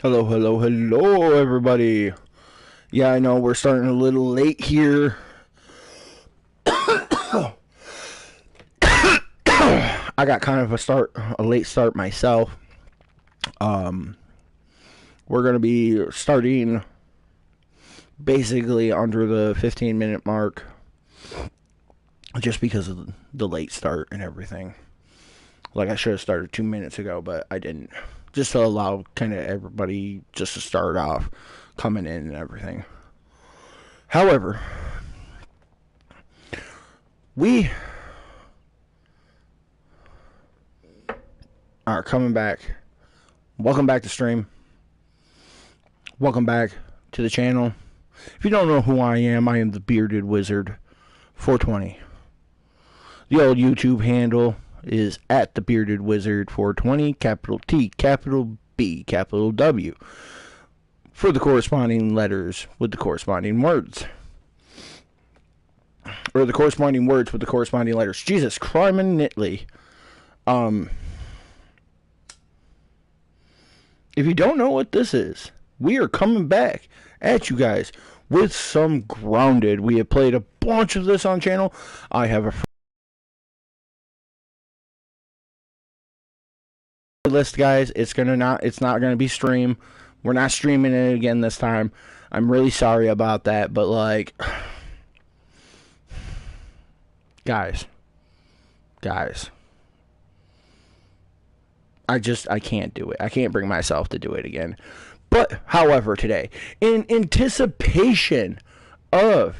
Hello, hello, hello, everybody. Yeah, I know we're starting a little late here. I got kind of a late start myself. Um, we're gonna be starting basically under the 15-minute mark, just because of the late start and everything. Like I should have started 2 minutes ago, but I didn't. Just to allow kind of everybody just to start off coming in and everything. However, we are coming back. Welcome back to stream. Welcome back to the channel. If you don't know who I am the Bearded Wizard 420. The old YouTube handle is at the Bearded Wizard 420, capital T, capital B, capital W, for the corresponding letters with the corresponding words. Or the corresponding words with the corresponding letters. Jesus, criminally. If you don't know what this is, we are coming back at you guys with some Grounded. We have played a bunch of this on channel. I have a list, guys. It's not gonna be stream. We're not streaming it again this time. I'm really sorry about that, but like, guys, I can't do it. I can't bring myself to do it again. But, however, today, in anticipation of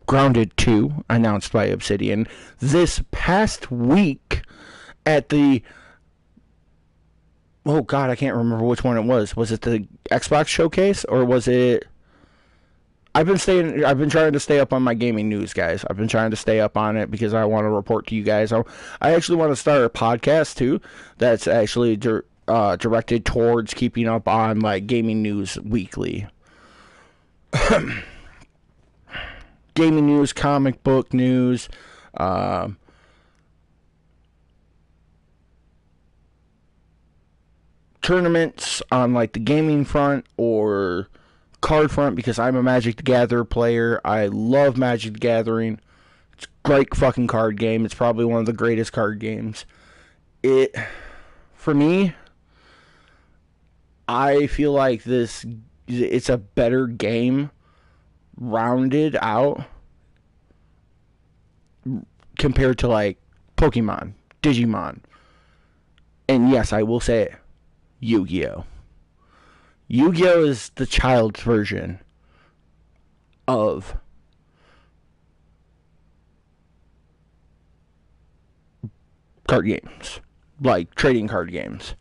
Grounded 2, announced by Obisidan, this past week at the... Oh, God, I can't remember which one it was. Was it the Xbox showcase, or was it... I've been trying to stay up on my gaming news, guys. I've been trying to stay up on it because I want to report to you guys. I actually want to start a podcast too. That's actually directed towards keeping up on like gaming news weekly. Gaming news, comic book news, tournaments on like the gaming front or card front, because I'm a Magic the Gathering player. I love Magic the Gathering. It's a great fucking card game. It's probably one of the greatest card games. For me, I feel like it's a better game rounded out compared to like Pokemon, Digimon, and yes, I will say it, Yu-Gi-Oh! Yu-Gi-Oh! Is the child's version of card games, like trading card games.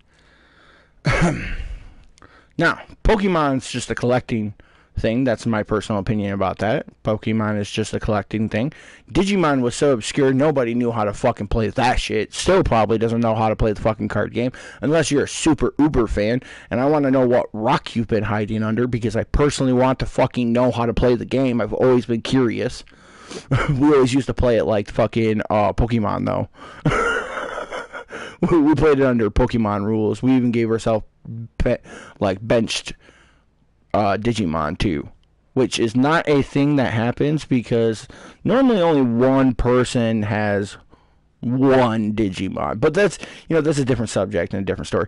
Now, Pokemon's just a collecting thing. That's my personal opinion about that. Pokemon is just a collecting thing. Digimon was so obscure, nobody knew how to fucking play that shit. Still probably doesn't know how to play the fucking card game, unless you're a super uber fan. And I want to know what rock you've been hiding under, because I personally want to fucking know how to play the game. I've always been curious. We always used to play it like fucking Pokemon, though. We played it under Pokemon rules. We even gave ourselves benched Digimon too, which is not a thing that happens because normally only one person has one Digimon. But that's that's a different subject and a different story.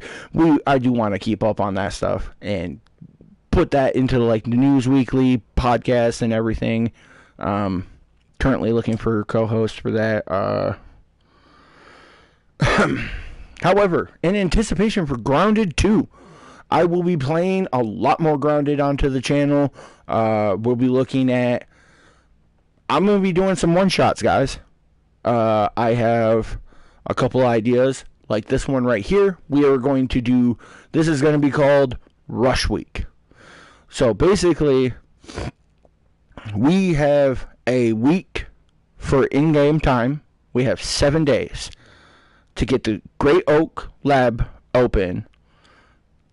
I do want to keep up on that stuff and put that into like the News Weekly podcast and everything. Currently looking for co-hosts for that. However, in anticipation for Grounded 2, I will be playing a lot more Grounded onto the channel. We'll be looking at... I'm going to be doing some one-shots, guys. I have a couple ideas, like this one right here. We are going to do... This is going to be called Rush Week. So, basically, we have a week for in-game time. We have 7 days to get the Great Oak Lab open,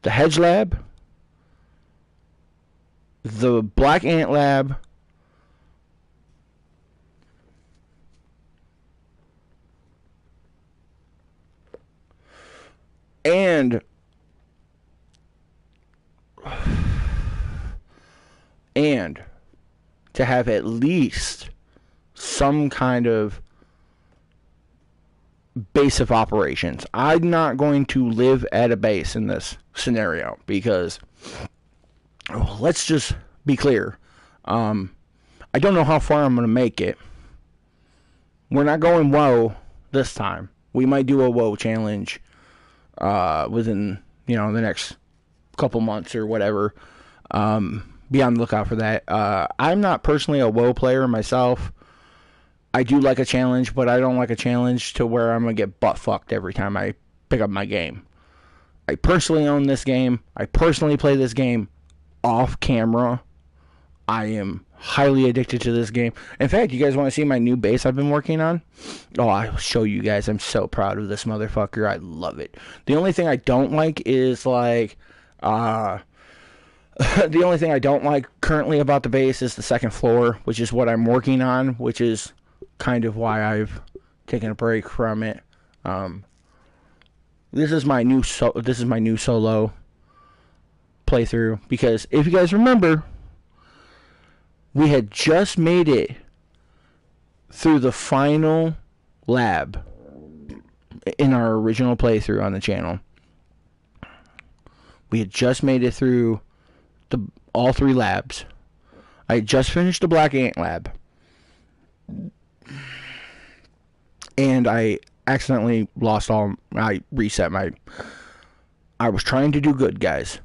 the Hedge Lab, the Black Ant Lab, and and to have at least some kind of base of operations. I'm not going to live at a base in this scenario because, let's just be clear. I don't know how far I'm going to make it. We're not going WoW this time. We might do a WoW challenge within, the next couple months or whatever. Be on the lookout for that. I'm not personally a WoW player myself. I do like a challenge, but I don't like a challenge to where I'm going to get butt fucked every time I pick up my game. I personally own this game. I personally play this game off camera. I am highly addicted to this game. In fact, you guys want to see my new base I've been working on? Oh, I'll show you guys. I'm so proud of this motherfucker. I love it. The only thing I don't like is the only thing I don't like currently about the base is the second floor, which is what I'm working on, which is kind of why I've taken a break from it. This is my new solo playthrough, because if you guys remember, we had just made it through the final lab in our original playthrough on the channel. We had just made it through all 3 labs. I had just finished the Black Ant lab. And I accidentally I reset I was trying to do good, guys.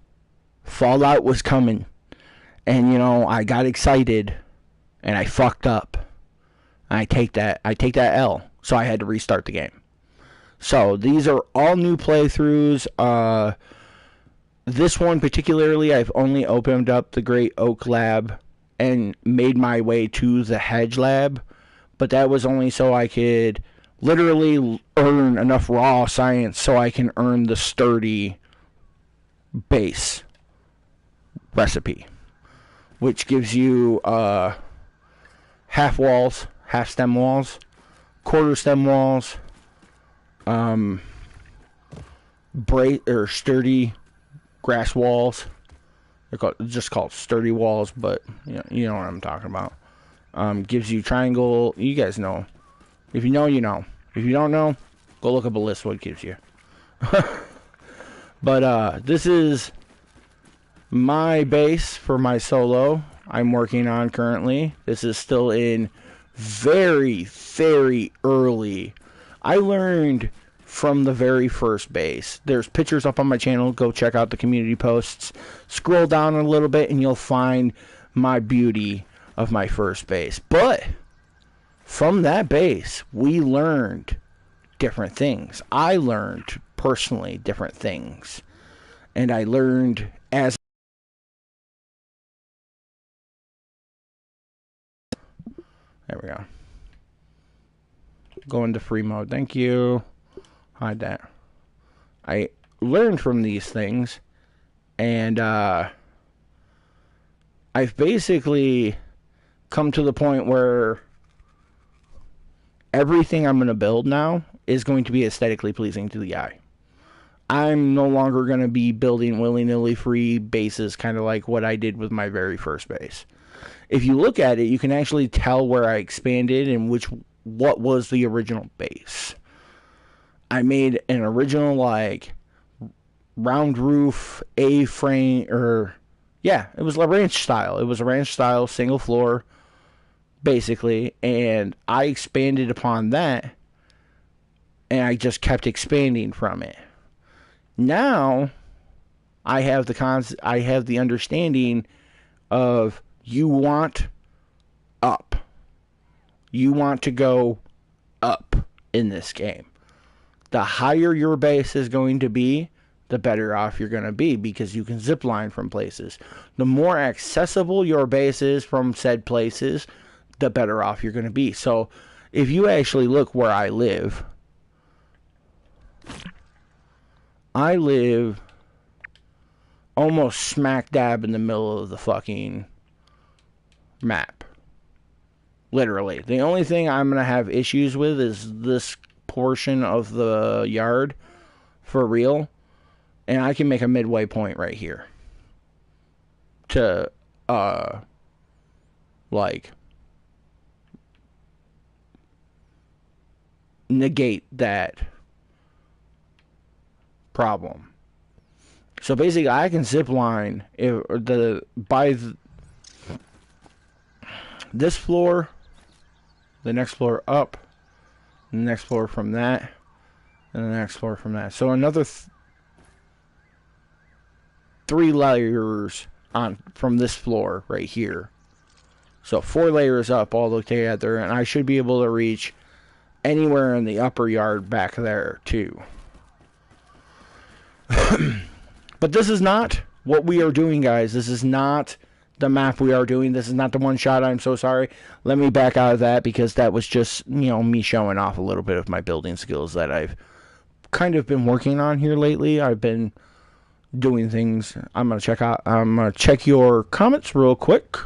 Fallout was coming. And, I got excited. And I fucked up. And I take that L. So I had to restart the game. So, these are all new playthroughs. This one particularly, I've only opened up the Great Oak Lab and made my way to the Hedge Lab. But that was only so I could literally earn enough raw science so I can earn the sturdy base recipe, which gives you half walls, half stem walls, quarter stem walls, sturdy grass walls. They're just called sturdy walls, but you know what I'm talking about. Gives you triangle. You guys know. If you know, you know. If you don't know, go look up a list what it gives you. But this is my base for my solo I'm working on currently. This is still in very, very early. I learned from the very first base. There's pictures up on my channel. Go check out the community posts. Scroll down a little bit and you'll find my beauty of my first base. But from that base, we learned different things. I learned personally different things. And I learned as there we go. Go into free mode. Thank you. Hide that. I learned from these things, and I've basically come to the point where everything I'm going to build now is going to be aesthetically pleasing to the eye. I'm no longer going to be building willy-nilly free bases, kind of like what I did with my very first base. If you look at it, you can actually tell where I expanded and what was the original base. I made an original, round roof, A-frame, it was a ranch style. It was a ranch style, single floor, basically, and I expanded upon that, and I just kept expanding from it. Now, I have the understanding of you want up. You want to go up in this game. The higher your base is going to be, the better off you're going to be, because you can zip line from places. The more accessible your base is from said places, the better off you're going to be. So, if you actually look where I live almost smack dab in the middle of the fucking map. Literally. The only thing I'm going to have issues with is this portion of the yard, for real. And I can make a midway point right here to like, negate that problem. So basically, I can zip line this floor, the next floor up, the next floor from that, and the next floor from that. So another 3 layers on from this floor right here. So 4 layers up all together, and I should be able to reach anywhere in the upper yard back there too. But this is not what we are doing, guys. This is not the map we are doing. This is not the one shot. I'm so sorry. Let me back out of that, because that was just, me showing off a little bit of my building skills that I've kind of been working on here lately. I've been doing things. I'm gonna check your comments real quick.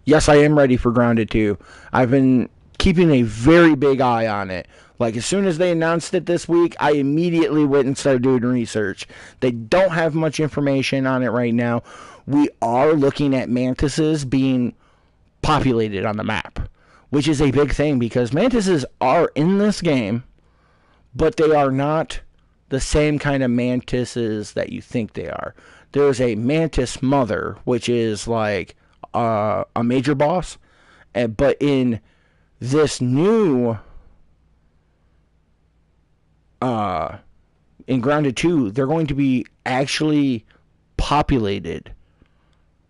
Yes, I am ready for Grounded 2. I've been keeping a very big eye on it. Like, as soon as they announced it this week, I immediately went and started doing research. They don't have much information on it right now. We are looking at mantises being populated on the map, which is a big thing, because mantises are in this game, but they are not the same kind of mantises that you think they are. There's a mantis mother, which is like a major boss, but in this new in Grounded 2, they're going to be actually populated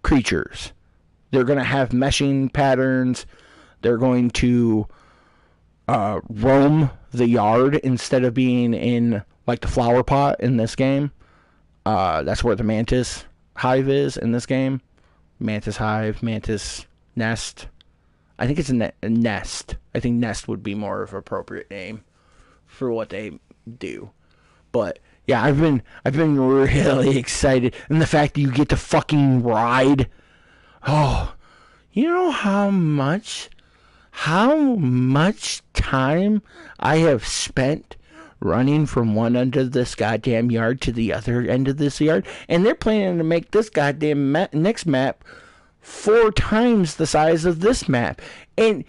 creatures. They're going to have meshing patterns. They're going to roam the yard instead of being in, like, the flower pot in this game. That's where the mantis hive is in this game. Mantis hive, mantis nest. I think it's a nest. I think nest would be more of an appropriate name for what they do. But yeah, I've been really excited, and the fact that you get to fucking ride. Oh, you know how much time I have spent running from one end of this goddamn yard to the other end of this yard, and they're planning to make this goddamn next map 4 times the size of this map, and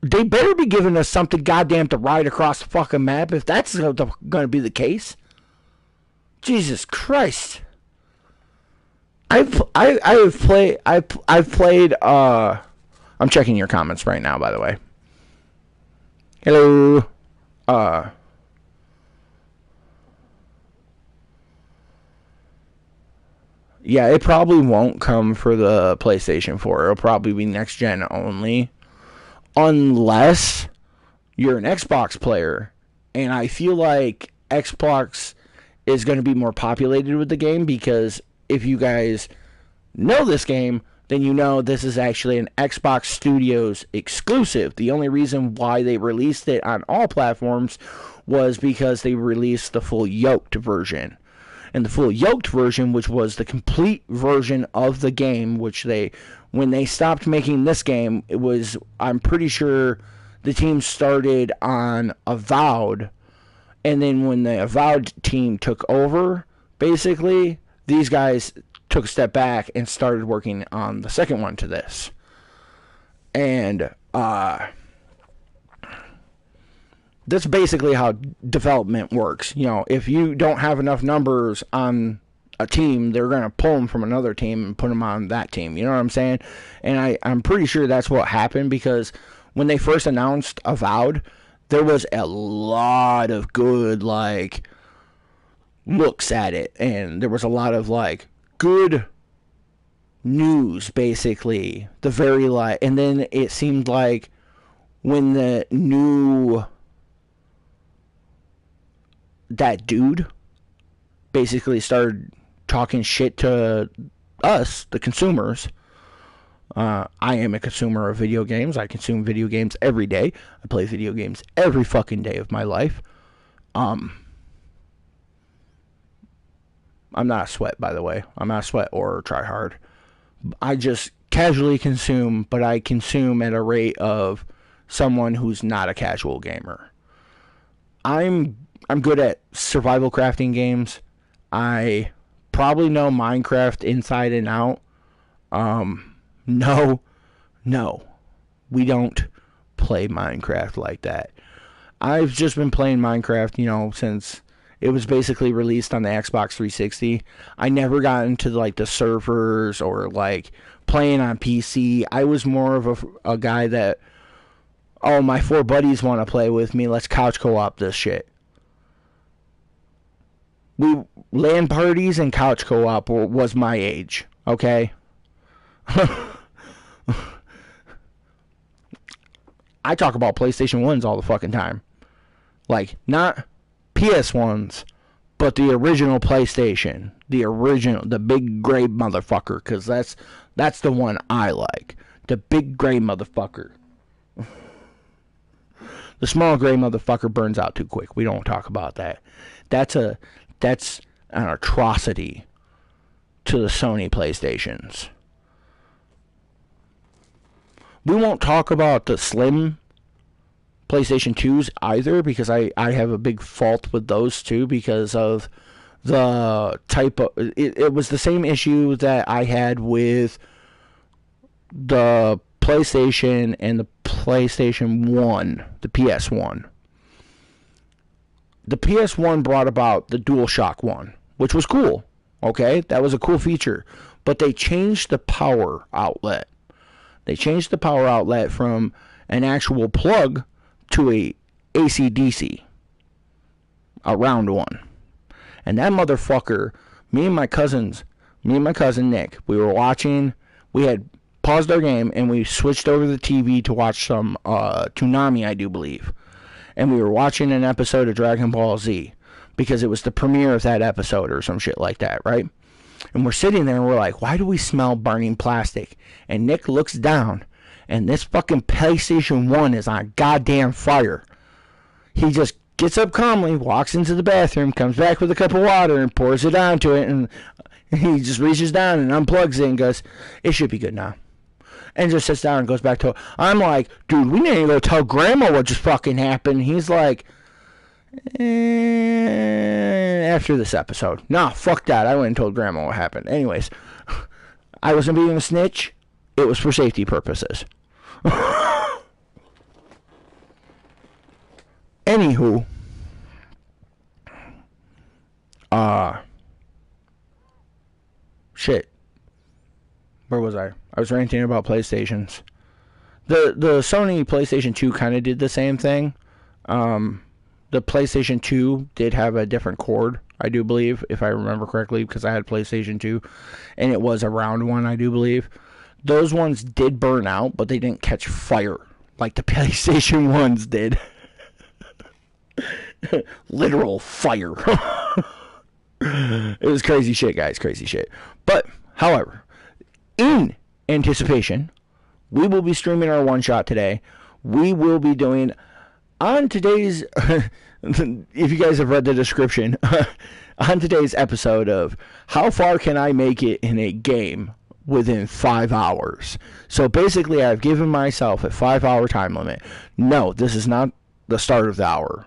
they better be giving us something goddamn to ride across the fucking map if that's going to be the case. Jesus Christ. I've played. I'm checking your comments right now, by the way. Hello. Yeah, it probably won't come for the PlayStation 4. It'll probably be next gen only. Unless you're an Xbox player. And I feel like Xbox is going to be more populated with the game, because if you guys know this game, then you know this is actually an Xbox Studios exclusive. The only reason why they released it on all platforms was because they released the full yoked version. And the full yoked version, which was the complete version of the game, which when they stopped making this game, it was, I'm pretty sure the team started on Avowed, and then when the Avowed team took over, basically, these guys took a step back and started working on the second one to this. And that's basically how development works. If you don't have enough numbers on a team, they're going to pull them from another team and put them on that team. You know what I'm saying? And I'm pretty sure that's what happened, because when they first announced Avowed, there was a lot of good, like, looks at it, and there was a lot of, like, good news, basically. And then it seemed like when that dude basically started talking shit to us, the consumers. I am a consumer of video games. I consume video games every day. I play video games every fucking day of my life. I'm not a sweat, by the way. I'm not a sweat or try hard. I just casually consume, but I consume at a rate of someone who's not a casual gamer. I'm good at survival crafting games. I probably know Minecraft inside and out. No. We don't play Minecraft like that. I've just been playing Minecraft, since it was basically released on the Xbox 360. I never got into like the servers or like playing on PC. I was more of a guy that, oh, my 4 buddies want to play with me. Let's couch co-op this shit. LAN parties and couch co-op was my age, okay? I talk about PlayStation 1s all the fucking time. Like, not PS1s, but the original PlayStation. The big gray motherfucker, because that's the one I like. The big gray motherfucker. The small gray motherfucker burns out too quick. We don't talk about that. That's an atrocity to the Sony PlayStations. We won't talk about the slim PlayStation 2s either, because I have a big fault with those too, because of the type of... It was the same issue that I had with the PlayStation and the PlayStation 1, the PS1. The PS1 brought about the DualShock 1, which was cool. Okay, that was a cool feature. But they changed the power outlet. They changed the power outlet from an actual plug to a AC/DC. A round one. And that motherfucker, me and my cousin Nick, we were watching, we had paused our game and we switched over the TV to watch some Toonami, I do believe. And we were watching an episode of Dragon Ball Z because it was the premiere of that episode or some shit like that, right? And we're sitting there and we're like, why do we smell burning plastic? And Nick looks down and this fucking PlayStation 1 is on goddamn fire. He just gets up calmly, walks into the bathroom, comes back with a cup of water and pours it onto it, and he just reaches down and unplugs it and goes, it should be good now. And just sits down and goes back to it. I'm like, dude, we need to go tell Grandma what just fucking happened. He's like, after this episode. Nah, fuck that. I went and told Grandma what happened. Anyways, I wasn't being a snitch. It was for safety purposes. Anywho, shit. Where was I? I was ranting about PlayStations. The Sony PlayStation 2 kind of did the same thing. The PlayStation 2 did have a different cord, I do believe, if I remember correctly, because I had PlayStation 2, and it was a round one, I do believe. Those ones did burn out, but they didn't catch fire like the PlayStation 1s did. Literal fire. It was crazy shit, guys, crazy shit. But, however, in anticipation, we will be streaming our one-shot today. We will be doing, on today's, if you guys have read the description, on today's episode of how far can I make it in a game within 5 hours. So basically, I've given myself a 5-hour time limit. No, this is not the start of the hour.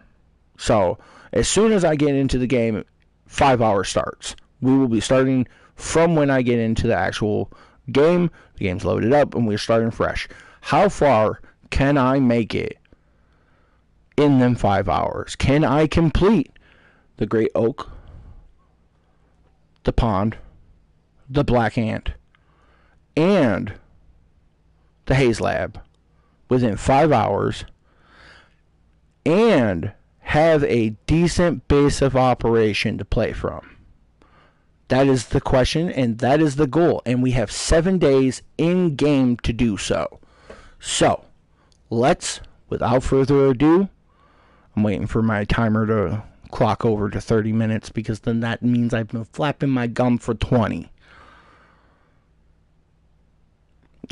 So, as soon as I get into the game, 5 hours starts. We will be starting from when I get into the actual game. The game's loaded up, and we're starting fresh. How far can I make it in them 5 hours? Can I complete the Great Oak, the Pond, the Black Ant, and the Haze Lab within 5 hours, and have a decent base of operation to play from? That is the question, and that is the goal. And we have 7 days in-game to do so. So, let's, without further ado, I'm waiting for my timer to clock over to 30 minutes, because then that means I've been flapping my gum for 20.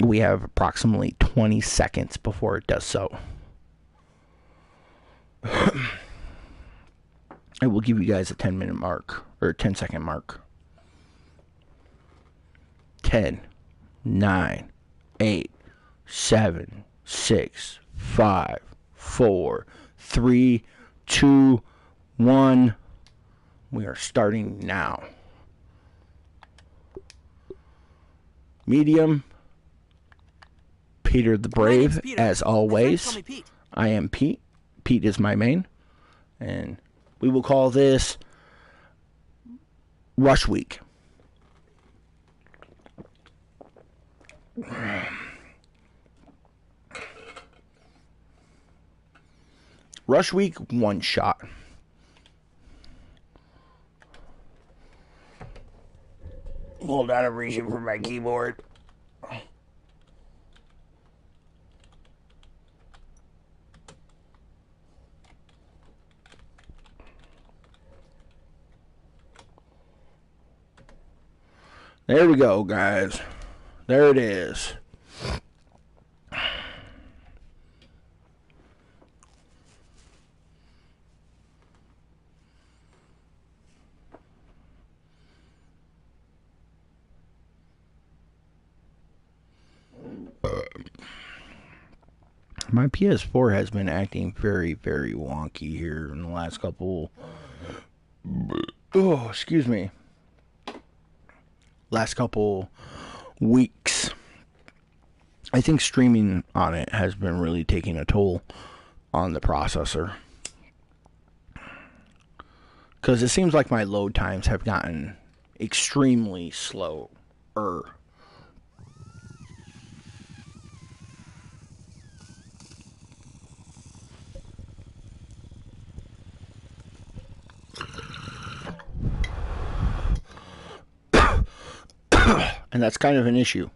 We have approximately 20 seconds before it does so. I will give you guys a 10-minute mark, or a 10-second mark. 10, 9, 8, 7, 6, 5, 4, 3, 2, 1. We are starting now. Medium, Peter the Brave, Peter. as My friends always. call me Pete. I am Pete. Pete is my main. And we will call this Rush Week. Rush Week one shot. Hold on, I'm reaching for my keyboard. There we go, guys. There it is. My PS4 has been acting very, very wonky here in the last couple... Oh, excuse me. Last couple weeks. I think streaming on it has been really taking a toll on the processor. Because it seems like my load times have gotten extremely slower. And that's kind of an issue.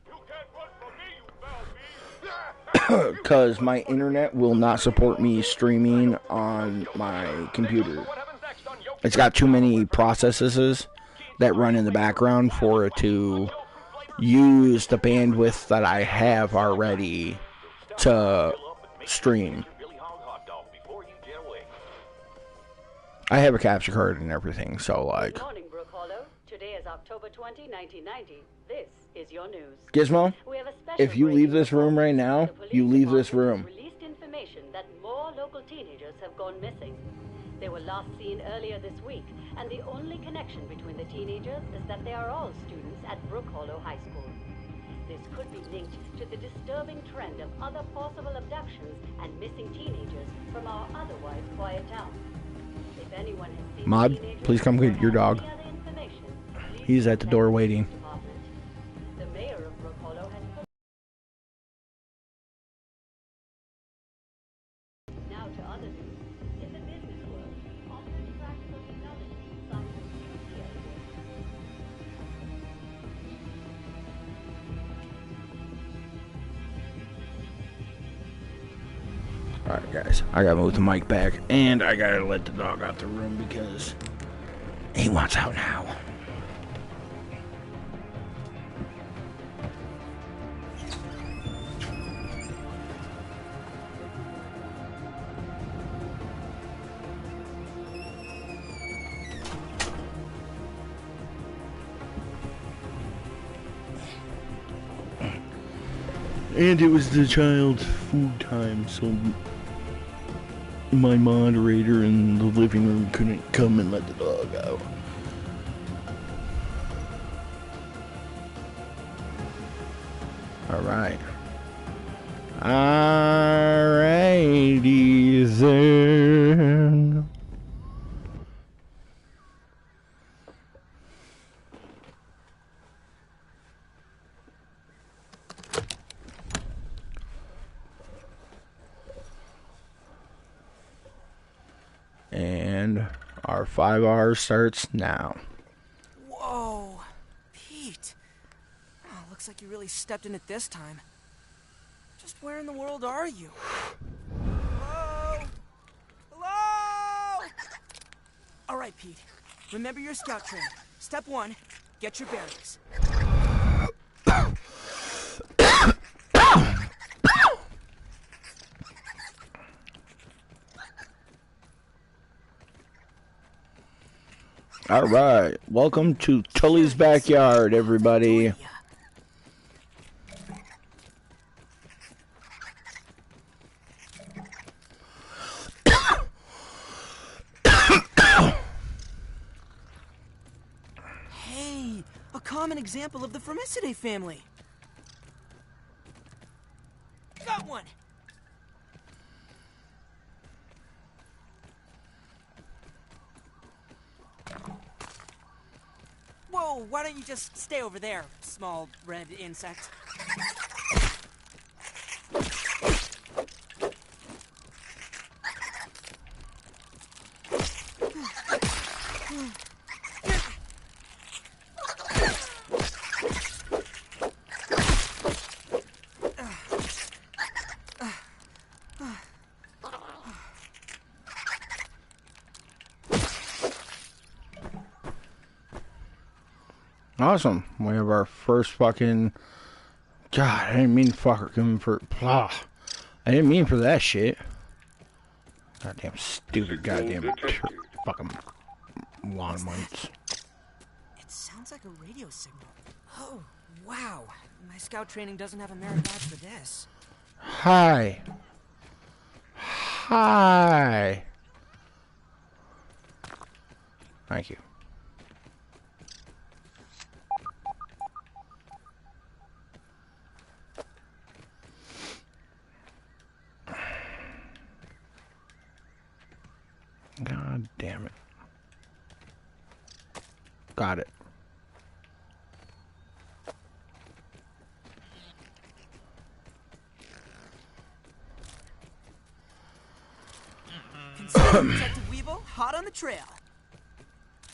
Because my internet will not support me streaming on my computer. It's got too many processes that run in the background for it to use the bandwidth that I have already to stream. I have a capture card and everything, so like... Good morning, Brook Hollow. Today is October 20, 1990. This is your news. Gizmo, We have a special if you leave this room right now, you leave this room. Released information that more local teenagers have gone missing. They were last seen earlier this week, and the only connection between the teenagers is that they are all students at Brook Hollow High School. This could be linked to the disturbing trend of other possible abductions and missing teenagers from our otherwise quiet town. If anyone has seen Mod, please come get your dog. He's at the door waiting. The mayor of Brook Hollow has put... Now to other news. In the business world, often practical technology signs of huge Alright guys, I gotta move the mic back, and I gotta let the dog out the room because he wants out now. And it was the child's food time, so my moderator in the living room couldn't come and let the dog out. Alright. Alrighty then. And our 5 hours starts now. Whoa, Pete. Oh, looks like you really stepped in it this time. Just where in the world are you? Hello? Hello? All right, Pete. Remember your scout training. Step 1, get your bearings. All right, welcome to Tully's Backyard, everybody. Hey, a common example of the Formicidae family. Oh, why don't you just stay over there, small red insect? Awesome. We have our first fucking... God, I didn't mean fucking for... Blah. I didn't mean for that shit. Goddamn stupid goddamn fucking lawn mites. It sounds like a radio signal. Oh, wow. My scout training doesn't have a merit badge for this. Hi. Hi. Thank you. God damn it. Got it. Consider Detective Weevil hot on the trail.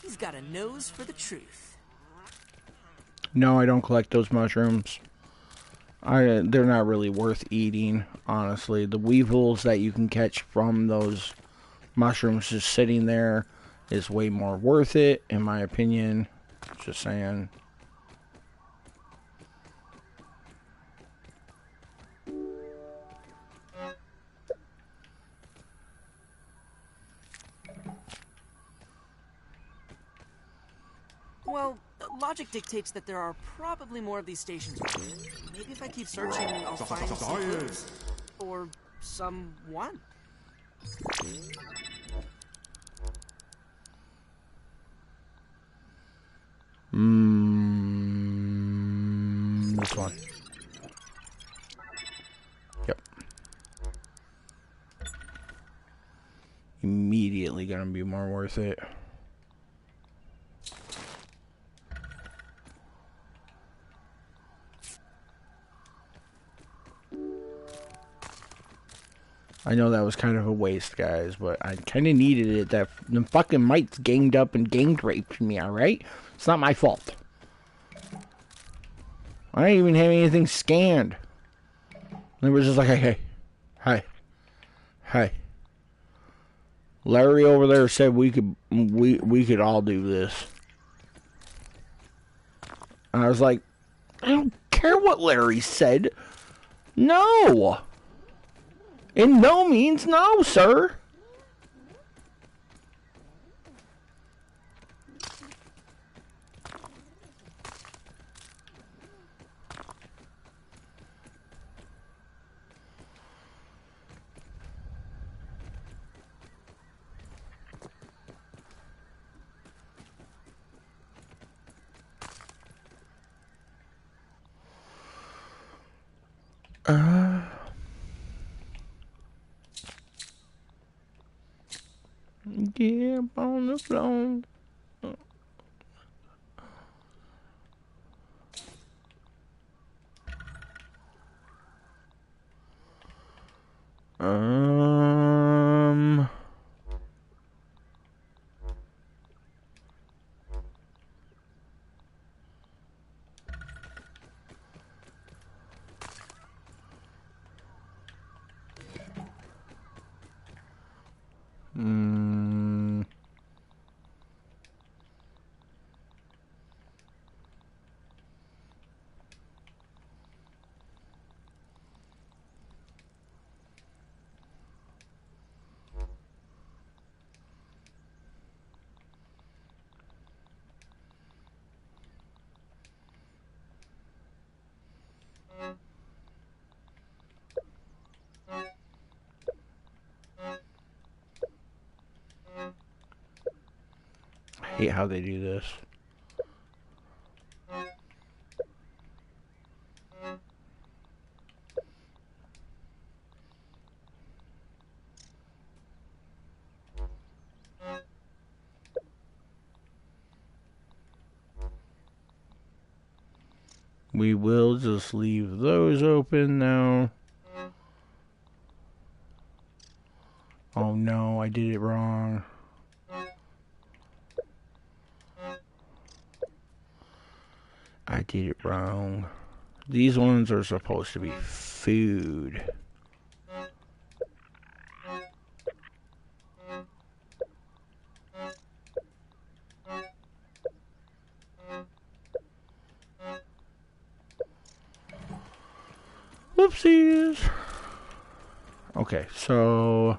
He's got a nose for the truth. No, I don't collect those mushrooms. They're not really worth eating, honestly. The weevils that you can catch from those mushrooms just sitting there is way more worth it, in my opinion. Just saying. Well, logic dictates that there are probably more of these stations. Maybe if I keep searching, I'll find some clues. Or someone. This one. Yep. Immediately gonna be more worth it. I know that was kind of a waste, guys, but I kind of needed it. That the fucking mites ganged up and gang raped me, alright? It's not my fault. I didn't even have anything scanned. It was just like, hey. Larry over there said we could all do this. And I was like, I don't care what Larry said. No. And no means no, sir. Get up on the floor. Um. I hate how they do this. We will just leave those open now. Oh no, I did it wrong. I did it wrong. These ones are supposed to be food. Whoopsies. Okay, so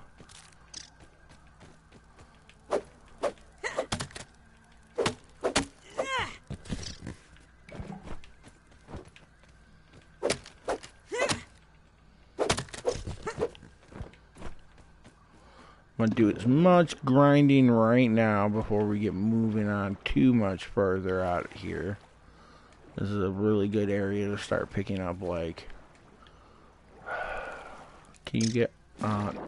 I'm gonna do as much grinding right now before we get moving on too much further out here. This is a really good area to start picking up, like... Can you get on?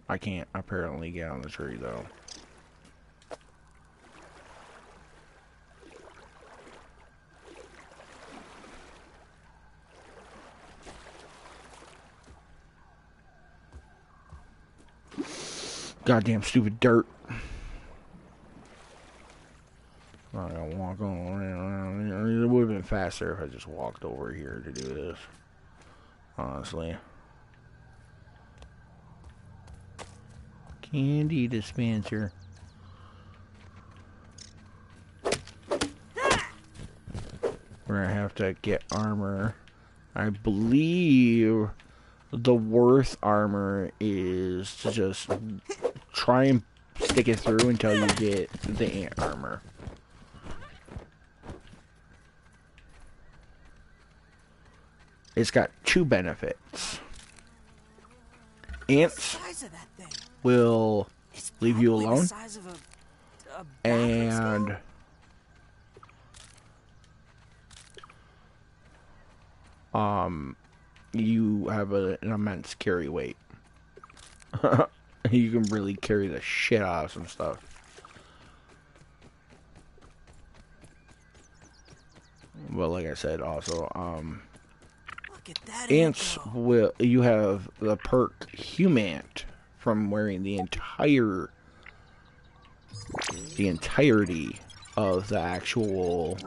I can't apparently get on the tree, though. Goddamn stupid dirt. I'm not gonna walk on. It would have been faster if I just walked over here to do this. Honestly. Candy dispenser. We're gonna have to get armor. I believe the worth armor is to just try and stick it through until you get the ant armor. It's got two benefits. Ants will leave you alone, and you have an immense carry weight. You can really carry the shit out of some stuff. But like I said, also, ants will, you have the perk Humant from wearing the entirety of the actual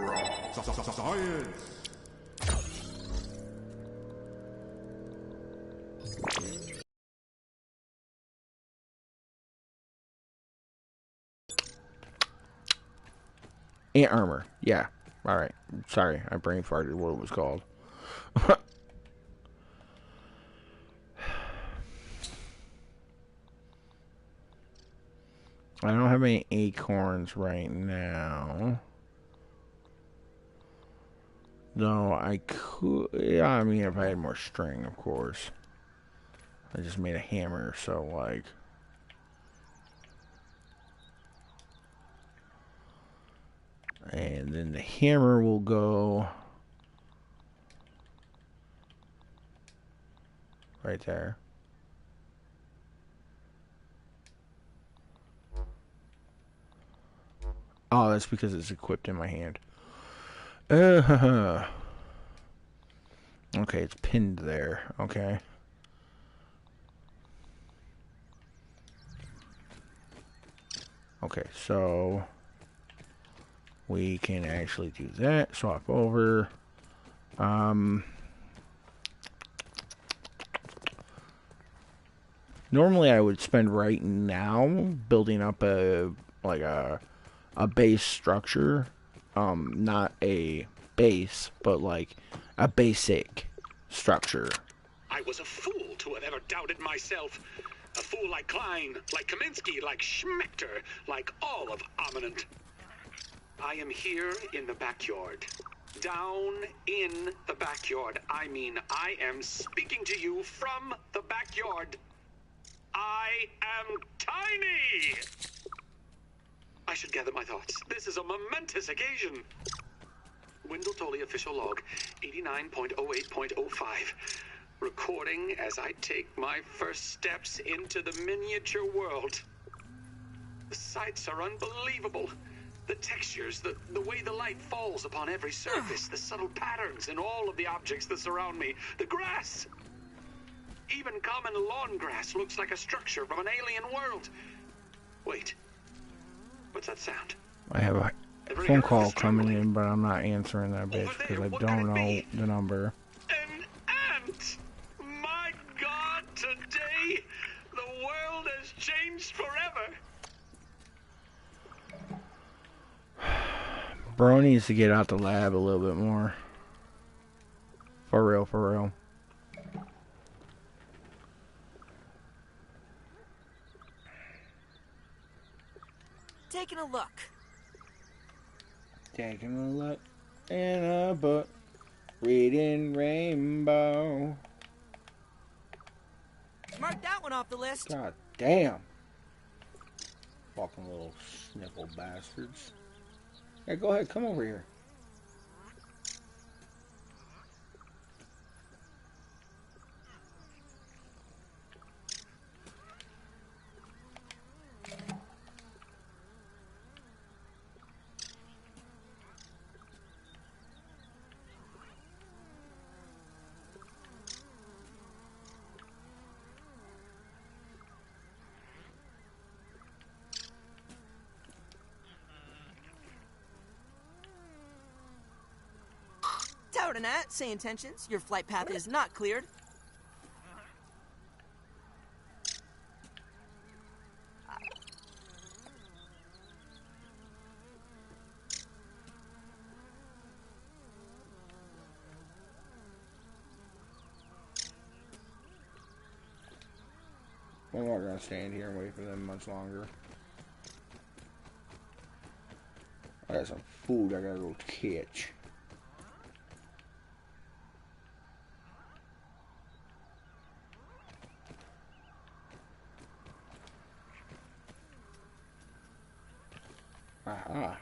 ant armor. Yeah. Alright. Sorry, I brain farted what it was called. I don't have any acorns right now. No, I could. Yeah, I mean, if I had more string, of course. I just made a hammer, so, like. And then the hammer will go right there. Oh, that's because it's equipped in my hand. Okay, it's pinned there. Okay. Okay, so we can actually do that. Swap over. Normally I would spend right now building up a base structure. Not a base, but like a basic structure. I was a fool to have ever doubted myself. A fool like Klein, like Kaminsky, like Schmechter, like all of Ominent. I am here in the backyard. Down in the backyard. I mean, I am speaking to you from the backyard. I am tiny! I should gather my thoughts. This is a momentous occasion. Wendell Tully official log, 89.08.05. Recording as I take my first steps into the miniature world. The sights are unbelievable. The textures, the way the light falls upon every surface, the subtle patterns in all of the objects that surround me, the grass. Even common lawn grass looks like a structure from an alien world. Wait, what's that sound? I have a phone call coming in, but I'm not answering that bitch because I don't know the number. An ant! My God, today the world has changed forever. Bro needs to get out the lab a little bit more. For real, for real. Taking a look. Taking a look in a book, reading Rainbow. Mark that one off the list. God damn. Fucking little sniffle bastards. Hey, go ahead, come over here. Tower to Nat, say intentions. Your flight path is not cleared. I'm not gonna stand here and wait for them much longer. I got some food I gotta go catch. Aha.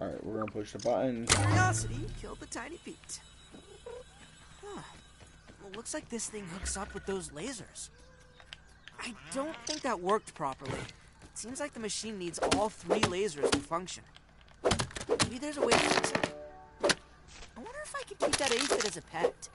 Alright, we're gonna push the button. Curiosity killed the tiny Pete. Huh. Well, looks like this thing hooks up with those lasers. I don't think that worked properly. It seems like the machine needs all 3 lasers to function. Maybe there's a way to fix it. I wonder if I could keep that aphid as a pet.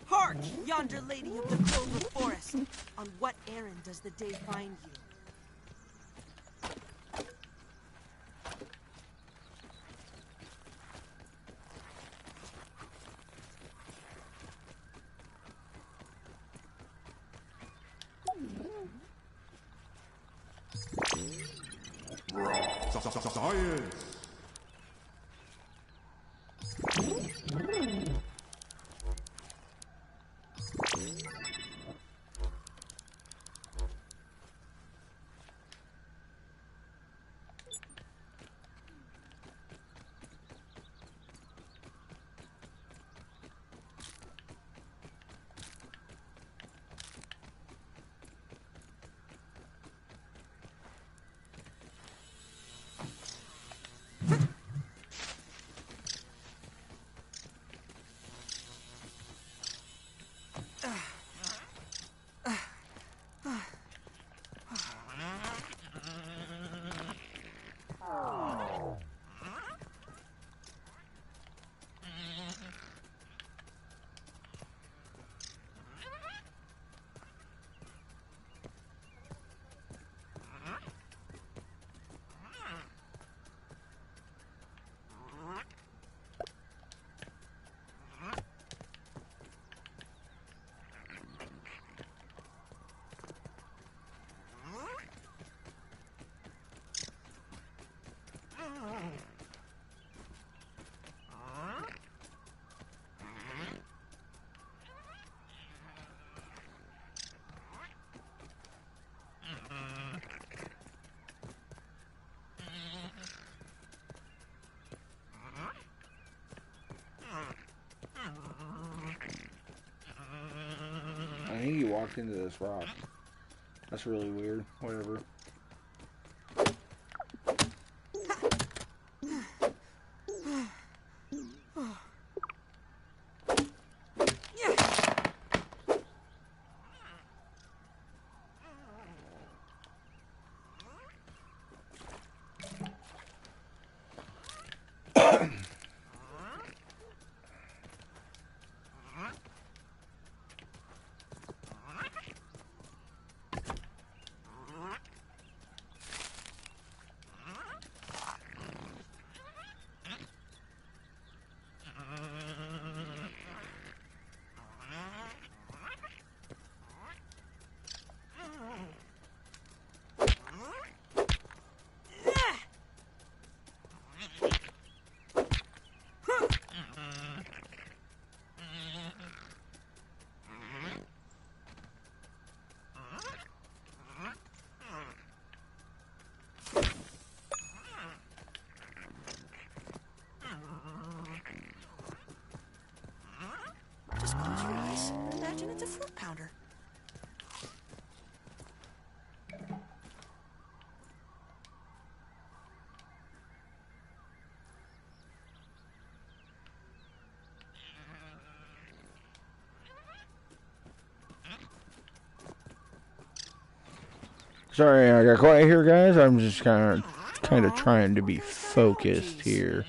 Hark, yonder lady of the Clover Forest. On what errand does the day find you? Science! walked into this rock. That's really weird. Whatever. Just close your eyes and imagine it's a fruit pounder. Sorry, I got quiet here, guys. I'm just kind of trying to be focused here.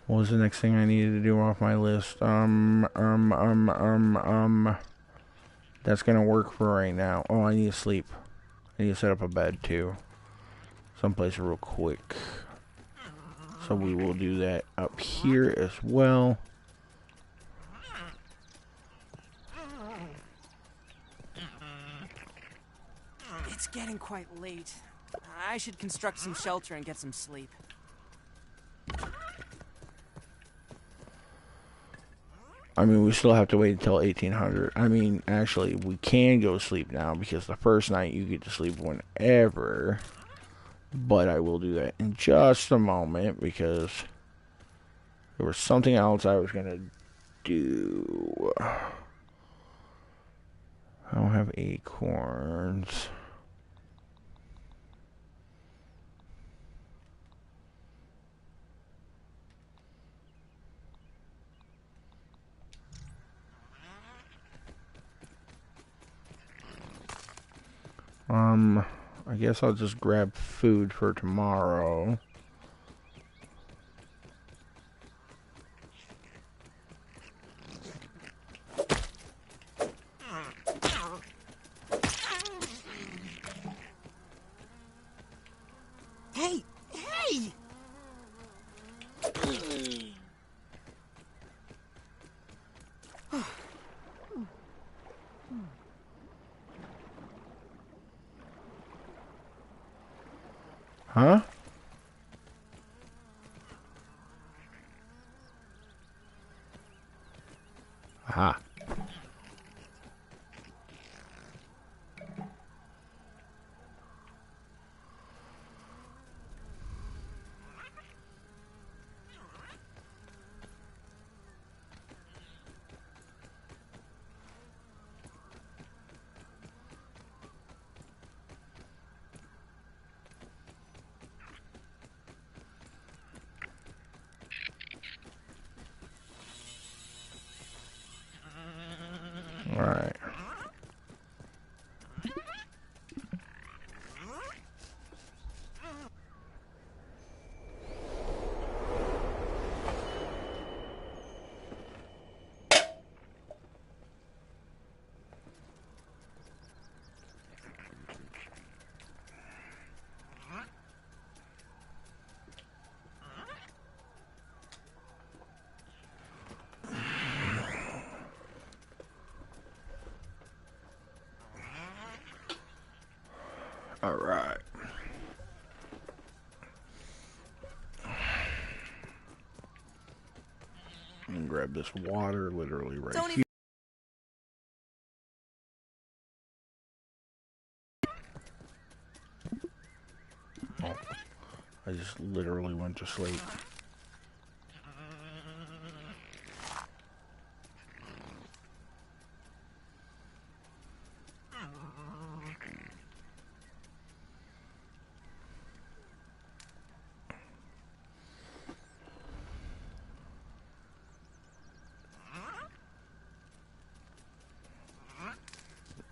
What was the next thing I needed to do off my list? That's gonna work for right now. Oh, I need to sleep. I need to set up a bed too, someplace real quick. So we will do that up here as well. It's getting quite late. I should construct some shelter and get some sleep. I mean, we still have to wait until 1800. I mean, actually, we can go sleep now because the first night you get to sleep whenever. But I will do that in just a moment because there was something else I was going to do. I don't have acorns. I guess I'll just grab food for tomorrow. Hey! Hey! Huh? Aha. Alright. Alright. And grab this water literally right Don't here. Oh, I just literally went to sleep.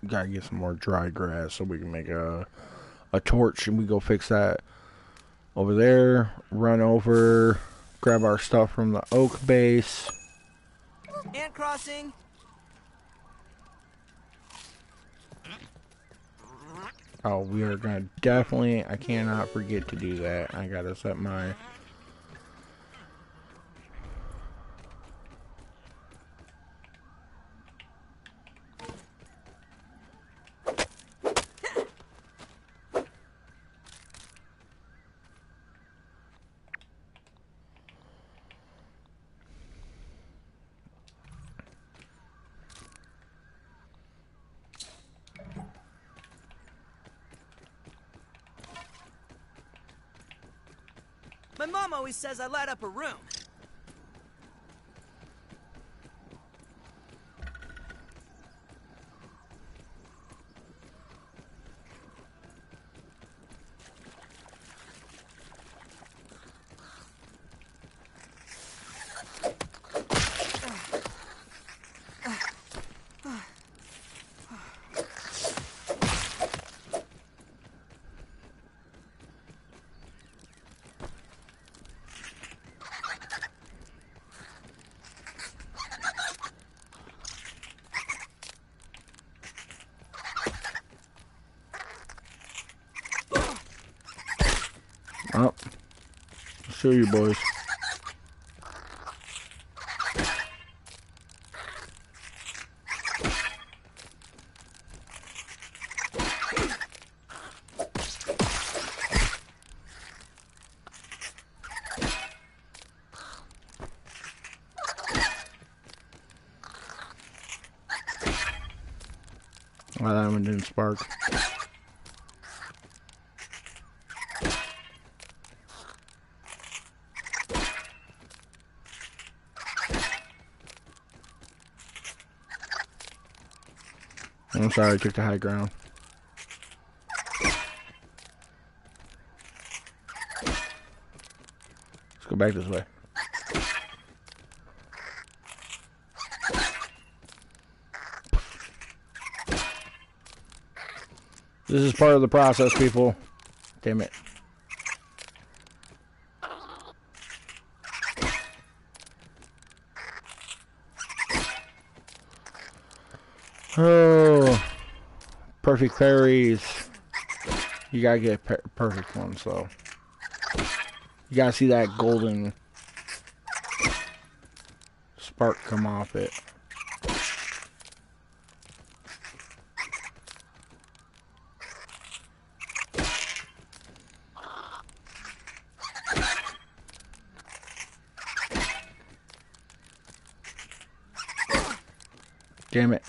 gotta get some more dry grass so we can make a torch, and we go fix that over there. Run over, grab our stuff from the oak base. Ant crossing. Oh, we are gonna definitely, I cannot forget to do that. I gotta set my... My mom always says I light up a room. Oh, I'll show you boys. Well, that one didn't spark. I'm sorry, I took the high ground. Let's go back this way. This is part of the process, people. Damn it. Oh, perfect fairies. You gotta get perfect ones, though. You gotta see that golden spark come off it. Damn it.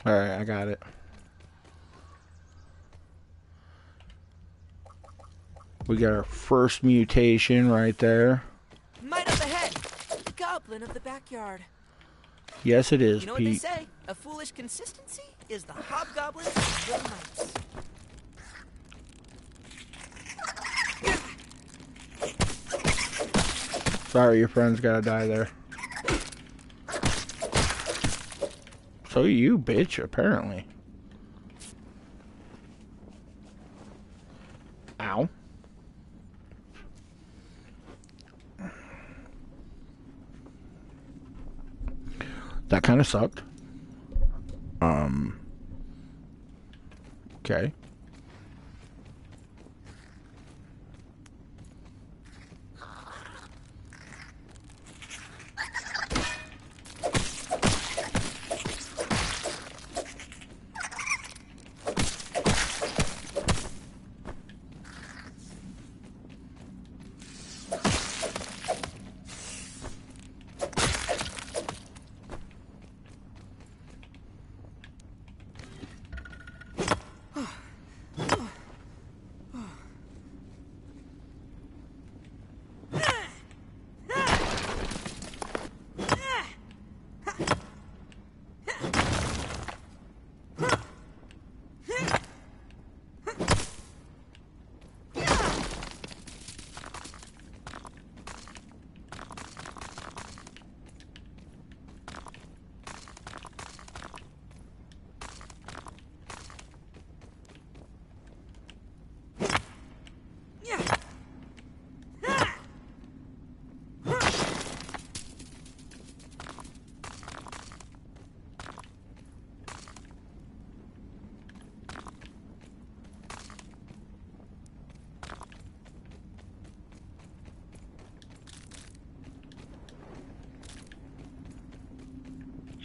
Alright, I got it. We got our first mutation right there. Might up ahead. The goblin of the backyard. Yes, it is, You know Pete. what they say? A foolish consistency is the hobgoblin of the nights. Sorry, your friend's gotta die there. So you, bitch, apparently. Ow. That kind of sucked. Okay.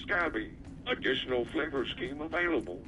Scabby. Additional flavor scheme available.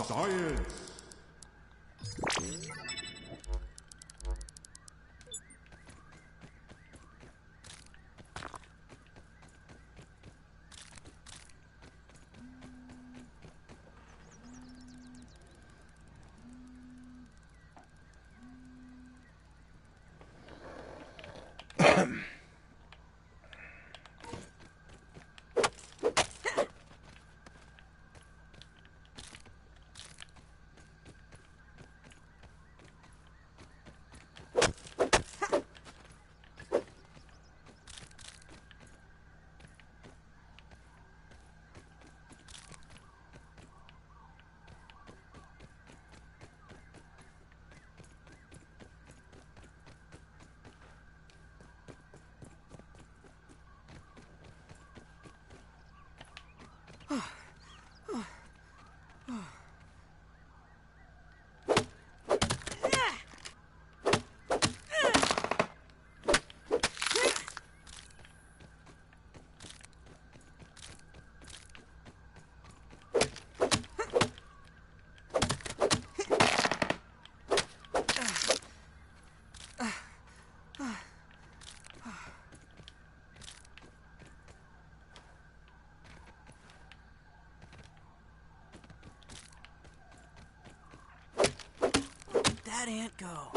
Science! That ant go?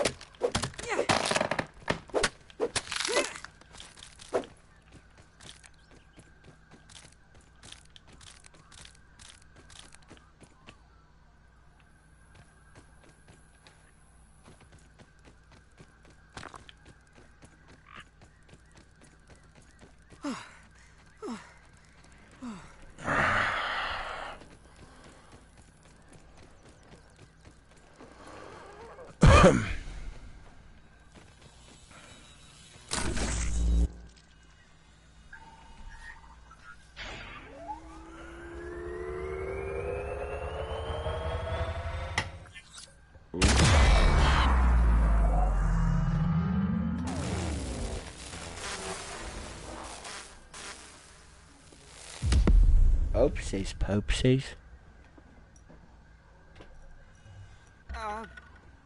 Oopsies, poopsies.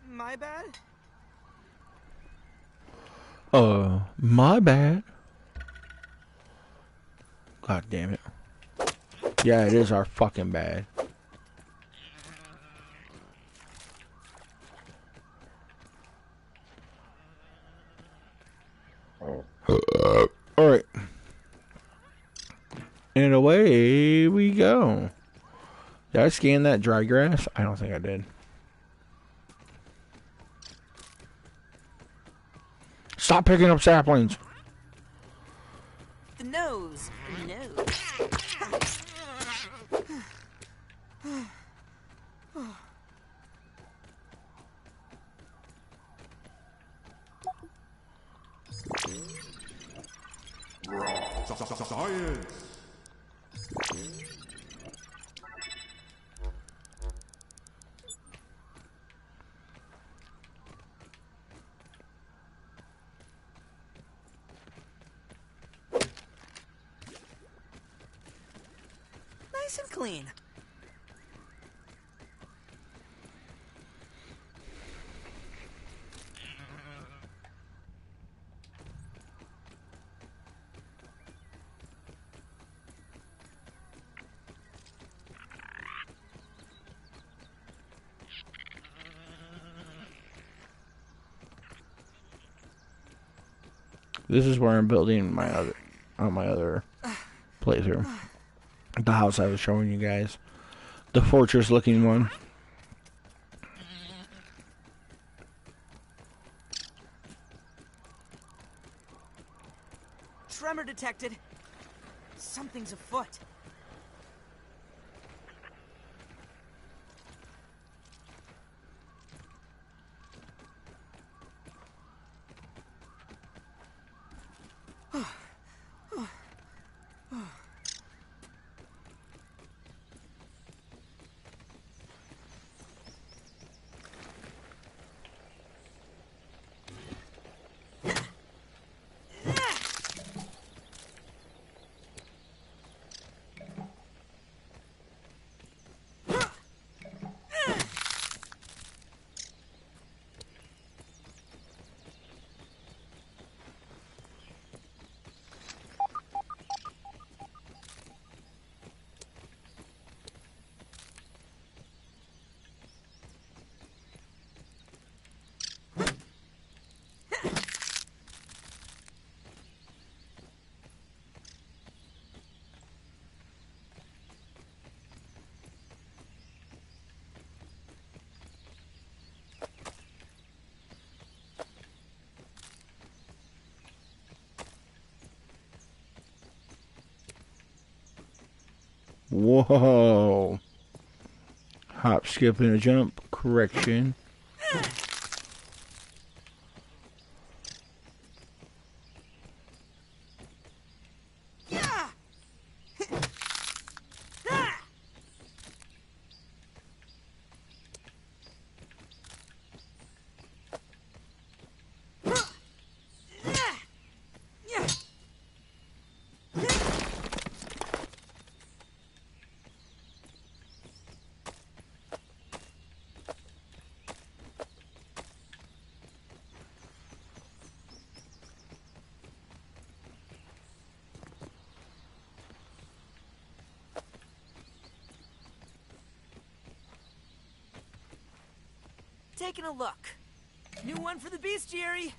My bad? Oh, my bad. God damn it. Yeah, it is our fucking bad. Alright. And away we go. Did I scan that dry grass? I don't think I did. Stop picking up saplings. The nose. No. Science! Nice and clean. This is where I'm building my other playthrough. The house I was showing you guys. The fortress looking one. Tremor detected. Something's afoot. Whoa. Hop, skip, and a jump. Correction. Taking a look. New one for the bestiary.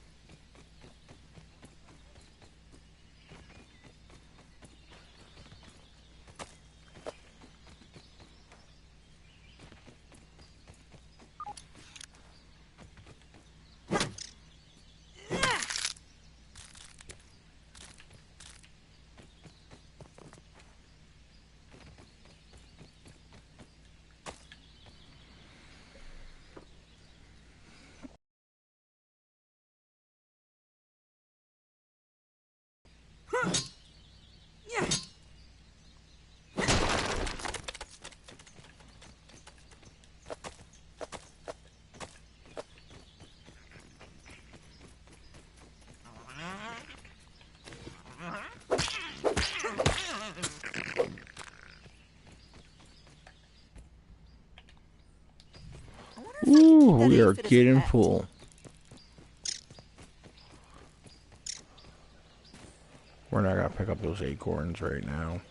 Ooh, we are getting full. We're not gonna pick up those acorns right now.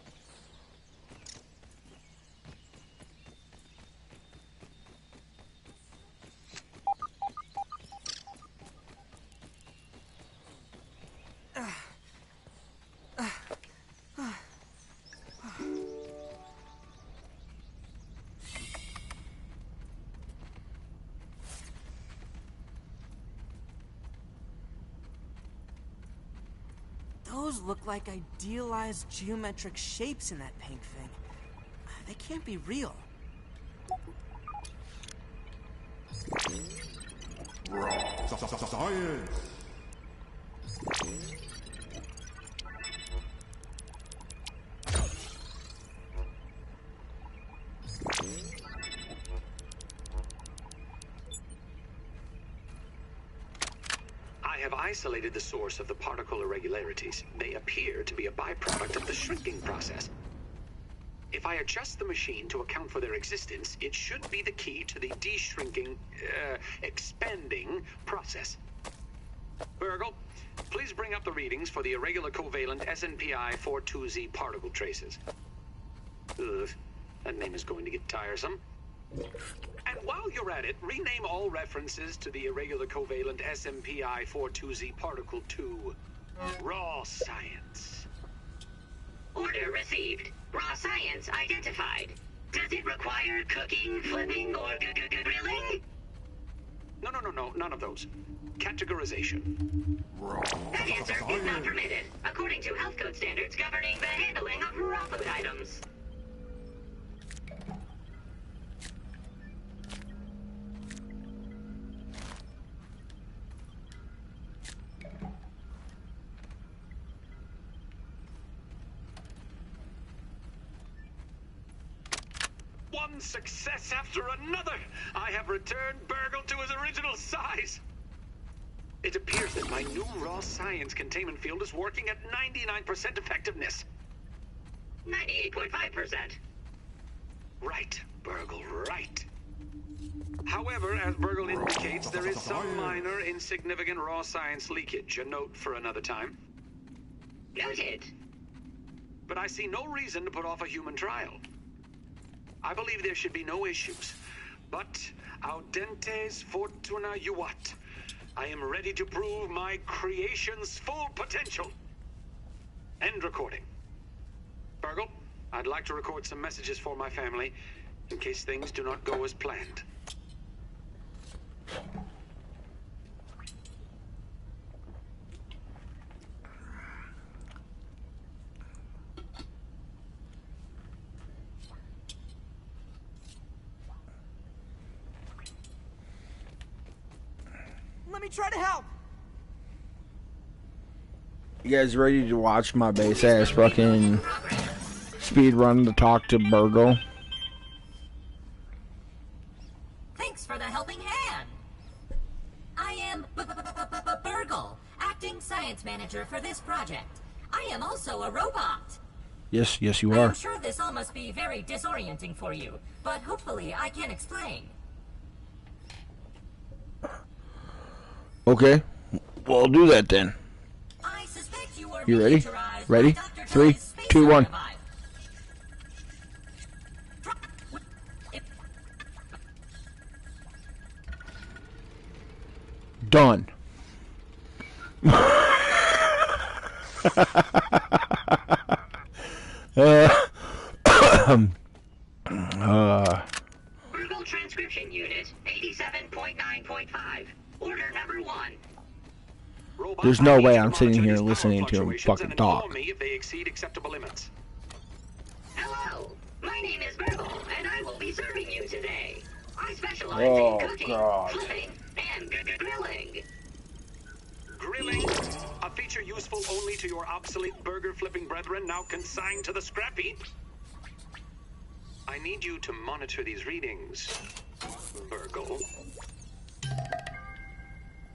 Those look like idealized geometric shapes in that pink thing. They can't be real. Science! I have isolated the source of the particle irregularities. They appear to be a byproduct of the shrinking process. If I adjust the machine to account for their existence, it should be the key to the expanding process. Virgil, please bring up the readings for the irregular covalent SNPI 42Z particle traces. Ugh, that name is going to get tiresome. And while you're at it, rename all references to the irregular covalent SMPI 42Z particle to raw science. Order received. Raw science identified. Does it require cooking, flipping, or grilling? No, none of those. Categorization. That answer is not permitted, according to health code standards governing the handling of raw food items. One success after another! I have returned Burgle to his original size! It appears that my new raw science containment field is working at 99% effectiveness. 98.5%. Right, Burgle, right. However, as Burgle indicates, there is some minor, insignificant raw science leakage. A note for another time. Noted. But I see no reason to put off a human trial. I believe there should be no issues. But audentes fortuna juvat. I am ready to prove my creation's full potential. End recording. Burgle, I'd like to record some messages for my family in case things do not go as planned. Let me try to help. You guys ready to watch my base ass fucking speed run to talk to Burgle? Thanks for the helping hand. I am Burgle, acting science manager for this project. I am also a robot. Yes, you I'm are. sure this all must be very disorienting for you, but hopefully I can explain. Okay, well, I'll do that then. I suspect you were You ready? miniaturized Ready? by Dr. 3, Tully's space 2, 1. revive. Done. Burgle transcription unit 87.9.5. Order number 1. Robot, There's no I need way you to I'm sitting monitor here these power listening to him fluctuations fucking and talk. inform me if they exceed acceptable limits. Hello, my name is Burgle, and I will be serving you today. I specialize Oh, in cooking, God. flipping, and grilling. Grilling, a feature useful only to your obsolete burger-flipping brethren now consigned to the scrap heap. I need you to monitor these readings, Burgle.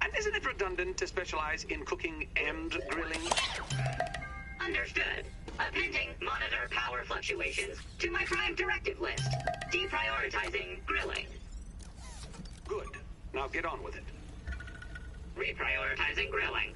And isn't it redundant to specialize in cooking and grilling? Understood. Appending monitor power fluctuations to my prime directive list. Deprioritizing grilling. Good. Now get on with it. Reprioritizing grilling.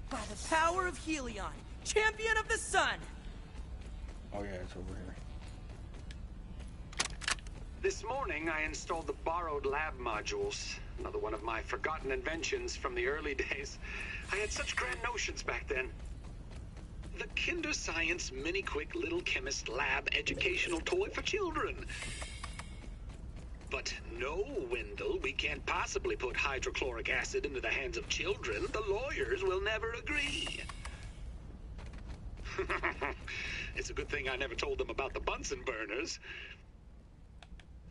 By the power of Helion, champion of the sun! Oh yeah, it's over here. This morning, I installed the borrowed lab modules. Another one of my forgotten inventions from the early days. I had such grand notions back then. The Kinder Science Mini Quick Little Chemist Lab educational toy for children. But no, Wendell, we can't possibly put hydrochloric acid into the hands of children. The lawyers will never agree. It's a good thing I never told them about the Bunsen burners.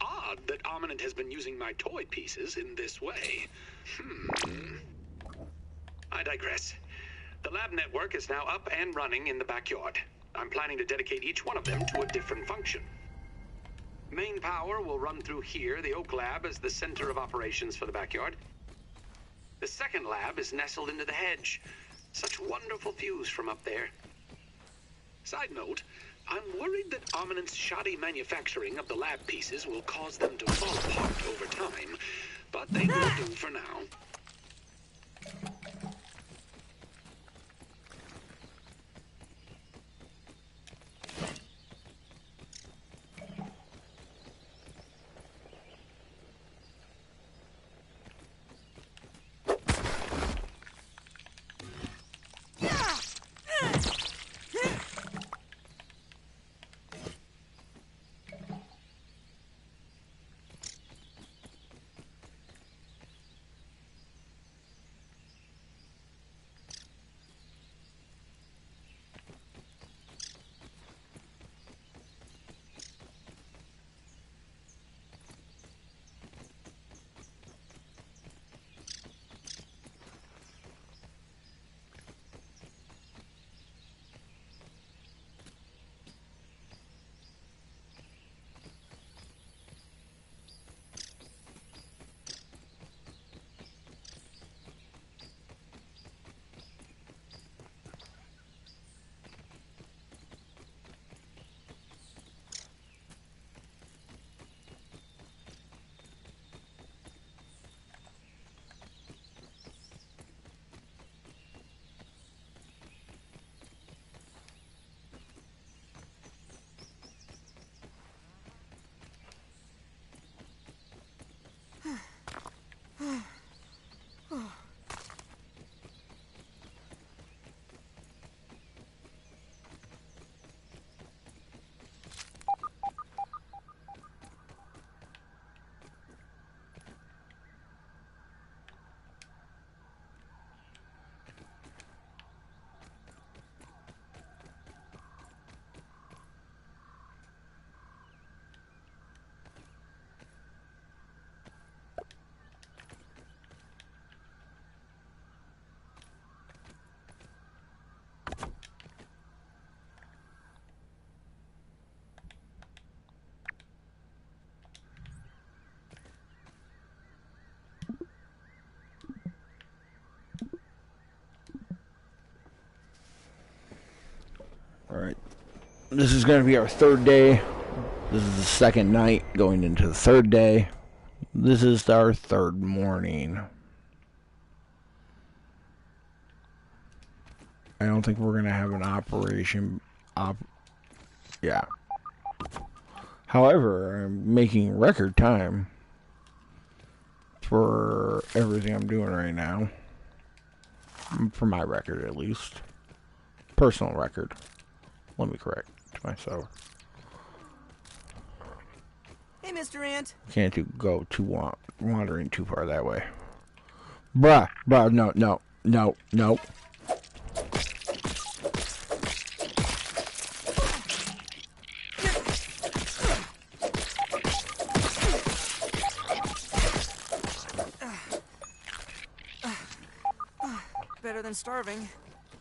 Odd that Ominent has been using my toy pieces in this way. I digress. The lab network is now up and running in the backyard. I'm planning to dedicate each one of them to a different function. Main power will run through here. The Oak Lab is the center of operations for the backyard. The second lab is nestled into the hedge. Such wonderful views from up there. Side note, I'm worried that Armament's shoddy manufacturing of the lab pieces will cause them to fall apart over time, but they will do for now. Alright. This is going to be our third day. This is the second night going into the third day. This is our third morning. I don't think we're going to have an operation. Yeah. However, I'm making record time for everything I'm doing right now. For my record, at least. Personal record. Let me correct myself. Hey, Mr. Ant. Can't go wandering too far that way. Bruh, no. Better than starving,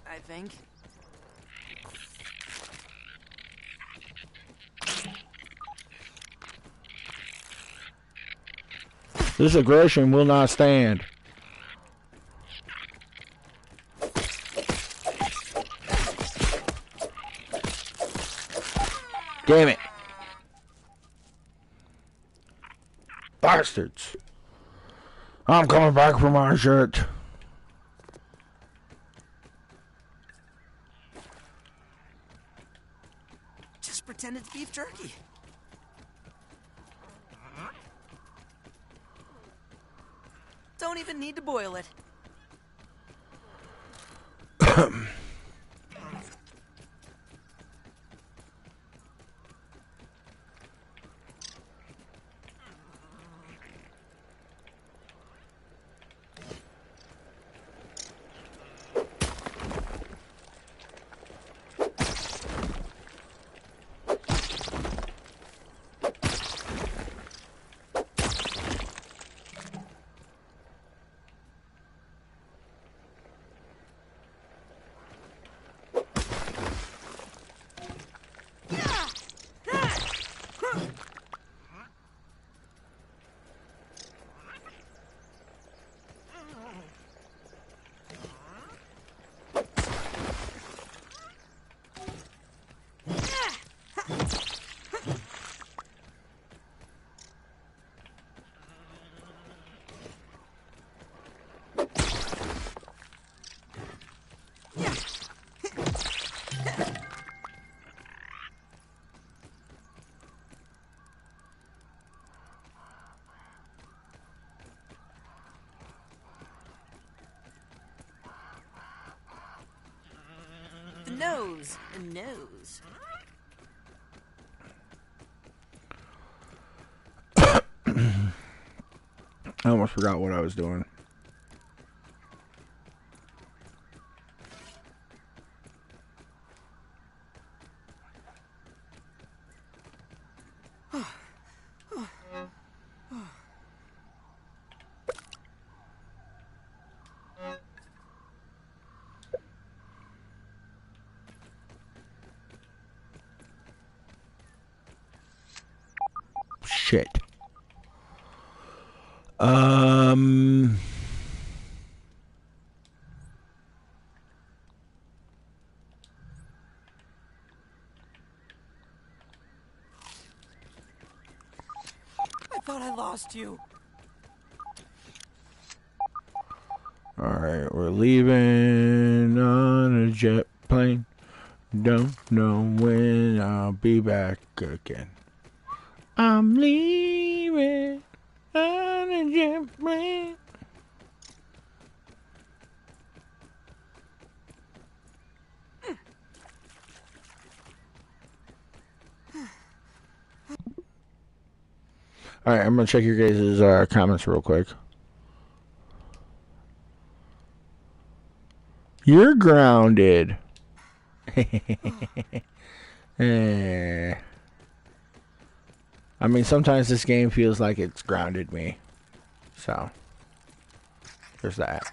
I think. This aggression will not stand. Damn it. Bastards. I'm coming back for my shirt. Just pretend it's beef jerky. Don't even need to boil it. nose. A nose. I almost forgot what I was doing. Shit. I thought I lost you. Alright, we're leaving on a jet plane. Don't know when I'll be back again. I'm leaving on a jet plane. Alright, I'm gonna check your guys' comments real quick. You're grounded. I mean, sometimes this game feels like it's grounded me. So, there's that.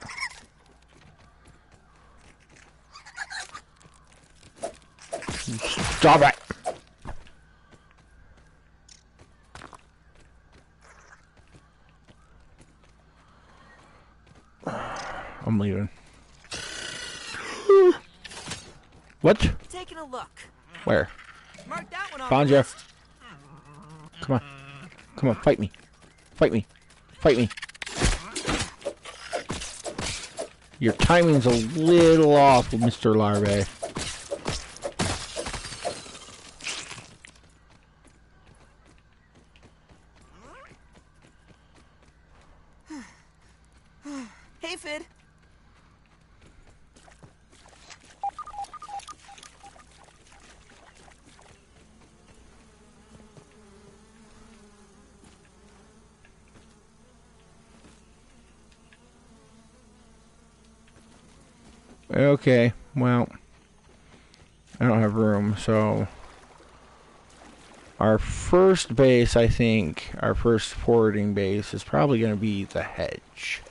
Stop it! I'm leaving. What? Taking a look. Where? Mark that one off. Found the you. list. Come on. Come on, fight me. Fight me. Fight me. Your timing's a little off, Mr. Larvae. Hey, Fid. Okay, well, I don't have room, so our first base, I think, our first forwarding base is probably going to be the hedge.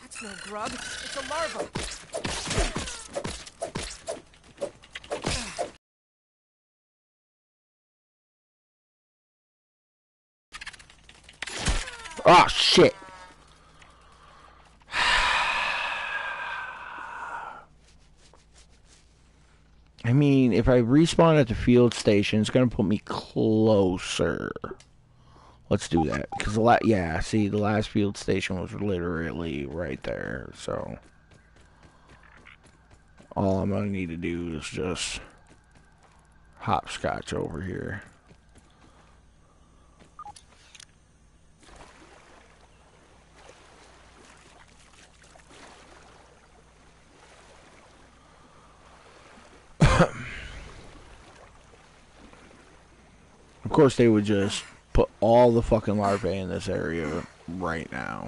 That's no grub. It's a larva. Oh, shit. I mean, if I respawn at the field station, it's going to put me closer. Let's do that. Because, yeah, see, the last field station was literally right there. So, all I'm going to need to do is just hopscotch over here. Of course, they would just put all the fucking larvae in this area right now.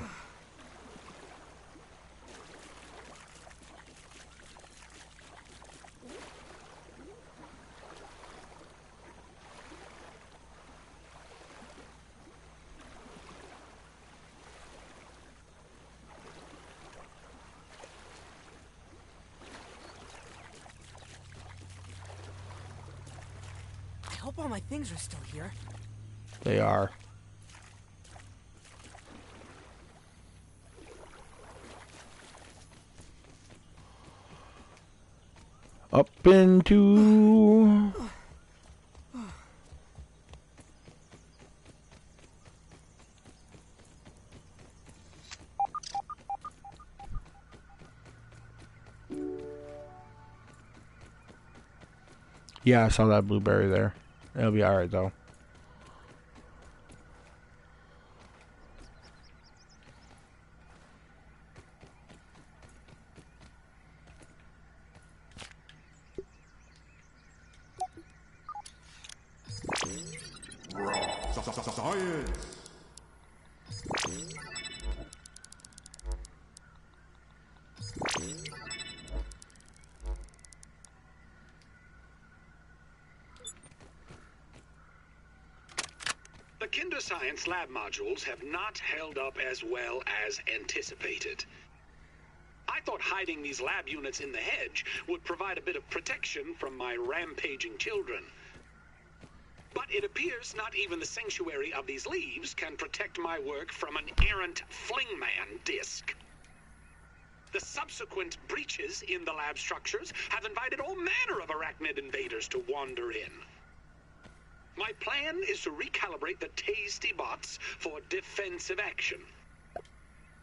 I hope hope all my things are still here. They are. Up into... Yeah, I saw that blueberry there. It'll be alright, though. Science! The Kinder Science lab modules have not held up as well as anticipated. I thought hiding these lab units in the hedge would provide a bit of protection from my rampaging children. But it appears not even the sanctuary of these leaves can protect my work from an errant flingman disc. The subsequent breaches in the lab structures have invited all manner of arachnid invaders to wander in. My plan is to recalibrate the tasty bots for defensive action.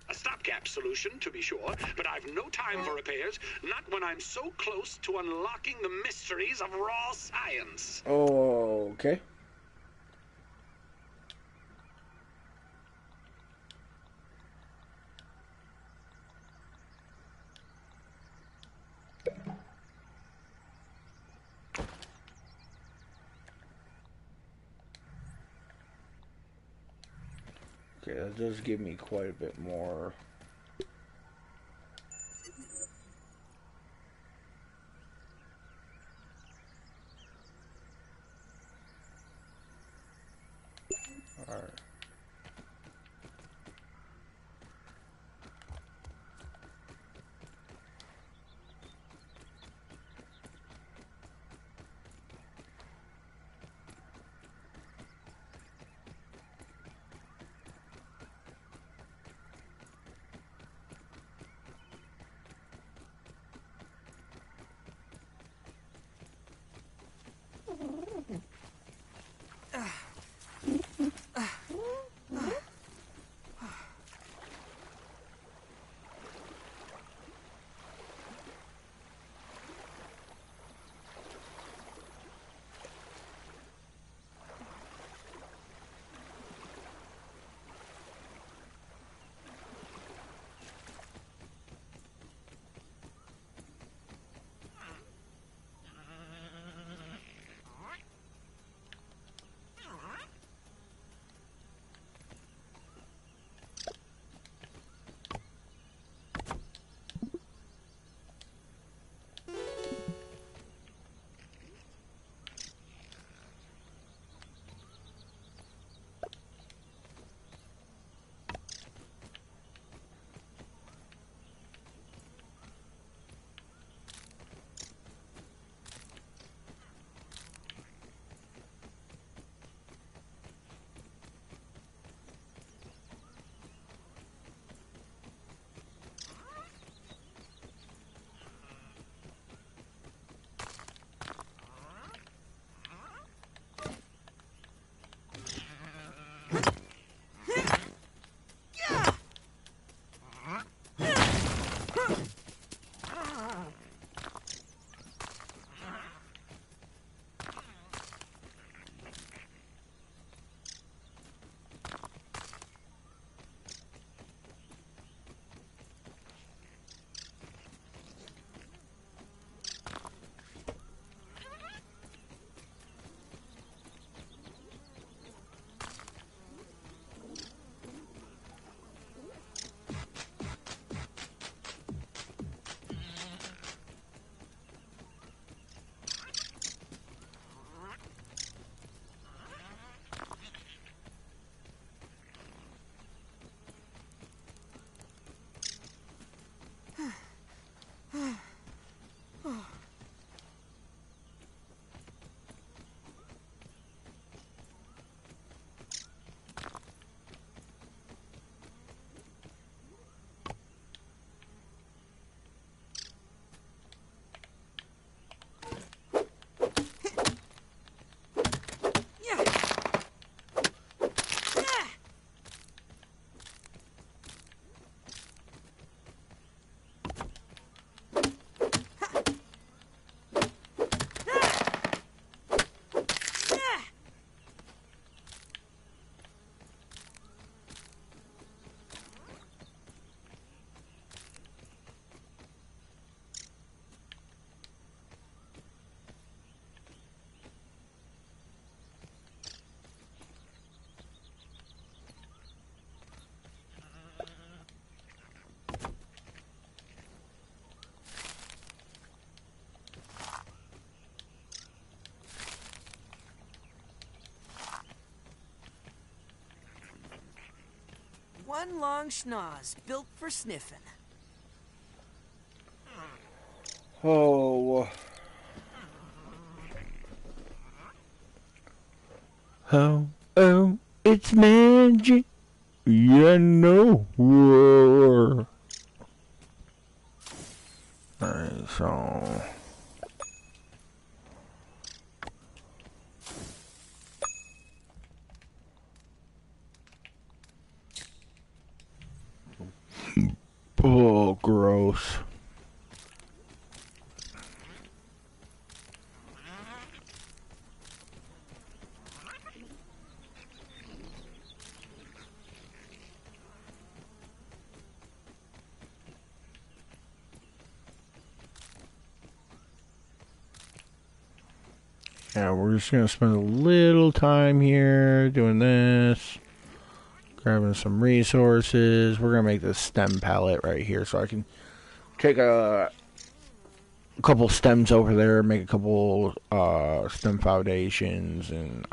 A stopgap solution, to be sure, but I've no time for repairs, not when I'm so close to unlocking the mysteries of raw science. Okay. Okay, that does give me quite a bit more. Alright. One long schnoz, built for sniffing. Oh. Oh, it's magic. You know. Alright, so. Oh, gross. Yeah, we're just going to spend a little time here doing this. Grabbing some resources. We're going to make this stem palette right here so I can take a couple stems over there, make a couple stem foundations, and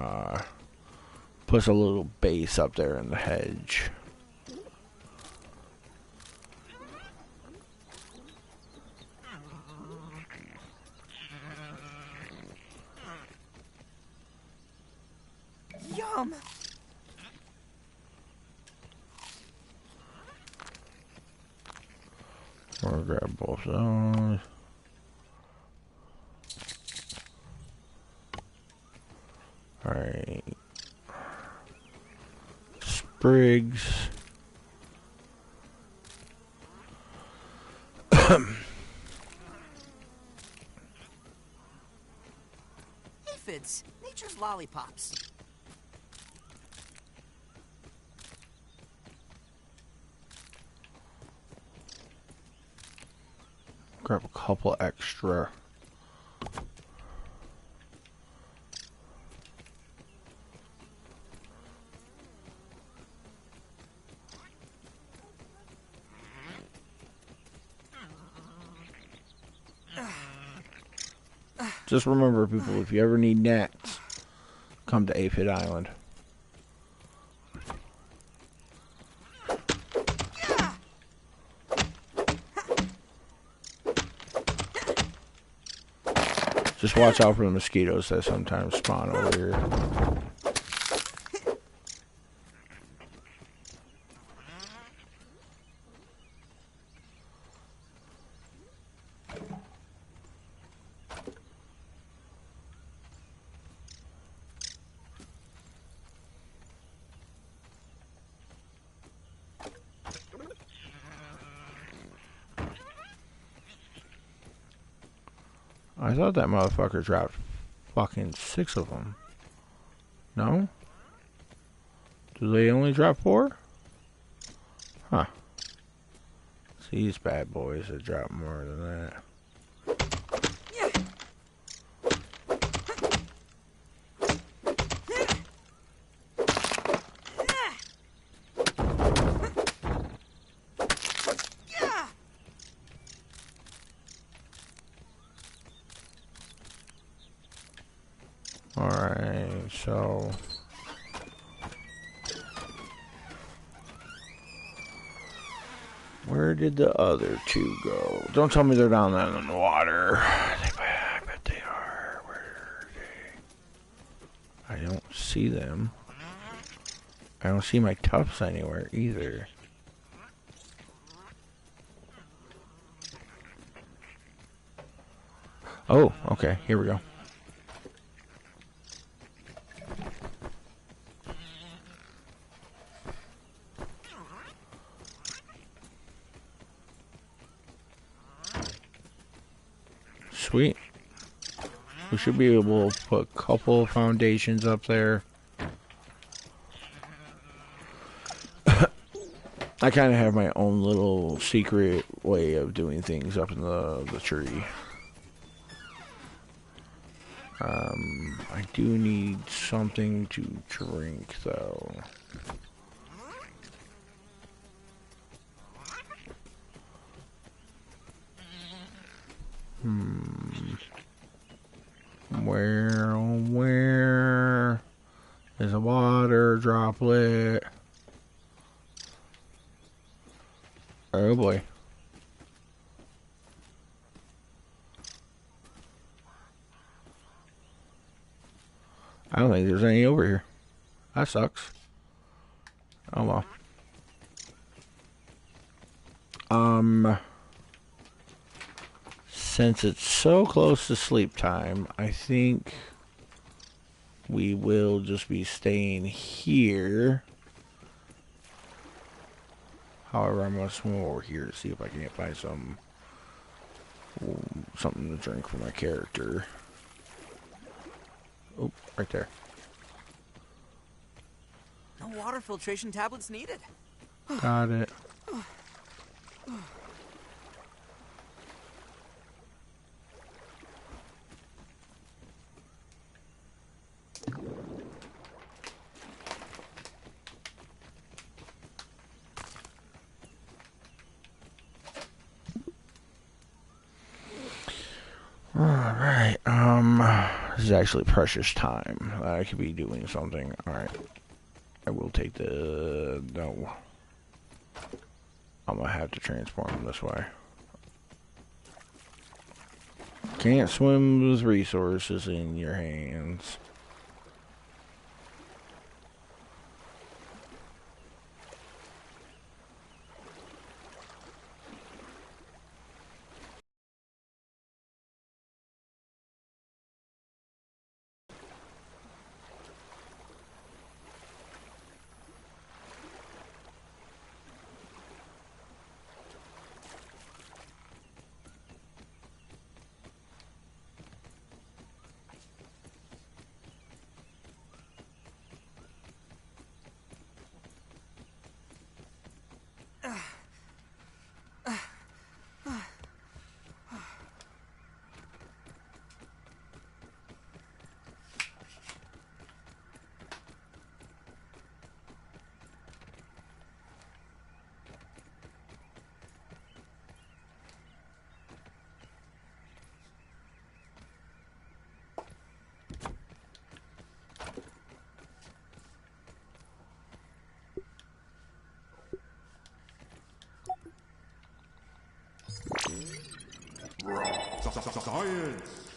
put a little base up there in the hedge. Yum! We'll grab both of those. Alright. Sprigs. Aphids, nature's lollipops. Grab a couple extra. Just remember, people, if you ever need gnats, come to Aphid Island. Just watch out for the mosquitoes that sometimes spawn over here. I thought that motherfucker dropped fucking 6 of them. No? Do they only drop 4? Huh. It's these bad boys that drop more than that. Alright, so where did the other 2 go? Don't tell me they're down there in the water. I bet they are. Where are they? I don't see them. I don't see my tufts anywhere either. Oh, okay, here we go. Sweet. We should be able to put a couple of foundations up there. I kind of have my own little secret way of doing things up in the tree. I do need something to drink, though. Where is a water droplet? Oh boy. I don't think there's any over here. That sucks. Oh well. Since it's so close to sleep time, I think we will just be staying here. However, I'm gonna swim over here to see if I can't find something to drink for my character. Oh, right there. No water filtration tablets needed. Got it. Alright, this is actually precious time. I could be doing something. Alright. I will take the... No. I'm gonna have to transform this way. Can't swim with resources in your hands. Science!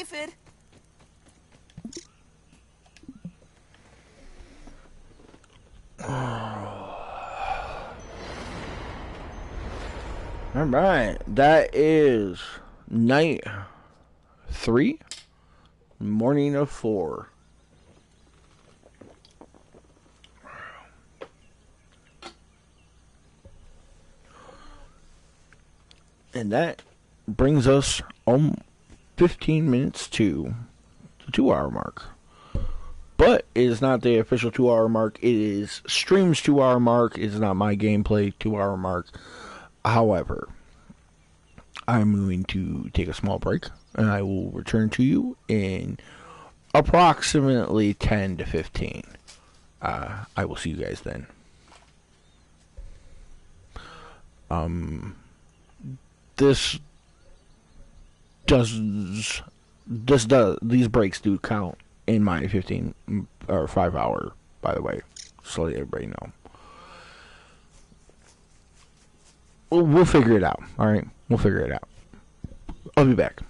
aphid. All right, that is night 3, morning of 4. And that brings us 15 minutes to the 2-hour mark. But it is not the official 2-hour mark. It is stream's 2-hour mark. It is not my gameplay 2-hour mark. However, I'm going to take a small break, and I will return to you in approximately 10 to 15. I will see you guys then. These breaks do count in my 15 or 5 hour, by the way, just to let everybody know. We'll figure it out. All right, we'll figure it out. I'll be back.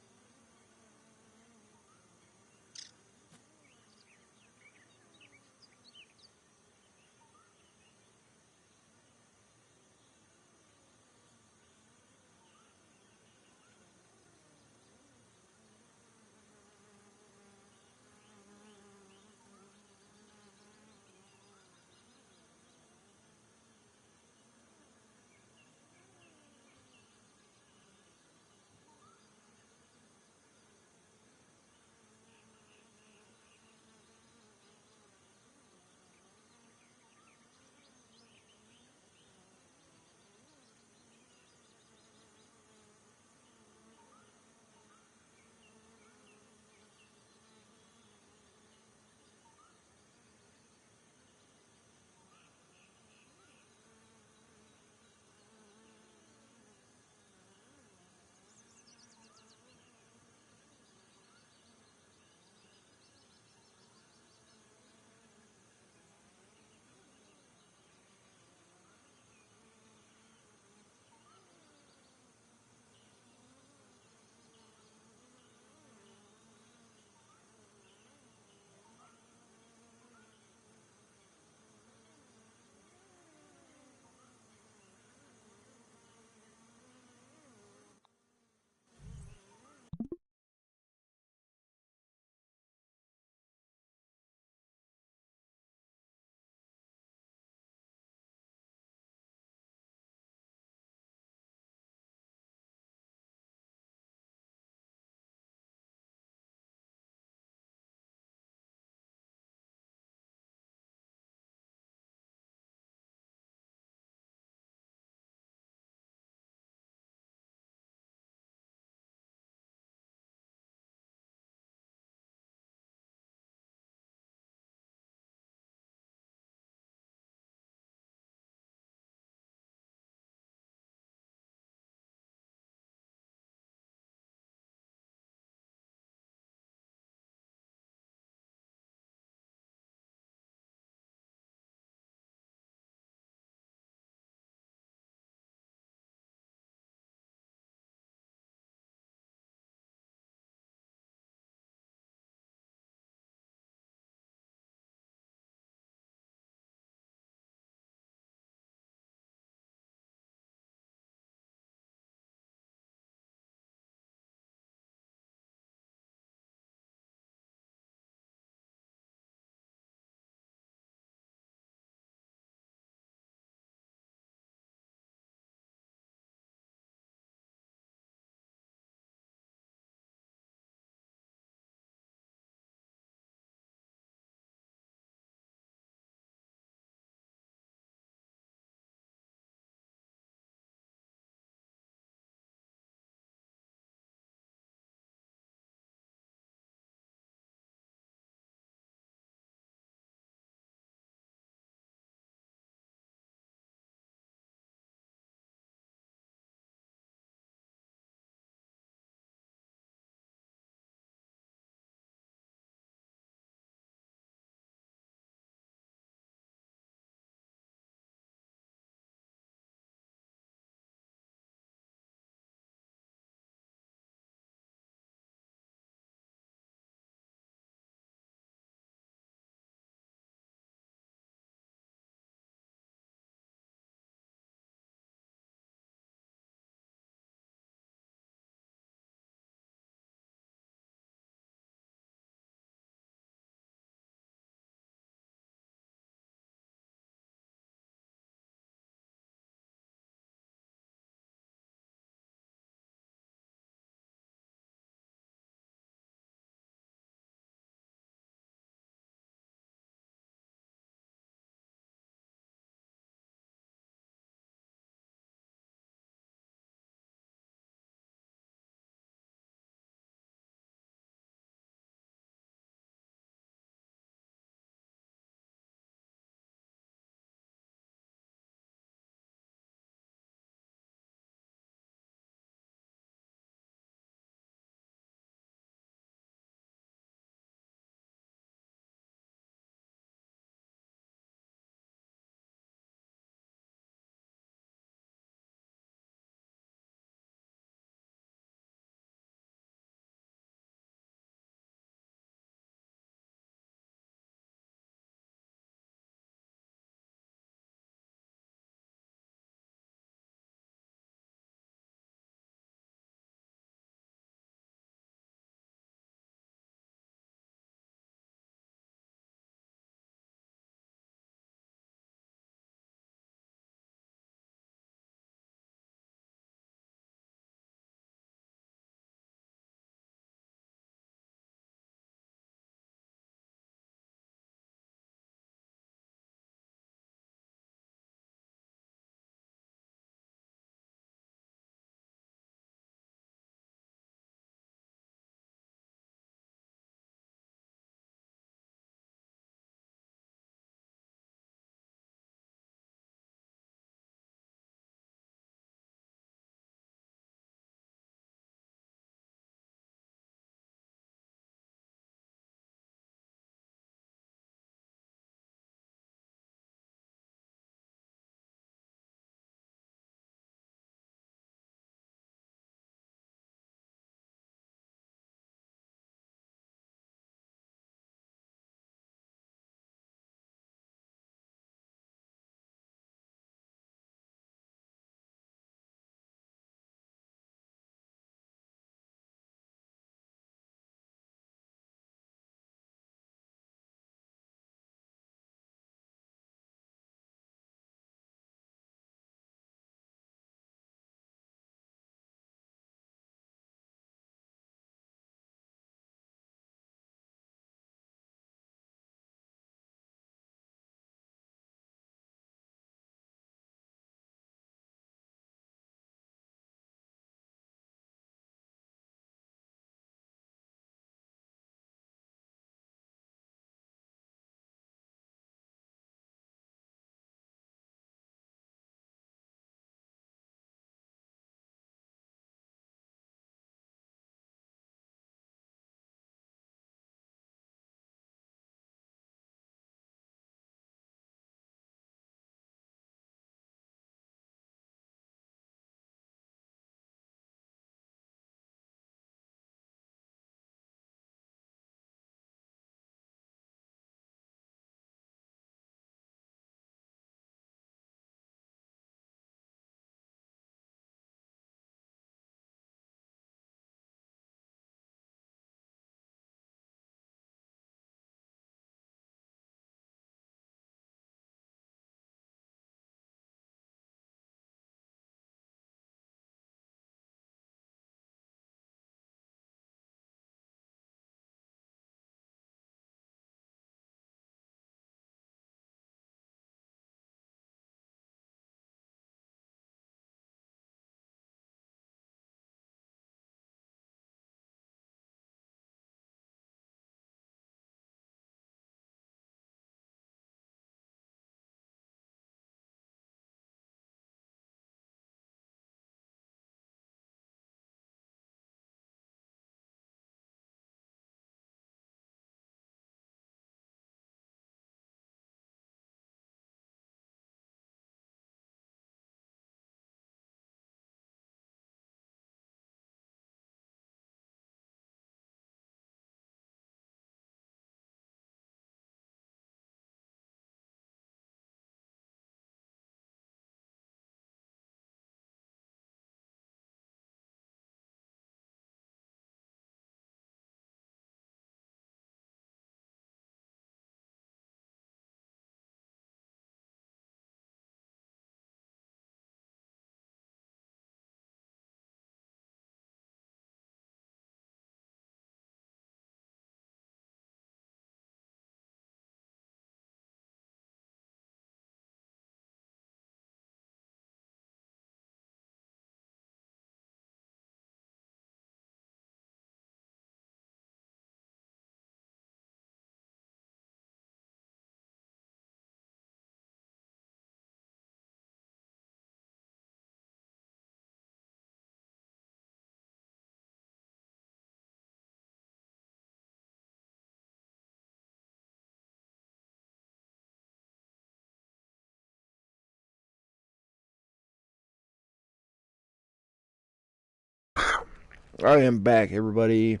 I am back, everybody.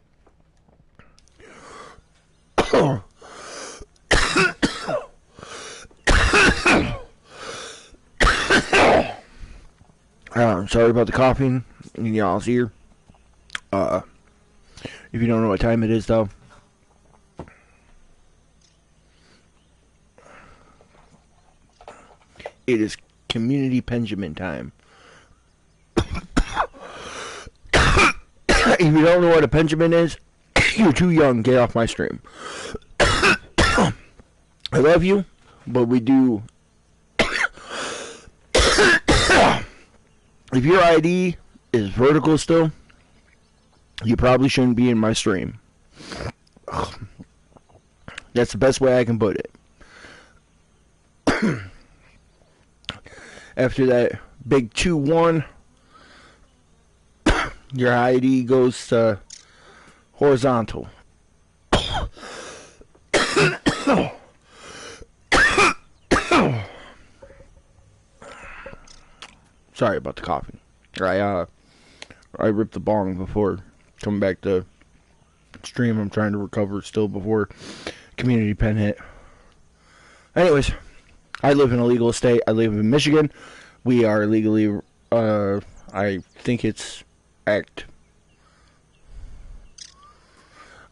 I'm sorry about the coughing in y'all's ear. If you don't know what time it is, though, it is community Benjamin time. If you don't know what a Benjamin is, you're too young. Get off my stream. I love you, but we do. If your ID is vertical still, you probably shouldn't be in my stream. That's the best way I can put it. After that big 2-1, your ID goes to horizontal. Sorry about the coughing. I ripped the bong before coming back to stream. I'm trying to recover still before community pen hit. Anyways, I live in a legal estate. I live in Michigan. We are legally, I think it's Act.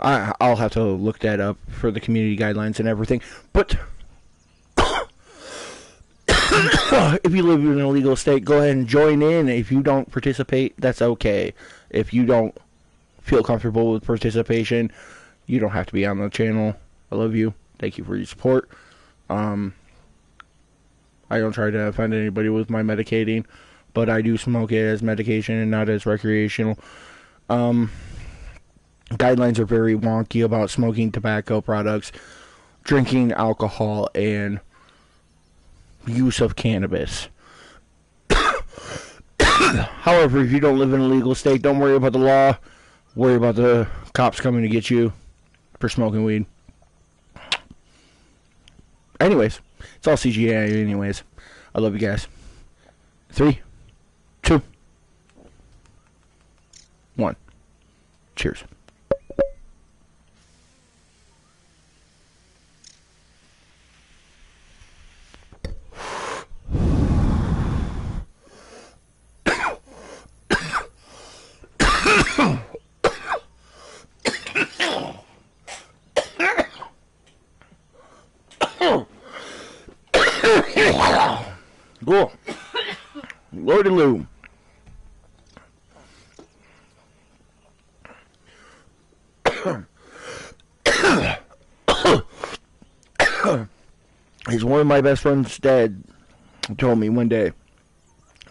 I'll have to look that up for the community guidelines and everything. But if you live in a legal state, go ahead and join in. If you don't participate, that's okay. If you don't feel comfortable with participation, you don't have to be on the channel. I love you. Thank you for your support. I don't try to offend anybody with my medicating, but I do smoke it as medication and not as recreational. Guidelines are very wonky about smoking tobacco products, drinking alcohol, and use of cannabis. However, if you don't live in a legal state, don't worry about the law. Worry about the cops coming to get you for smoking weed. Anyways, it's all CGI anyways. I love you guys. 3, 2, 1. Cheers. Cool. Lordy Lou. He's one of my best friend's dad told me one day.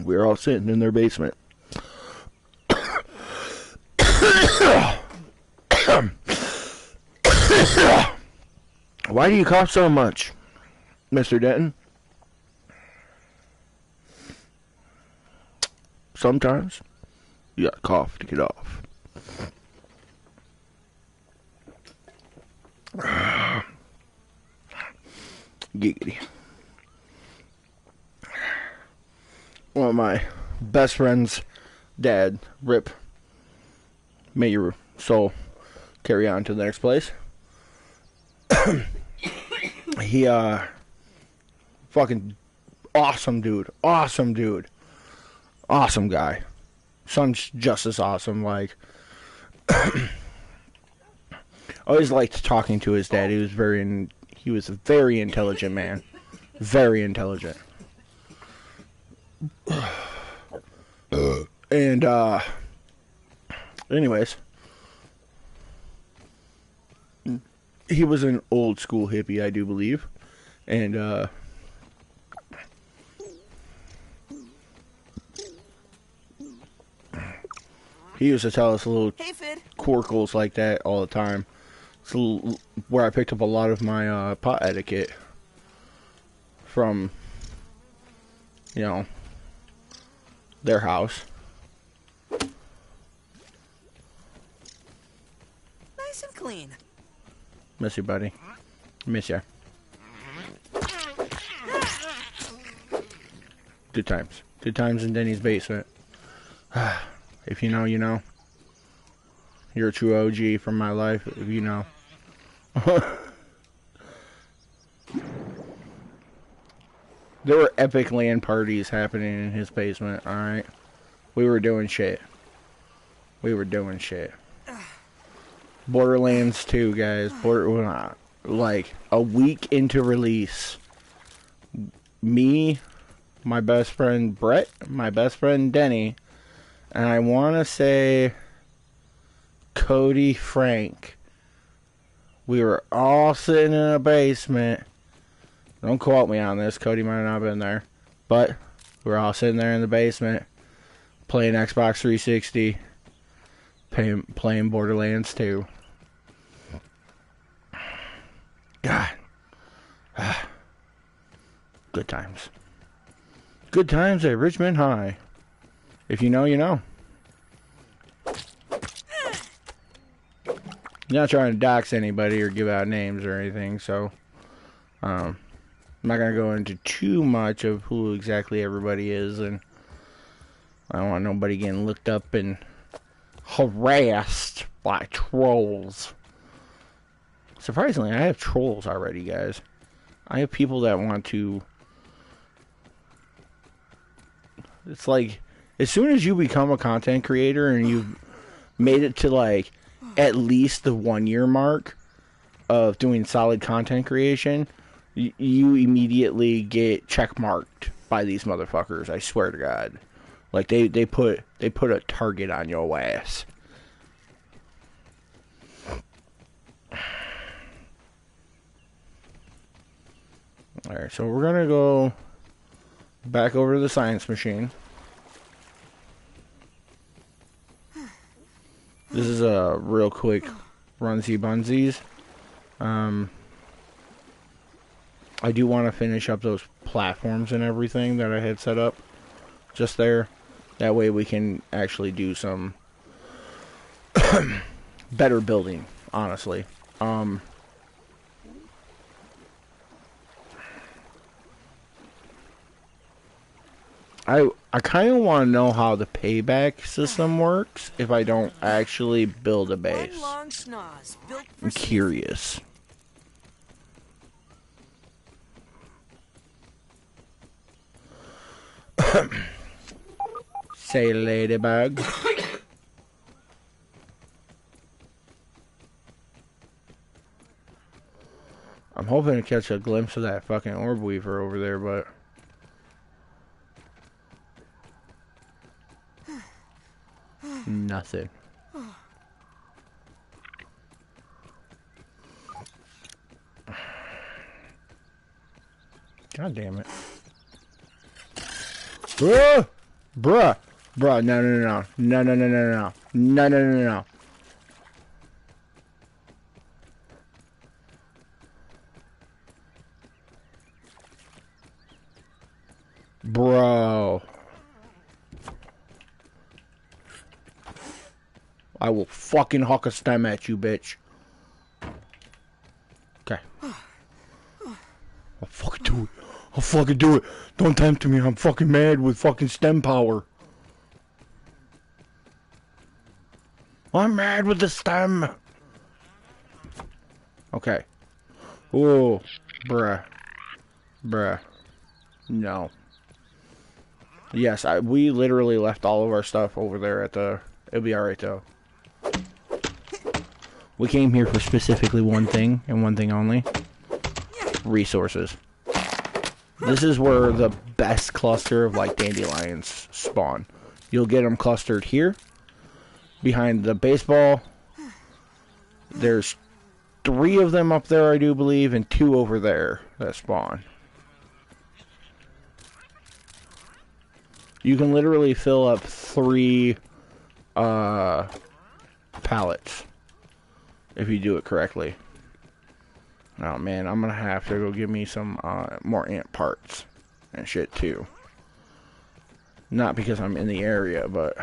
We were all sitting in their basement. Why do you cough so much, Mr. Denton? Sometimes you gotta cough to get off. Giggity. One of my best friend's dad, Rip, may your soul carry on to the next place. He, fucking awesome dude. Awesome dude. Awesome guy. Son's just as awesome. Like, I always liked talking to his dad. He was a very intelligent man. Very intelligent. And, anyways, he was an old school hippie, I do believe. And, he used to tell us little quirkles like that all the time. It's where I picked up a lot of my pot etiquette from, you know, their house. Nice and clean. Miss you, buddy. Miss ya. Good times. Good times in Denny's basement. If you know, you know. You're a true OG from my life, if you know. There were epic LAN parties happening in his basement, alright? We were doing shit. We were doing shit. Borderlands 2, guys. Like, a week into release. Me, my best friend Brett, my best friend Denny, and I want to say Cody Frank. We were all sitting in a basement. Don't quote me on this. Cody might not have been there. But we were all sitting there in the basement playing Xbox 360, playing Borderlands 2. God. Good times. Good times at Richmond High. If you know, you know. Not trying to dox anybody or give out names or anything, so I'm not going to go into too much of who exactly everybody is, and I don't want nobody getting looked up and harassed by trolls. Surprisingly, I have trolls already, guys. I have people that want to... It's like, as soon as you become a content creator and you've made it to, like, at least the 1 year mark of doing solid content creation, you immediately get checkmarked by these motherfuckers. I swear to God. Like, they put a target on your ass. Alright, so we're gonna go back over to the science machine. This is a real quick runsy bunsies. I do want to finish up those platforms and everything that I had set up just there. That way we can actually do some better building, honestly. I kind of want to know how the payback system works if I don't actually build a base. I'm curious. Say ladybug. I'm hoping to catch a glimpse of that fucking orb weaver over there, but... Nothing. God damn it. Bruh! Bruh! Bruh, no, no, no, no. No, no, no, no, no. No, no, no, no. Bro. I will fucking huck a stem at you, bitch. Okay. I'll fucking do it. I'll fucking do it. Don't tempt me. I'm fucking mad with fucking stem power. I'm mad with the stem. Okay. Oh, bruh. Bruh. No. Yes, we literally left all of our stuff over there at the... It'll be alright, though. We came here for specifically one thing, and one thing only. Resources. This is where the best cluster of, like, dandelions spawn. You'll get them clustered here. Behind the baseball. There's 3 of them up there, I do believe, and 2 over there that spawn. You can literally fill up 3 pallets if you do it correctly. Oh man, I'm gonna have to go get me some more ant parts and shit too. Not because I'm in the area, but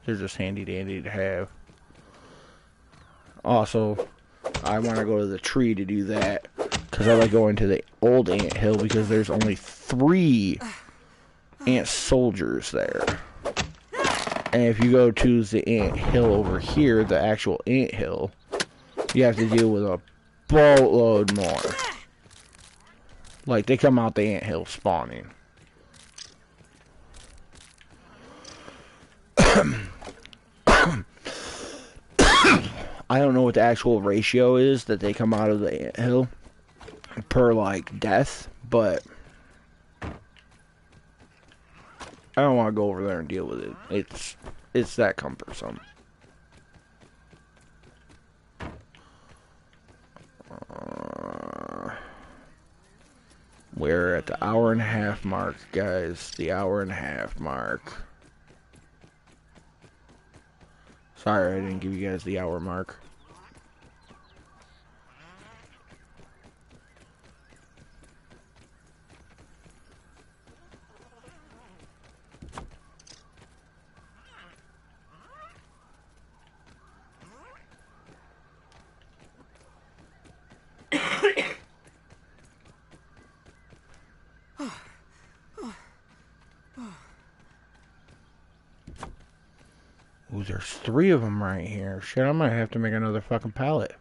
they're just handy dandy to have. Also, I want to go to the tree to do that because I like going to the old ant hill because there's only 3 ant soldiers there. And if you go to the ant hill over here, the actual ant hill, you have to deal with a boatload more. Like, they come out the ant hill spawning. I don't know what the actual ratio is that they come out of the anthill per, like, death, but I don't want to go over there and deal with it. It's that cumbersome. We're at the 1.5 hour mark, guys. The 1.5 hour mark. Sorry, I didn't give you guys the hour mark. Ooh, there's 3 of them right here. Shit, I might have to make another fucking pallet.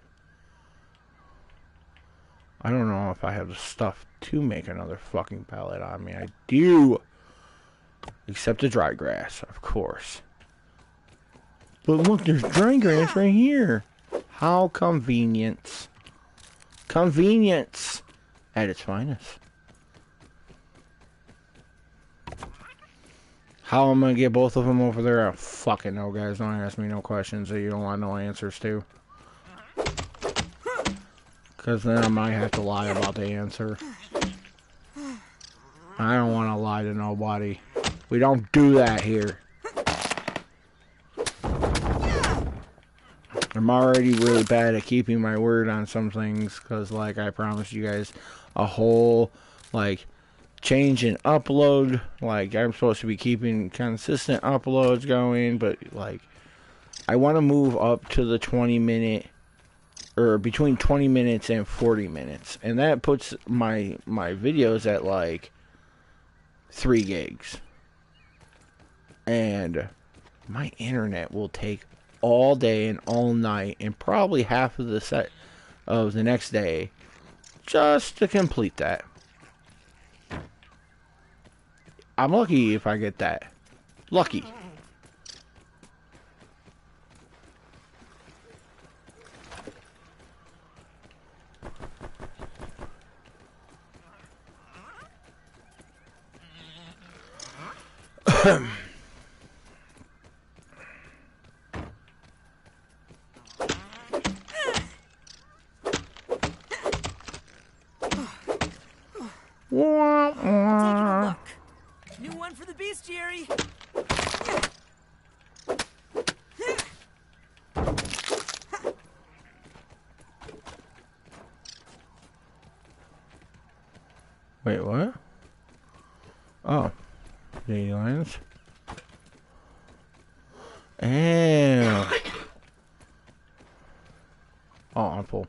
I don't know if I have the stuff to make another fucking pallet on me. I do. Except the dry grass, of course. But look, there's dry grass right here. How convenient. Convenience at its finest. How I'm gonna get both of them over there, I don't fucking know, guys. Don't ask me no questions that you don't want no answers to. Because then I might have to lie about the answer. I don't want to lie to nobody. We don't do that here. I'm already really bad at keeping my word on some things. Because, like, I promised you guys a whole, like, change in upload. Like, I'm supposed to be keeping consistent uploads going, but like, I want to move up to the 20-minute, or between 20 minutes and 40 minutes, and that puts my videos at like 3 gigs, and my internet will take all day and all night and probably half of the set of the next day just to complete that. I'm lucky if I get that. Lucky. New one for the bestiary. Wait, what? Oh, the lions. And oh, I'm full.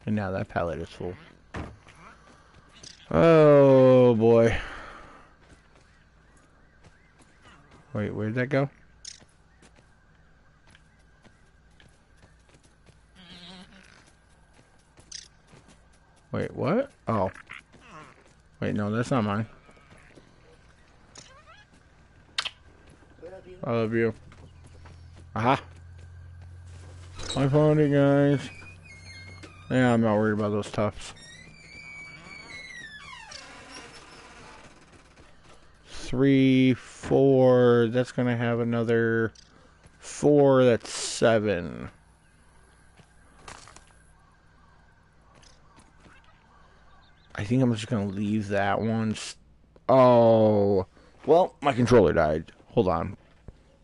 And now that pallet is full. Oh boy. Wait, where'd that go? Wait, what? Oh. Wait, no, that's not mine. I love you. Aha. I found it, guys. Yeah, I'm not worried about those tufts. 3, 4. That's gonna have another 4. That's 7. I think I'm just gonna leave that one. Oh, well, my controller died. Hold on.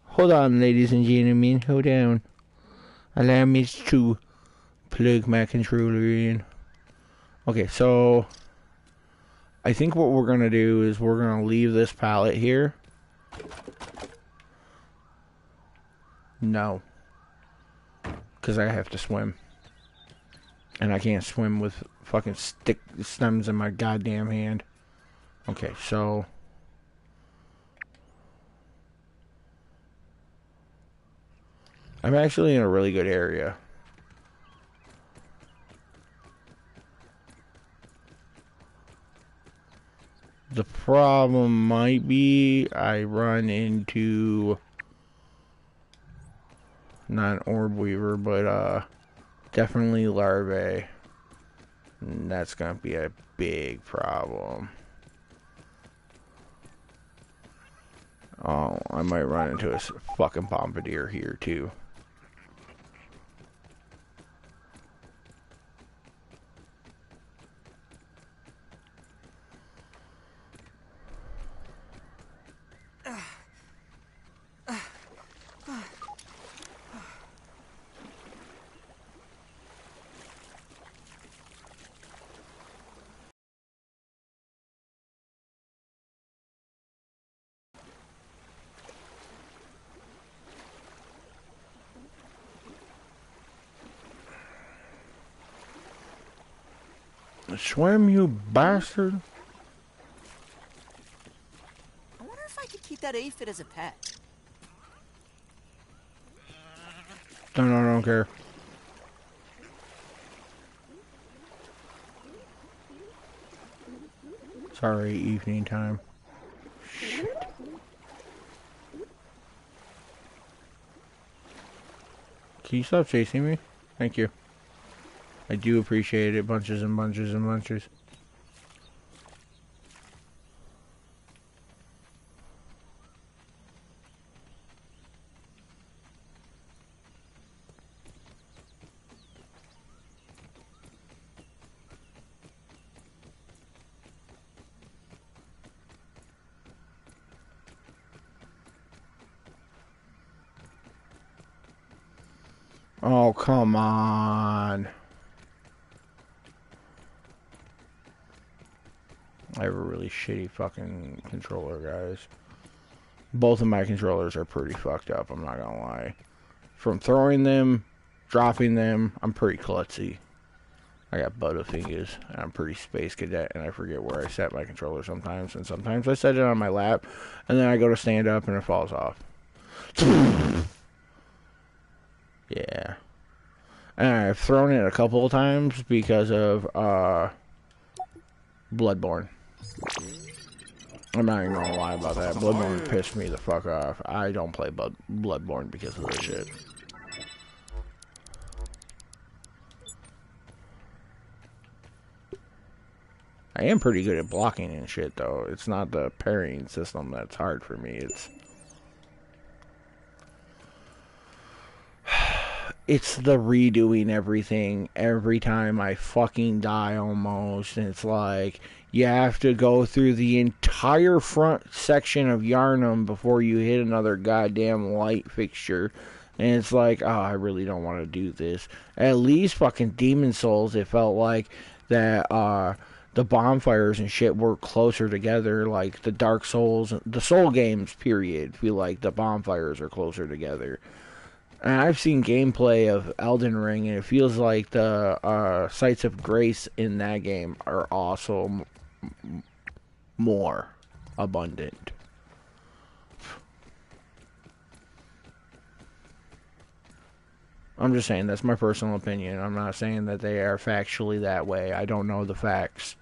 Hold on, ladies and gentlemen. Hold on. Allow me to plug my controller in. Okay, so I think what we're gonna do is we're gonna leave this pallet here. No, because I have to swim, and I can't swim with fucking stick stems in my goddamn hand. Okay, so I'm actually in a really good area. The problem might be I run into not an orb weaver, but definitely larvae. And that's gonna be a big problem. Oh, I might run into a fucking bombardier here too. Swim, you bastard. I wonder if I could keep that aphid as a pet. No, I don't care. Sorry, evening time. Shit. Can you stop chasing me? Thank you. I do appreciate it. Bunches and bunches and bunches. Oh, come on. I have a really shitty fucking controller, guys. Both of my controllers are pretty fucked up, I'm not gonna lie. From throwing them, dropping them, I'm pretty klutzy. I got butterfingers, and I'm pretty space cadet, and I forget where I set my controller sometimes, and sometimes I set it on my lap, and then I go to stand up, and it falls off. Yeah. And I've thrown it a couple of times because of, Bloodborne. I'm not even gonna lie about that. Bloodborne pissed me the fuck off. I don't play Bloodborne because of this shit. I am pretty good at blocking and shit, though. It's not the parrying system that's hard for me. It's the redoing everything every time I fucking die almost. And it's like, you have to go through the entire front section of Yarnum before you hit another goddamn light fixture. And it's like, oh, I really don't want to do this. At least fucking Demon Souls, it felt like that, the bonfires and shit were closer together. Like, the Dark Souls, the Soul games, period, feel like the bonfires are closer together. And I've seen gameplay of Elden Ring, and it feels like the Sights of Grace in that game are also more abundant. I'm just saying, that's my personal opinion. I'm not saying that they are factually that way. I don't know the facts.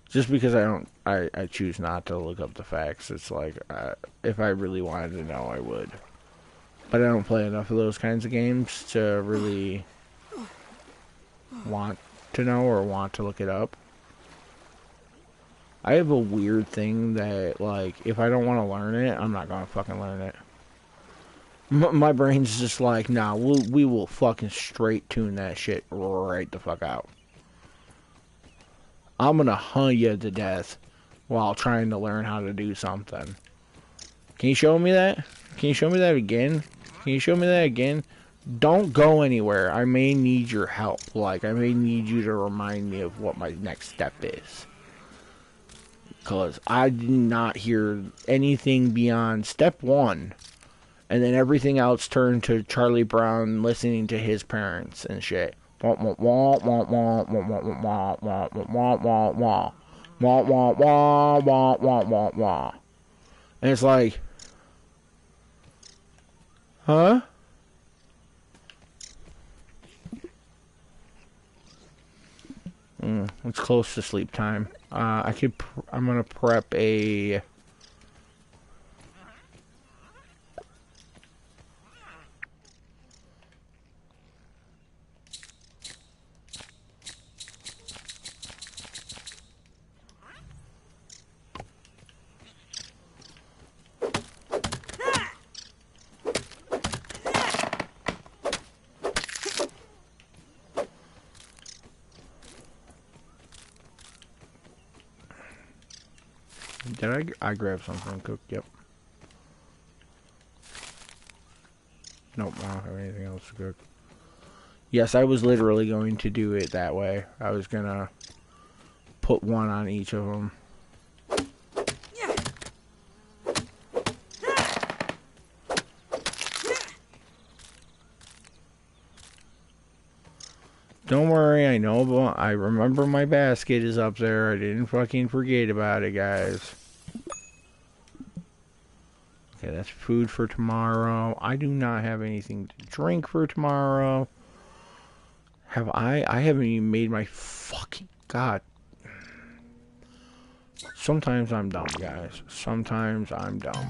Just because I choose not to look up the facts. It's like, if I really wanted to know, I would. But I don't play enough of those kinds of games to really want to know or want to look it up. I have a weird thing that, like, if I don't want to learn it, I'm not going to fucking learn it. My brain's just like, nah, we will fucking straight tune that shit right the fuck out. I'm gonna hunt you to death while trying to learn how to do something. Can you show me that? Can you show me that again? Can you show me that again? Don't go anywhere. I may need your help. Like, I may need you to remind me of what my next step is. Because I did not hear anything beyond step 1. And then everything else turned to Charlie Brown listening to his parents and shit. Wah, wah, wah, wah, wah, wah, wah, wah, wah, wah, wah, wah. Wah, wah, wah, wah, wah, wah, wah. And it's like, huh? It's close to sleep time. I'm gonna prep a. Did I grab something cooked? Yep. Nope, I don't have anything else to cook. Yes, I was literally going to do it that way. I was gonna put one on each of them. Don't worry, I know, but I remember my basket is up there. I didn't fucking forget about it, guys. Okay, that's food for tomorrow. I do not have anything to drink for tomorrow. Have I? I haven't even made my fucking... God. Sometimes I'm dumb, guys. Sometimes I'm dumb.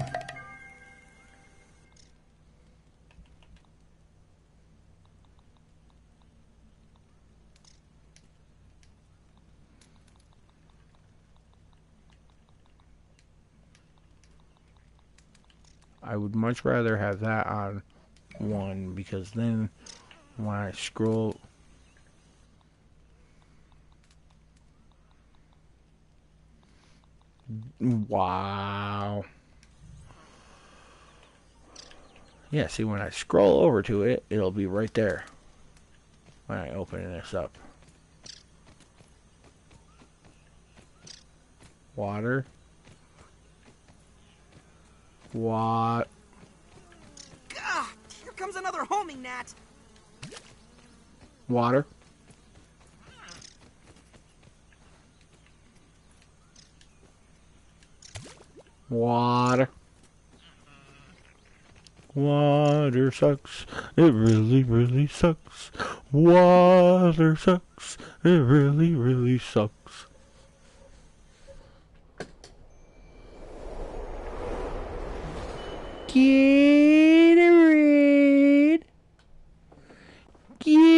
I would much rather have that on 1 because then when I scroll... Wow. Yeah, see, when I scroll over to it, it'll be right there when I open this up. Water. What? Gah! Here comes another homing gnat. Water. Water. Water sucks. It really, really sucks. Water sucks. It really, really sucks. Gatorade. Gatorade.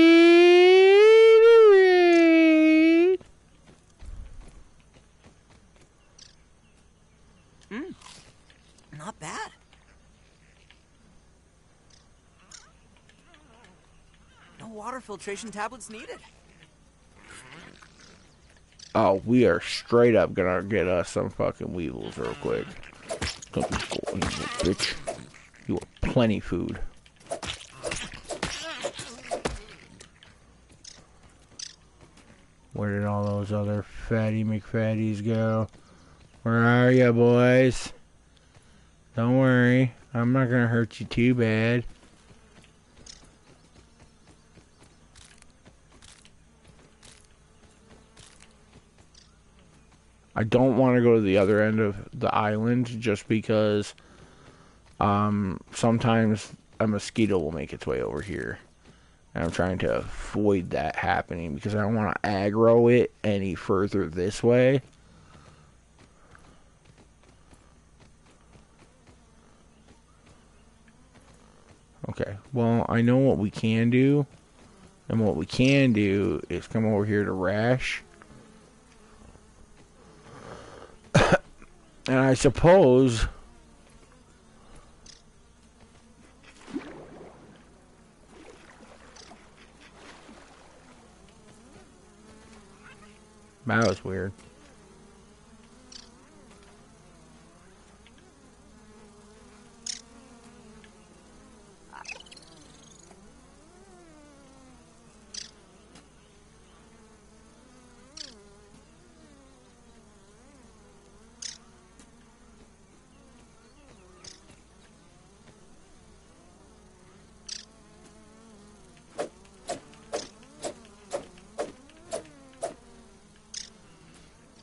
Not bad. No water filtration tablets needed. Oh, we are straight up gonna get us some fucking weevils real quick. Don't be going, bitch. You are plenty food. Where did all those other fatty McFatties go? Where are ya, boys? Don't worry. I'm not gonna hurt you too bad. I don't want to go to the other end of the island just because sometimes a mosquito will make its way over here. And I'm trying to avoid that happening because I don't want to aggro it any further this way. Okay, well, I know what we can do. And what we can do is come over here to Rash. And I suppose... That was weird.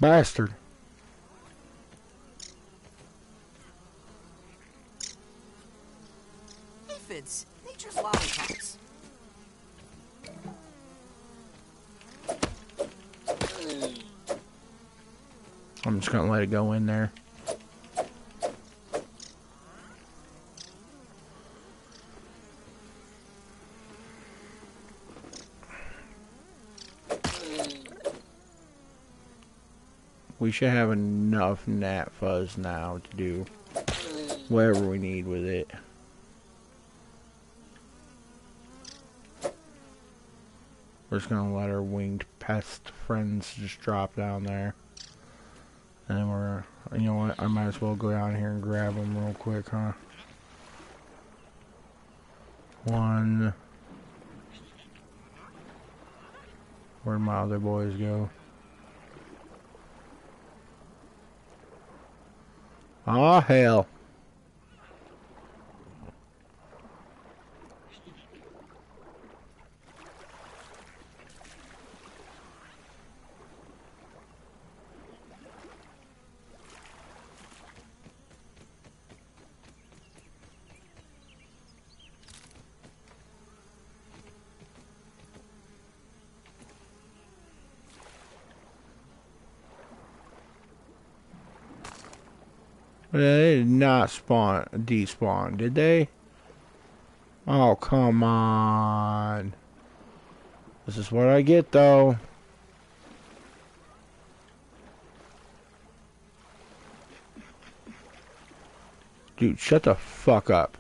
Bastard. Aphids, nature's lollipops. I'm just gonna let it go in there. We should have enough gnat fuzz now to do whatever we need with it. We're just gonna let our winged pest friends just drop down there. And then we're, you know what, I might as well go down here and grab them real quick, huh? One. Where'd my other boys go? Aw, hell. They did not despawn, did they? Oh, come on. This is what I get, though. Dude, shut the fuck up.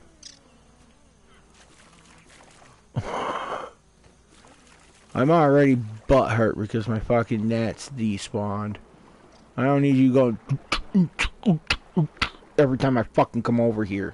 I'm already butthurt because my fucking gnats despawned. I don't need you going every time I fucking come over here.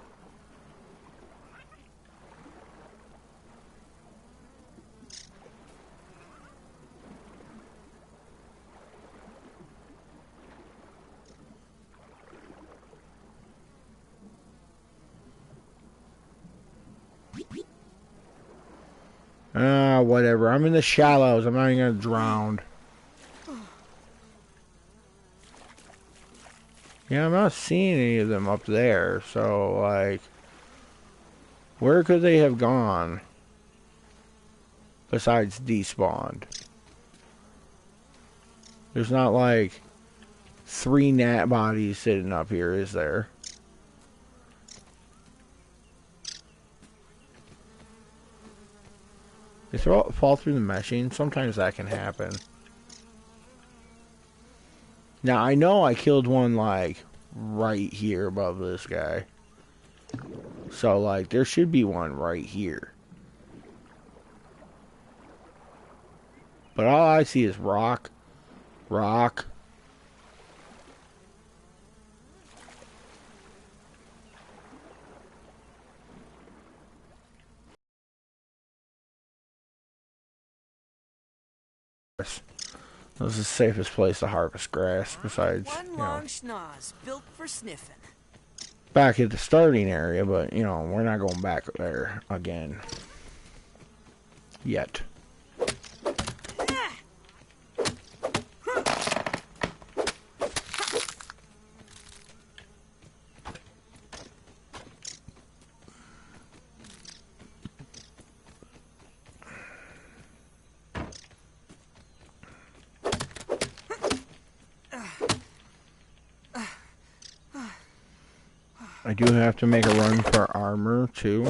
Whatever. I'm in the shallows. I'm not even gonna drown. Yeah, I'm not seeing any of them up there, so, like, where could they have gone? Besides despawned. There's not, like, 3 gnat bodies sitting up here, is there? They fall through the meshing. Sometimes that can happen. Now, I know I killed one, like, right here above this guy. So, like, there should be one right here. But all I see is rock. Rock. This is the safest place to harvest grass, besides, One long schnoz built for sniffing. back at the starting area, but, you know, we're not going back there again. Yet. I do have to make a run for armor, too.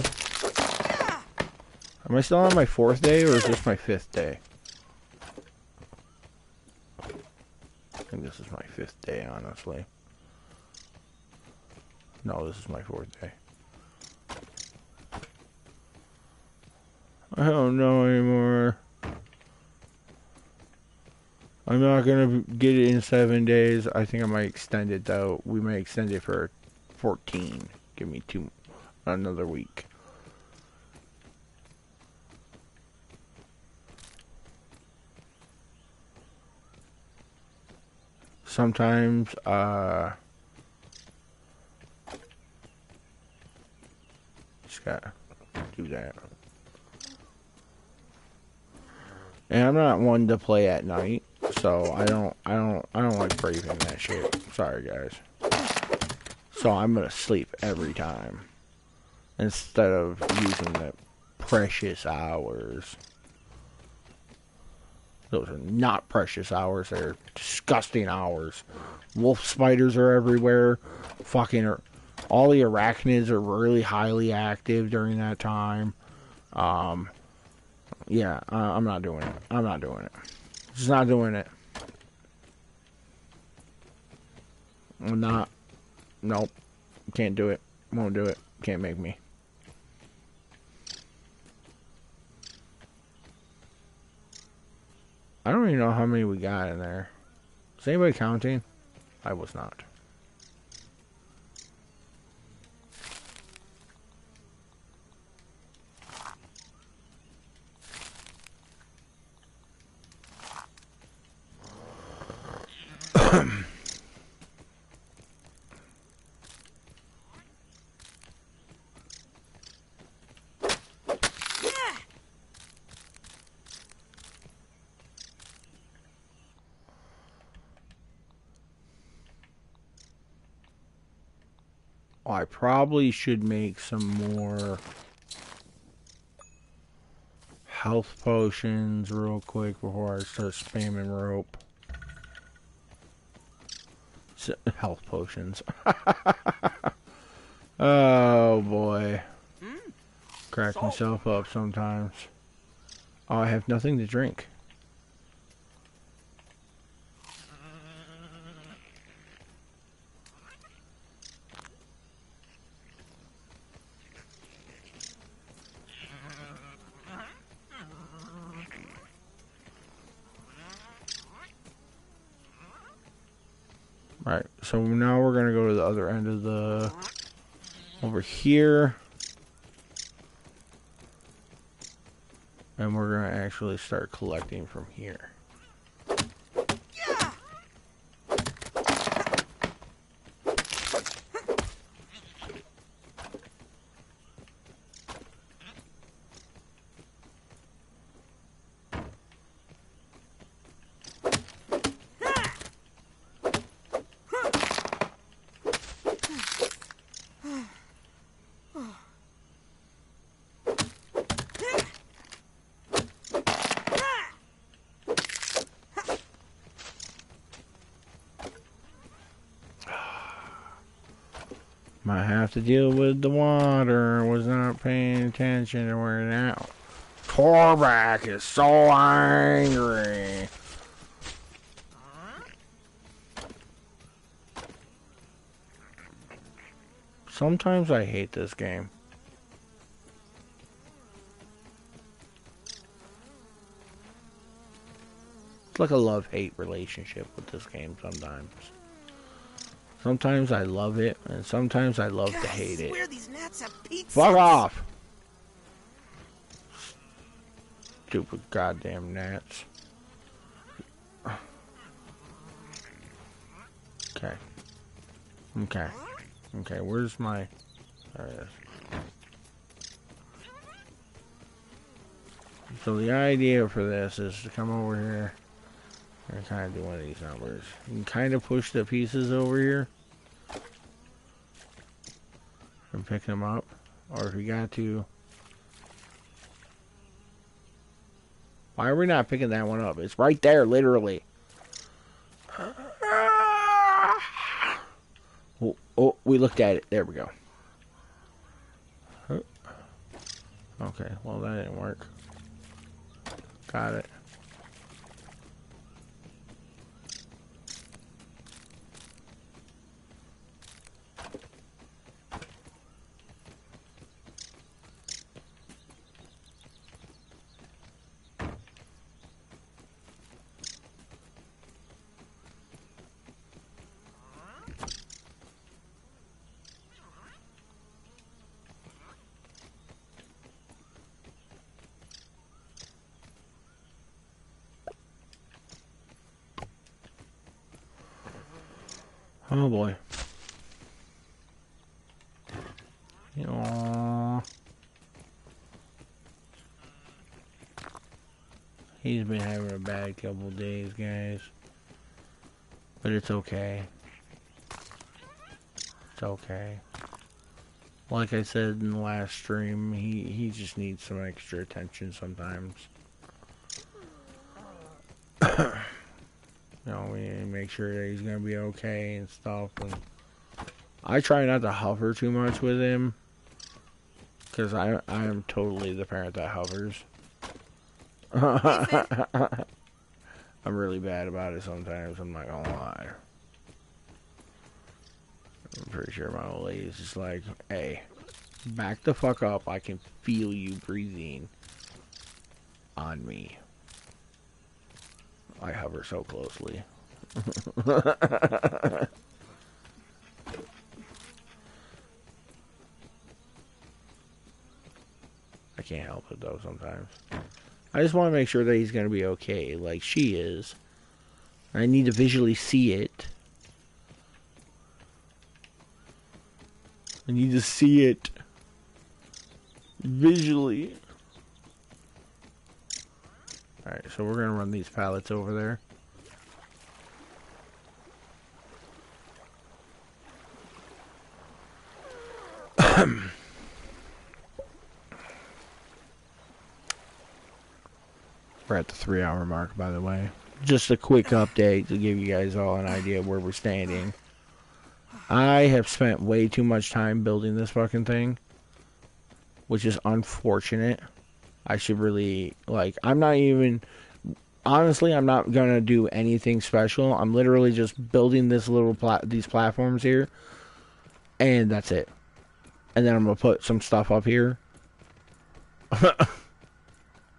Am I still on my 4th day, or is this my 5th day? I think this is my 5th day, honestly. No, this is my 4th day. I don't know anymore. I'm not gonna get it in 7 days. I think I might extend it, though. We may extend it for 14. Give me another week. Sometimes, just gotta do that. And I'm not one to play at night, So I don't like braving that shit. Sorry, guys. So I'm gonna sleep every time instead of using the precious hours. Those are not precious hours. They're disgusting hours. Wolf spiders are everywhere. Fucking all the arachnids are really highly active during that time. Yeah, I'm not doing it. I'm not doing it. Just not doing it. I'm not. Nope. Can't do it. Won't do it. Can't make me. I don't even know how many we got in there. Is anybody counting? I was not. I probably should make some more health potions real quick before I start spamming rope. Health potions. Oh boy. Crack myself up sometimes. Oh, I have nothing to drink. Alright, so now we're gonna go to the other end of the... over here. And we're gonna actually start collecting from here. Might have to deal with the water. Was not paying attention to where now. Torback is so angry. Sometimes I hate this game. It's like a love-hate relationship with this game sometimes. Sometimes I love it, and sometimes I love to hate it. These gnats have Fuck off! Stupid goddamn gnats. Okay. Okay. Okay, where's my... There it is. So the idea for this is to come over here and kind of do one of these numbers. You can kind of push the pieces over here and pick them up. Or if you got to... Why are we not picking that one up? It's right there, literally. Oh, we looked at it. There we go. Okay, well that didn't work. Got it. Oh boy. Aww. He's been having a bad couple days, guys. But it's okay. It's okay. Like I said in the last stream, he just needs some extra attention sometimes. You know, we need to make sure that he's gonna be okay and stuff. And I try not to hover too much with him, because I am totally the parent that hovers. I'm really bad about it sometimes, I'm not gonna lie. I'm pretty sure my old lady is just like, hey, back the fuck up, I can feel you breathing on me. I hover so closely. I can't help it though sometimes. I just want to make sure that he's going to be okay, like she is. I need to visually see it. I need to see it visually. Alright, so we're going to run these pallets over there. We're at the 3-hour mark, by the way. Just a quick update to give you guys all an idea of where we're standing. I have spent way too much time building this fucking thing, which is unfortunate. I should really, like, I'm not even, honestly, I'm not gonna do anything special. I'm literally just building this little these platforms here, and that's it. And then I'm gonna put some stuff up here.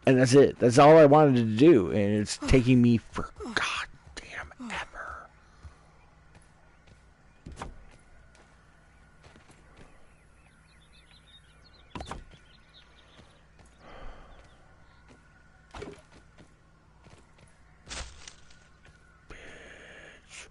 And that's it. That's all I wanted to do. And it's taking me for goddamn ever. Bitch.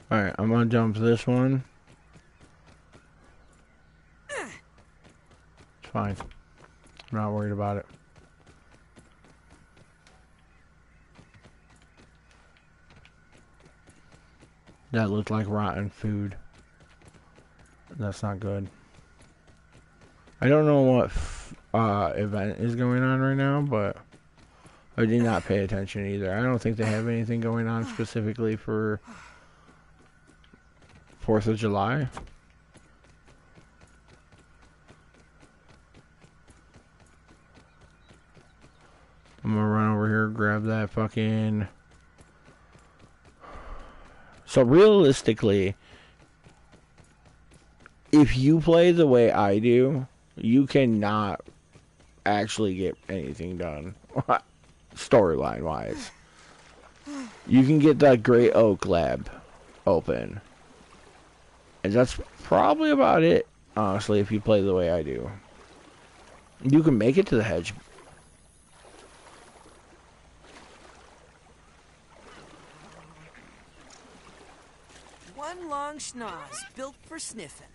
Alright, I'm gonna jump this one. It's fine. I'm not worried about it. That looked like rotten food. That's not good. I don't know what event is going on right now, but I did not pay attention either. I don't think they have anything going on specifically for 4th of July. I'm gonna run over here, grab that fucking... So realistically, if you play the way I do, you cannot actually get anything done, storyline wise. You can get that Great Oak Lab open. And that's probably about it, honestly, if you play the way I do. You can make it to the hedge. One long schnoz, built for sniffing.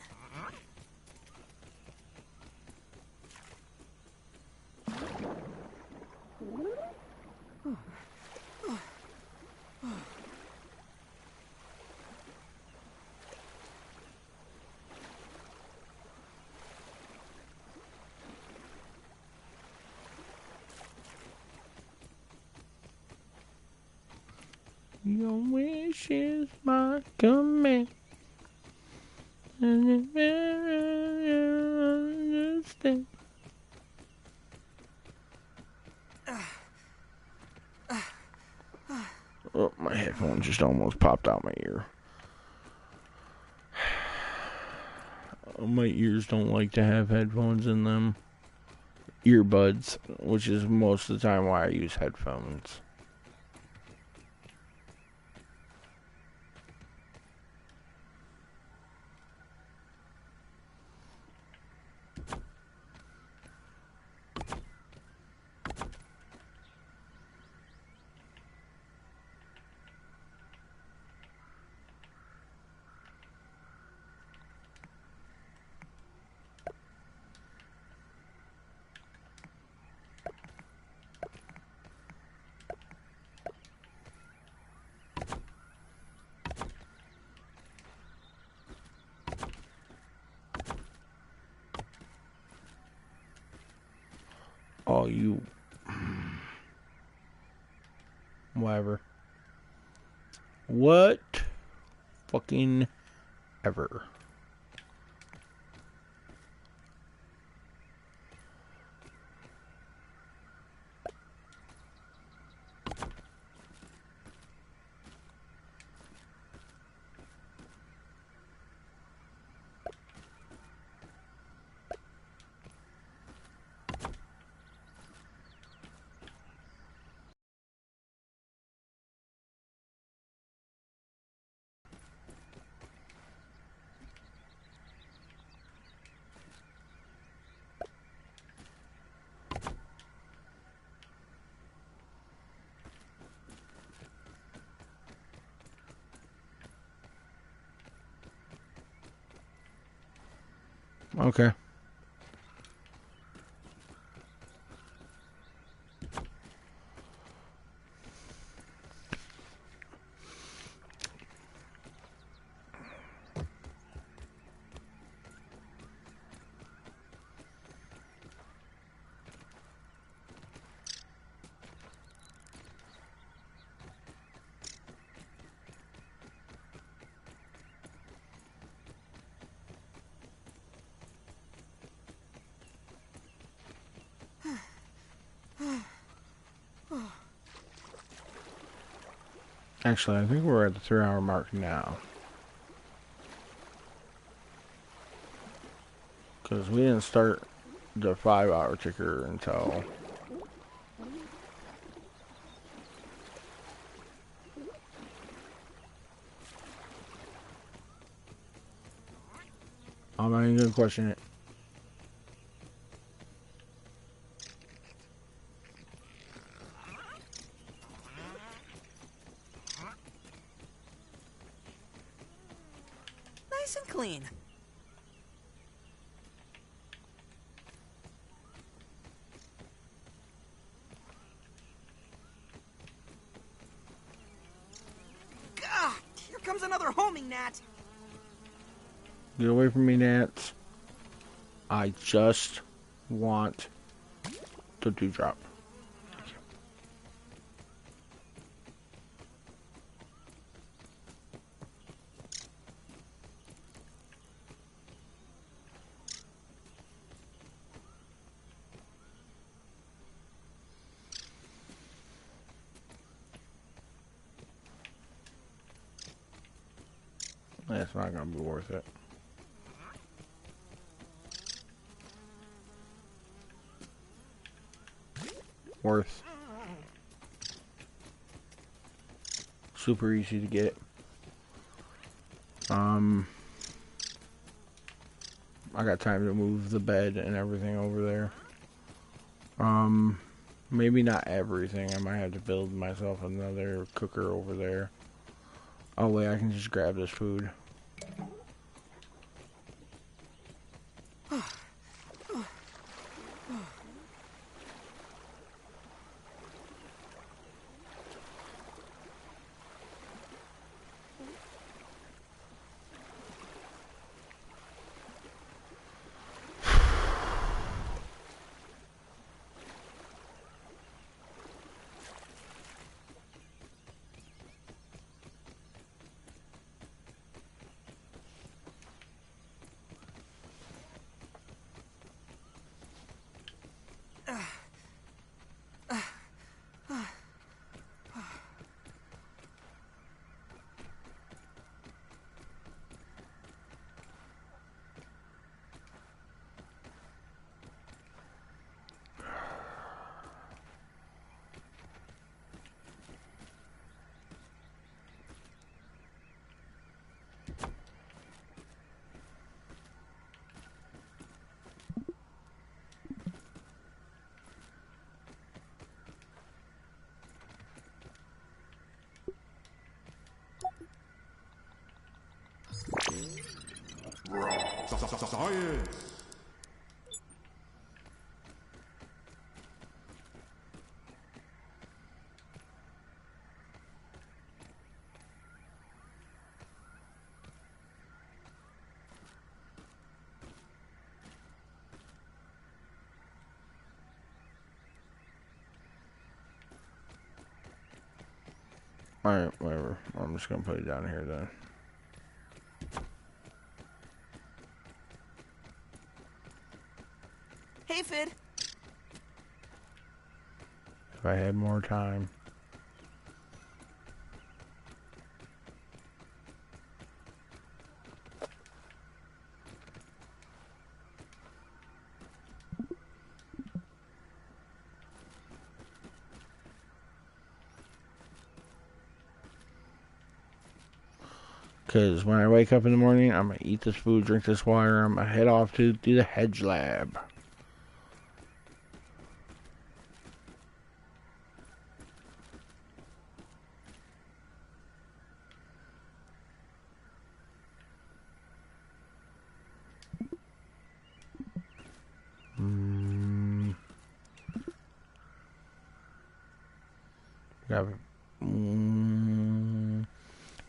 Your wish is my command. And you understand. Oh, my headphone just almost popped out my ear. My ears don't like to have headphones in them. Earbuds, which is most of the time why I use headphones. Oh, you... Whatever. What? Fucking ever. Okay. Actually, I think we're at the 3-hour mark now. Because we didn't start the 5-hour ticker until... I'm not even going to question it. Nice and clean. Gah! Here comes another homing gnat. Get away from me, gnats. I just want the dewdrop. That's not going to be worth it. Worth. Super easy to get. I got time to move the bed and everything over there. Maybe not everything. I might have to build myself another cooker over there. Oh wait, I can just grab this food. Science! Alright, whatever. I'm just gonna put it down here then. Hey, Fid. If I had more time. Because when I wake up in the morning, I'm going to eat this food, drink this water, I'm going to head off to do the hedge lab.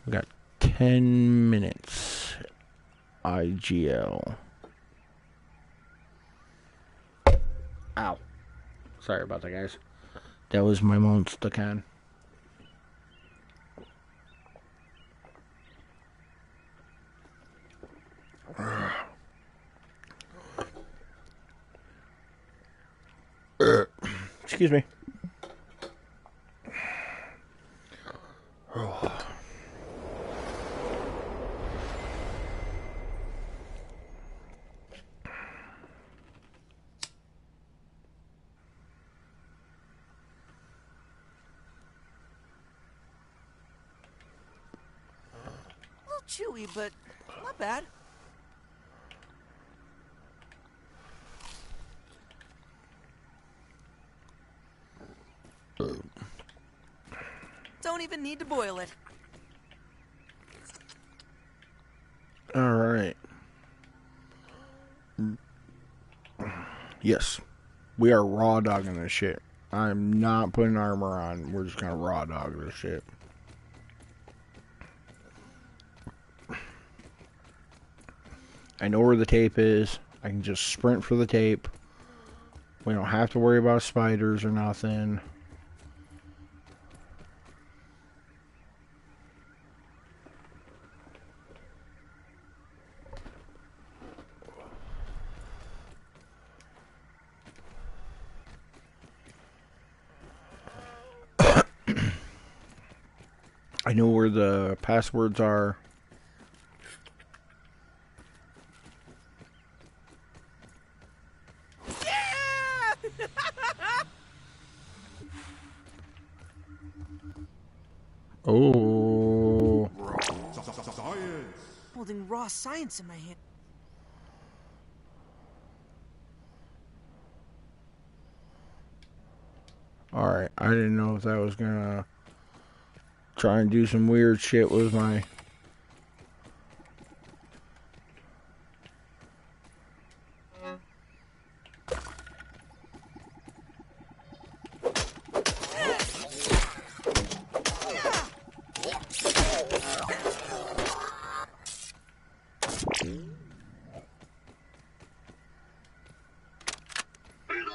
We got 10 minutes. IGL. Ow. Sorry about that, guys. That was my monster can. Excuse me. Chewy, but not bad. Don't even need to boil it. All right. Yes. We are raw dogging this shit. I'm not putting armor on. We're just gonna raw dog this shit. I know where the tape is. I can just sprint for the tape. We don't have to worry about spiders or nothing. I know where the passwords are. Oh. Science. Holding raw science in my hand. Alright, I didn't know if that was gonna try and do some weird shit with my...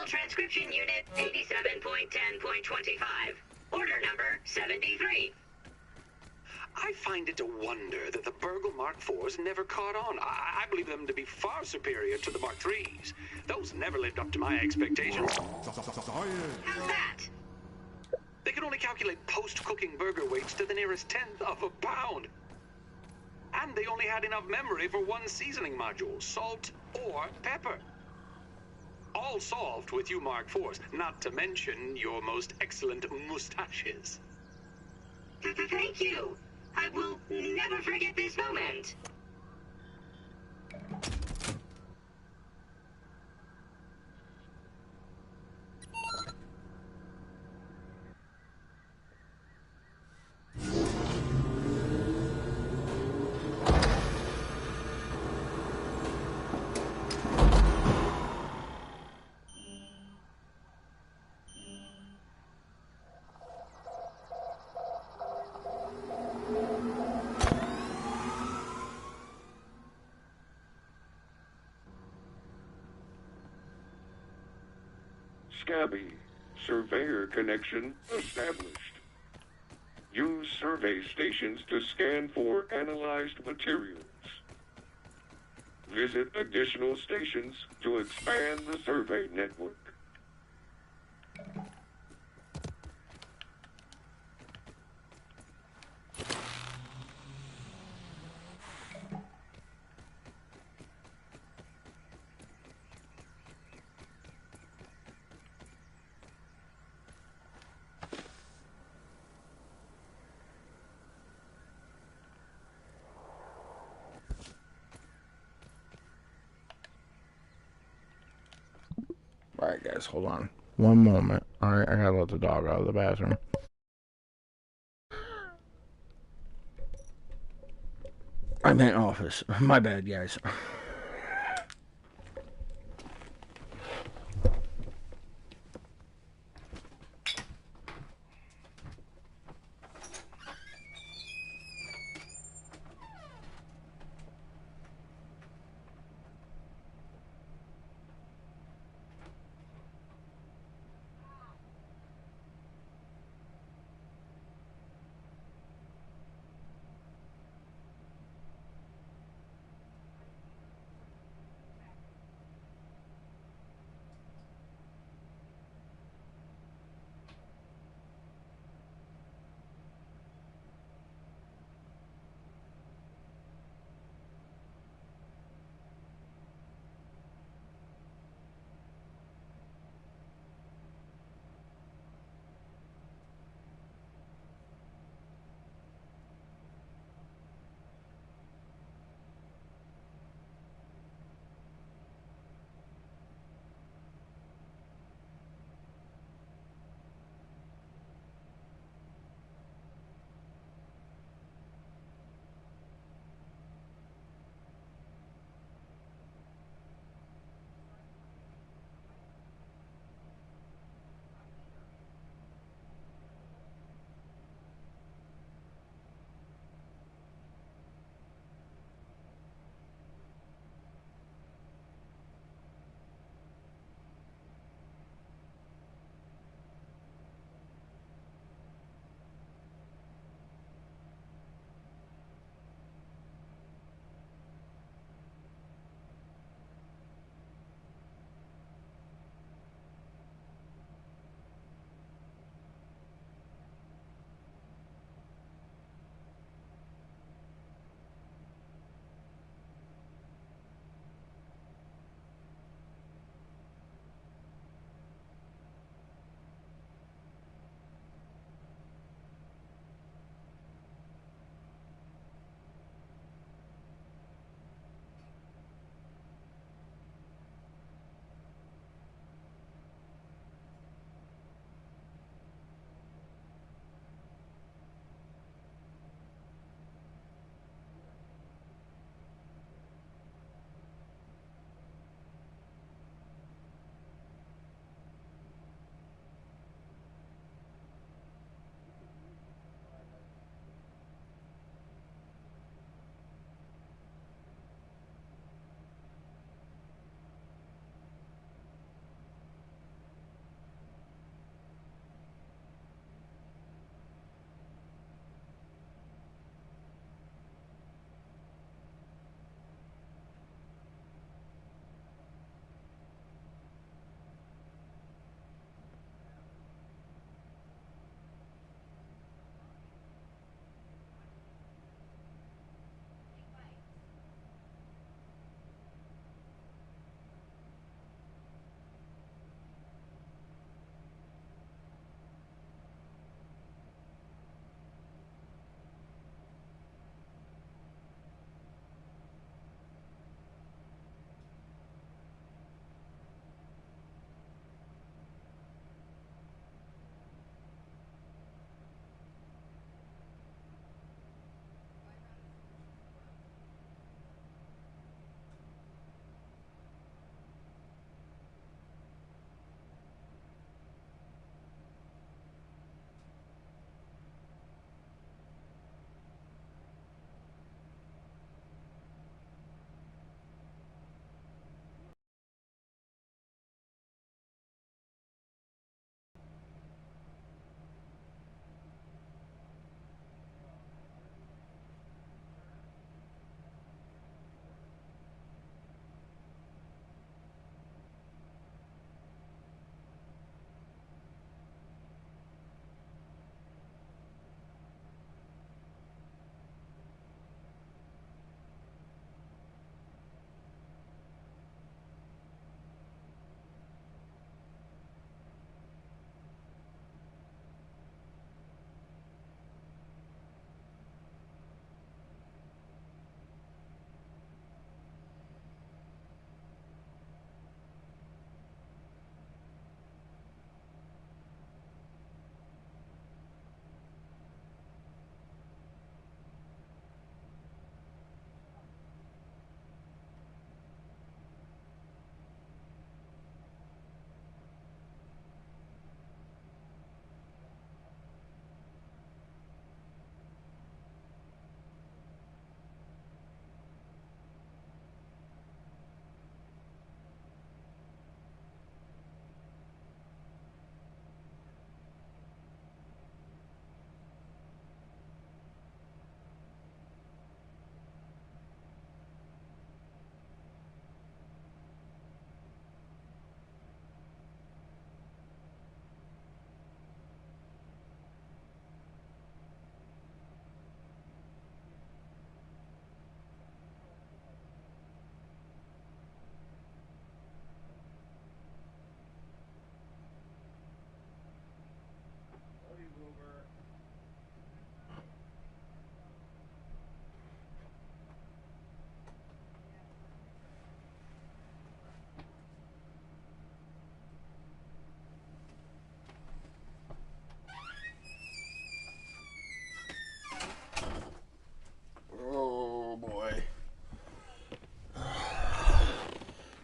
Transcription Unit 87.10.25. Order number 73. I find it a wonder that the Burgle Mark IVs never caught on. I believe them to be far superior to the Mark IIIs. Those never lived up to my expectations. Science. How's that? They could only calculate post-cooking burger weights to the nearest tenth of a pound. And they only had enough memory for one seasoning module, salt or pepper. All solved with you Mark IVs, not to mention your most excellent mustaches. Thank you. I will never forget this moment. Scabby, surveyor connection established. Use survey stations to scan for analyzed materials. Visit additional stations to expand the survey network. Alright, guys, hold on. One moment. Alright, I gotta let the dog out of the bathroom. I meant office. My bad, guys.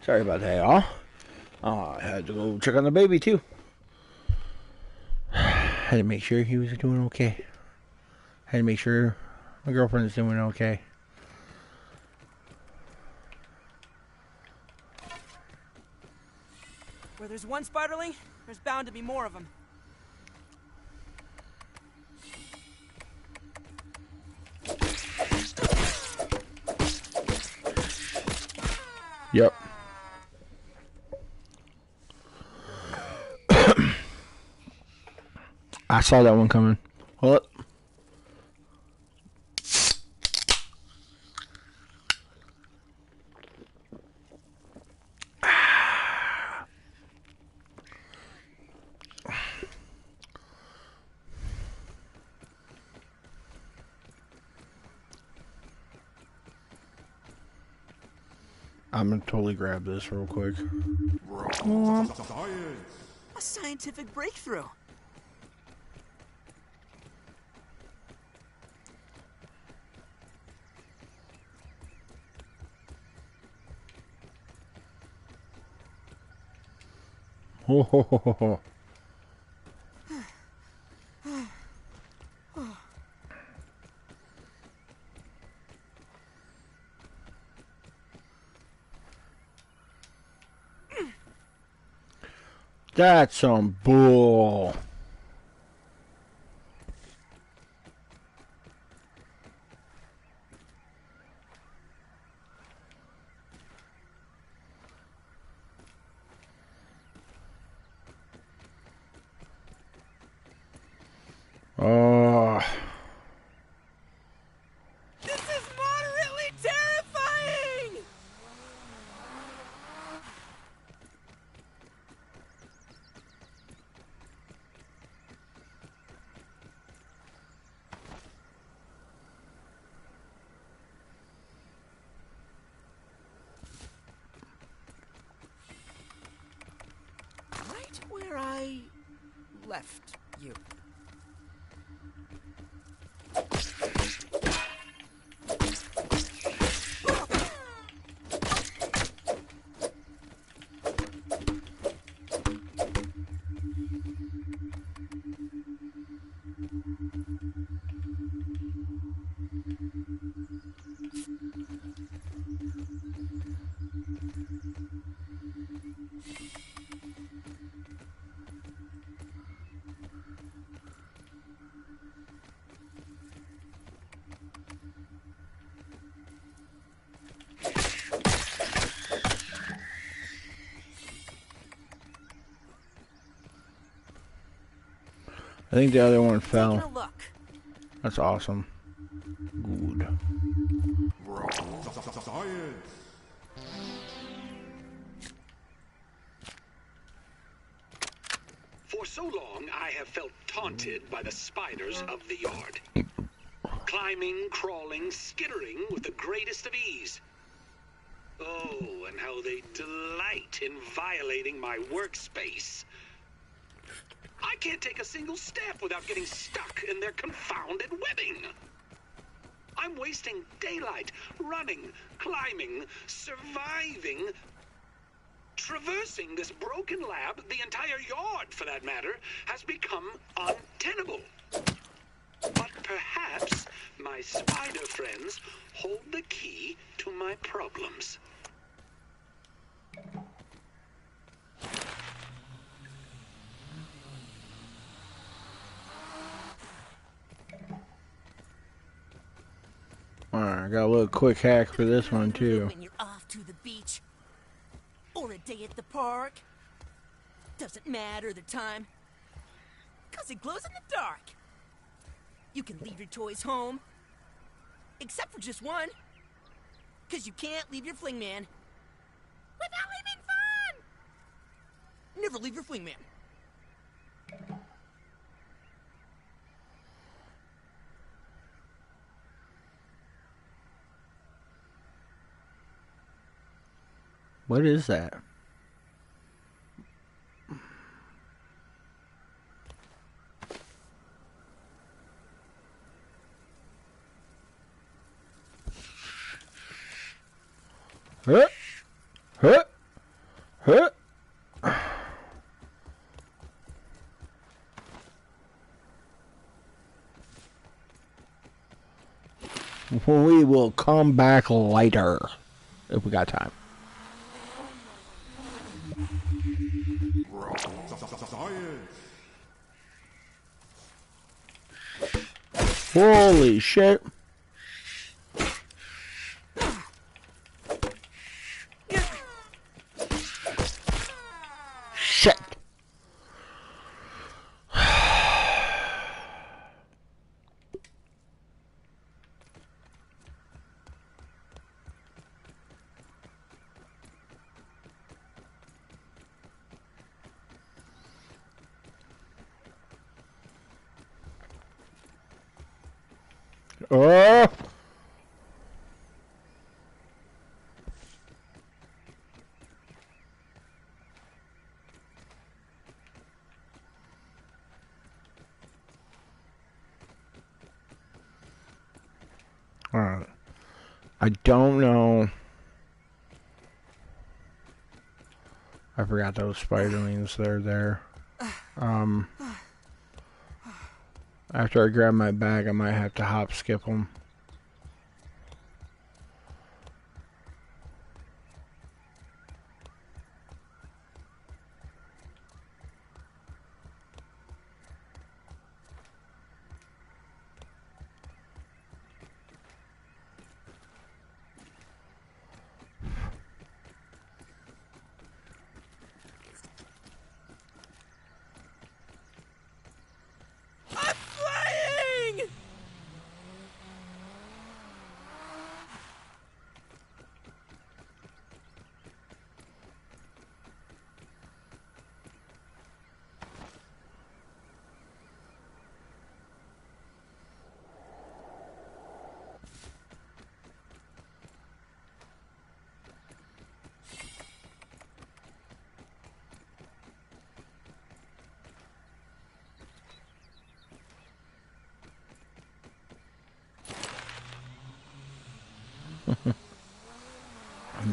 Sorry about that, y'all. I had to go check on the baby, too. Had to make sure he was doing okay. Had to make sure my girlfriend is doing okay. Where there's one spiderling, there's bound to be more of them. Yep. I saw that one coming. Hold up. I'm gonna totally grab this real quick. A scientific breakthrough. Ho ho ho ho ho. That's some bull. Oh. This is moderately terrifying! Right where I left you. I think the other one Taking fell. a look. That's awesome. Good. Science. For so long, I have felt taunted by the spiders of the yard. Climbing, crawling, skittering with the greatest of ease. Oh, and how they delight in violating my workspace. I can't take a single step without getting stuck in their confounded webbing. I'm wasting daylight, running, climbing, surviving, traversing this broken lab. The entire yard, for that matter, has become untenable. But perhaps my spider friends hold the key to my problems. Alright, I got a little quick hack for this one too. When you're off to the beach or a day at the park, doesn't matter the time, 'cause it glows in the dark. You can leave your toys home, except for just one, 'cause you can't leave your fling man without leaving fun. Never leave your fling man. What is that? Huh? Huh? Huh? We will come back later if we got time. Holy shit. Shit. Oh. Alright. I don't know. I forgot those spiderlings. They're there. After I grab my bag, I might have to hop skip them.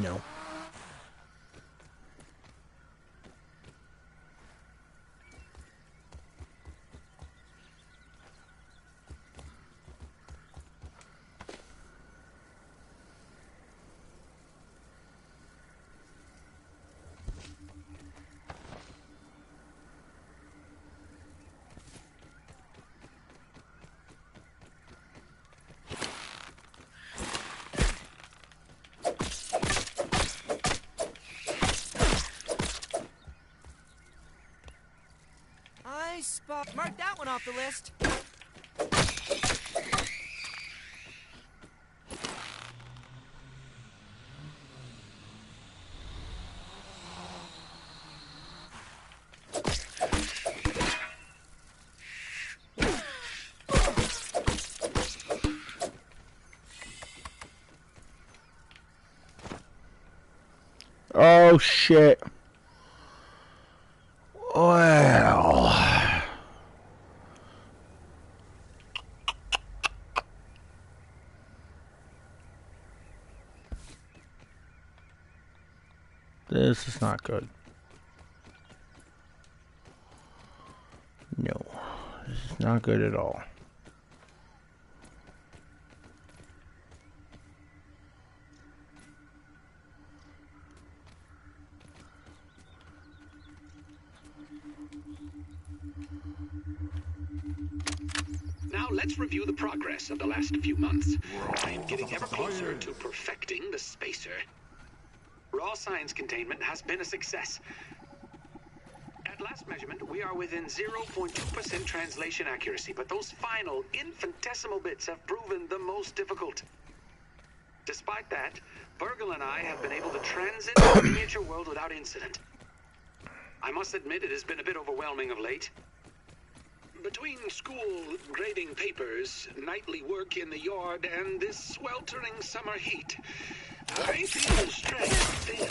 No. Spot. Mark that one off the list. Oh shit. Well. This is not good. No, this is not good at all. Now let's review the progress of the last few months. I am getting ever closer to perfecting the spacer. Raw science containment has been a success. At last measurement, we are within 0.2% translation accuracy, but those final infinitesimal bits have proven the most difficult. Despite that, Virgil and I have been able to transit the miniature world without incident. I must admit it has been a bit overwhelming of late. Between school grading papers, nightly work in the yard, and this sweltering summer heat, I feel stressed thin.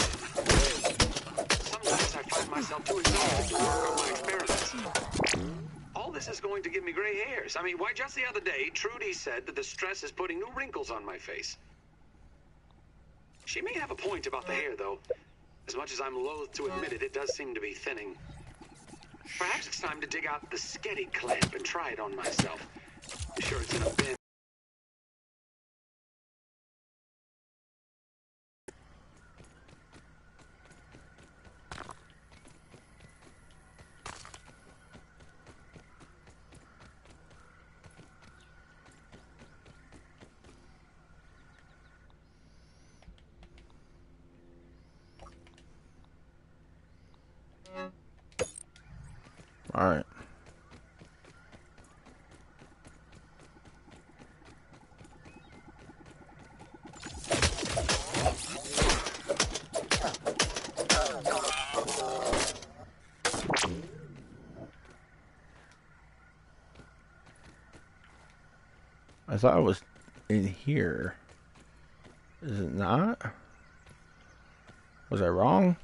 Sometimes I find myself too exhausted to work on my experiments. All this is going to give me gray hairs. I mean, why, just the other day, Trudy said that the stress is putting new wrinkles on my face. She may have a point about the hair, though. As much as I'm loath to admit it, it does seem to be thinning. Perhaps it's time to dig out the Sketty clamp and try it on myself. I'm sure it's in a bin. All right. I thought it was in here. Is it not? Was I wrong?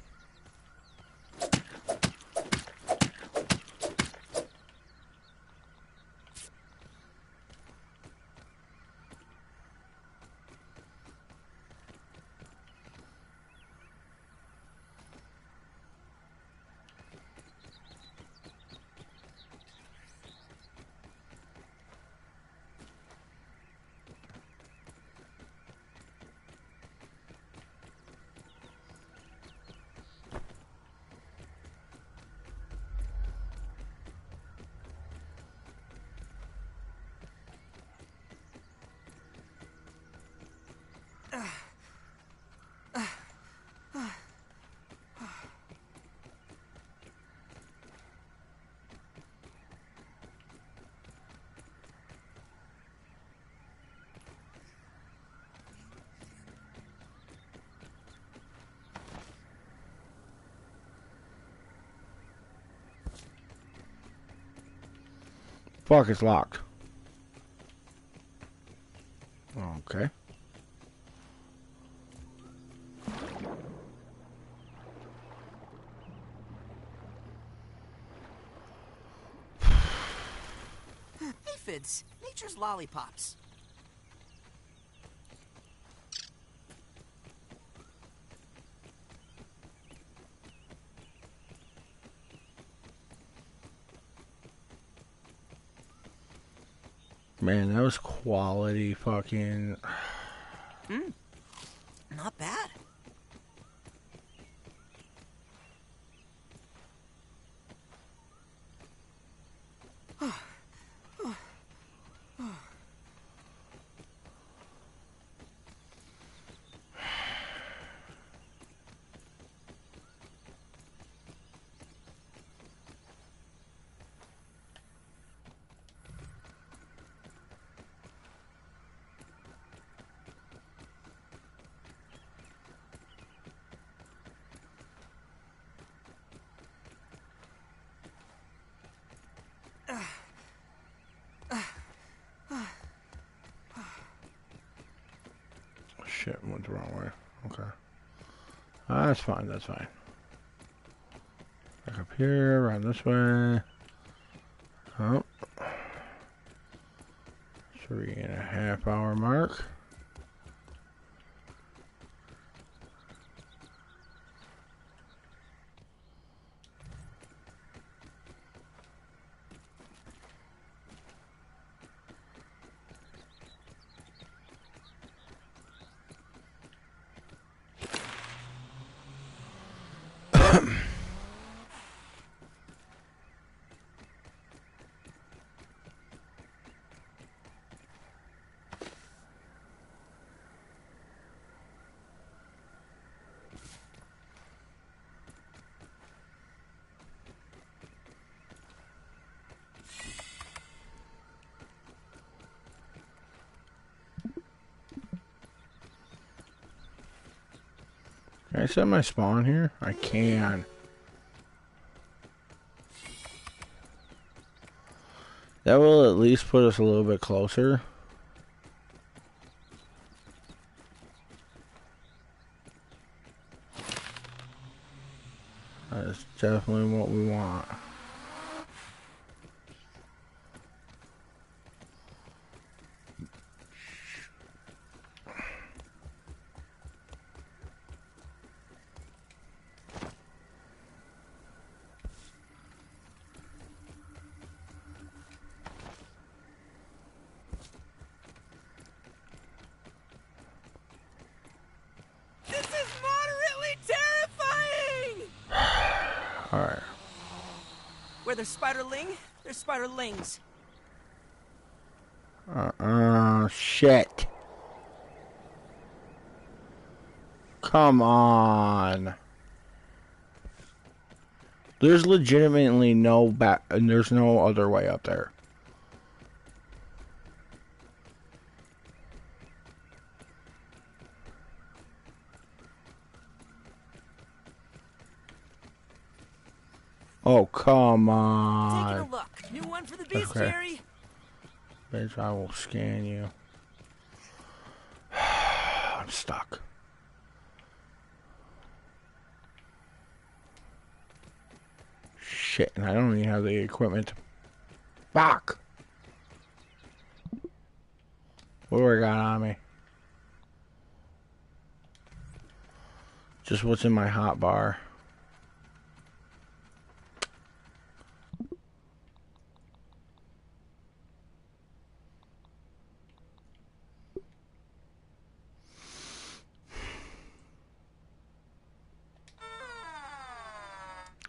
Fuck, it's locked. Okay. Aphids, nature's lollipops. Man, that was quality fucking... Not bad. Shit, went the wrong way. Okay. That's fine, that's fine. Back up here, around this way. Oh. 3.5 hour mark. Can I set my spawn here? I can. That will at least put us a little bit closer. That's definitely what we want. Alright. Where there's spiderling, there's spiderlings. Shit. Come on. There's legitimately no back, and there's no other way up there. Oh, come on. Taking a look. New one for the beast, Okay. Jerry. Bitch, I will scan you. I'm stuck. Shit, and I don't even have the equipment. Fuck! What do I got on me? Just what's in my hot bar.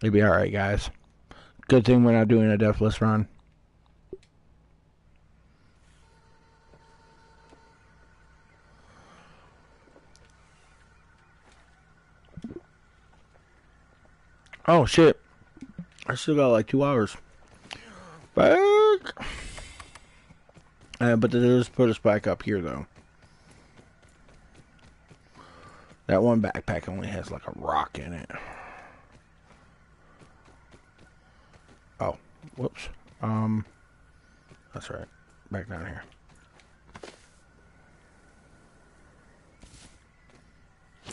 It'll be alright, guys. Good thing we're not doing a deathless run. Oh, shit. I still got like 2 hours. Fuck. But they just put us back up here, though. That one backpack only has like a rock in it. Oh, whoops. That's right. Back down here.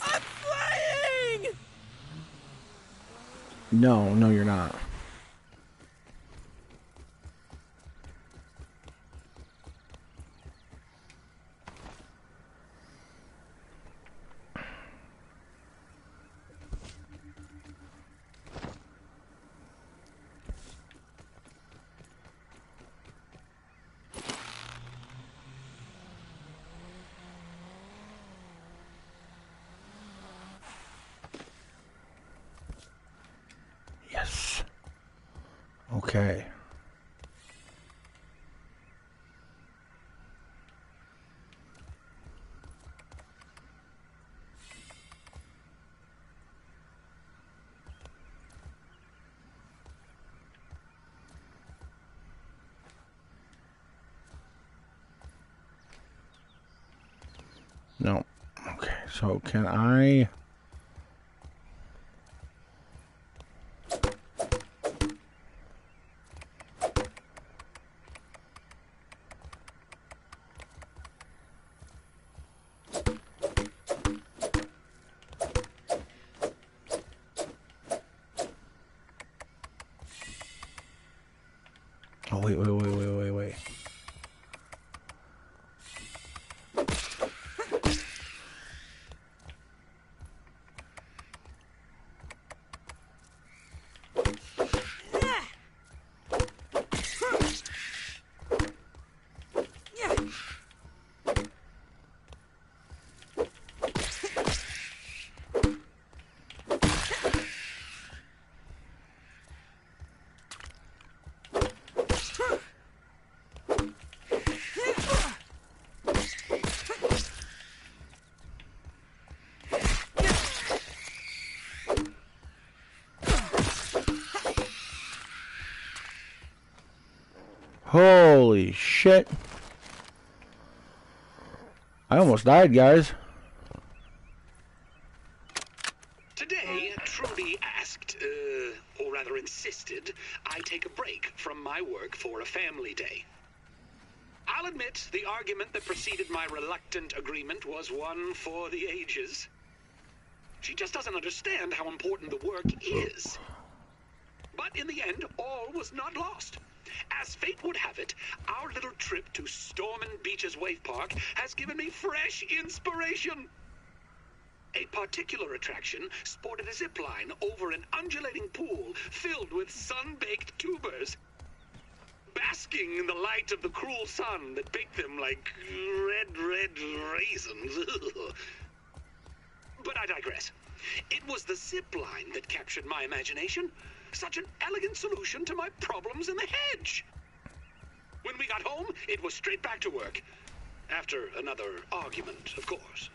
I'm flying! No, you're not. Yes. Okay. No. Okay, so can I... Oh, wait. Holy shit. I almost died, guys. Today, Trudy asked, or rather insisted, I take a break from my work for a family day. I'll admit the argument that preceded my reluctant agreement was one for the ages. She just doesn't understand how important the work is. But in the end, all was not lost. As fate would have it, our little trip to Stormin Beach's Wave Park has given me fresh inspiration. A particular attraction sported a zip line over an undulating pool filled with sun-baked tubers, basking in the light of the cruel sun that baked them like red raisins. But I digress. It was the zip line that captured my imagination. Such an elegant solution to my problems in the hedge. When we got home, it was straight back to work. After another argument, of course.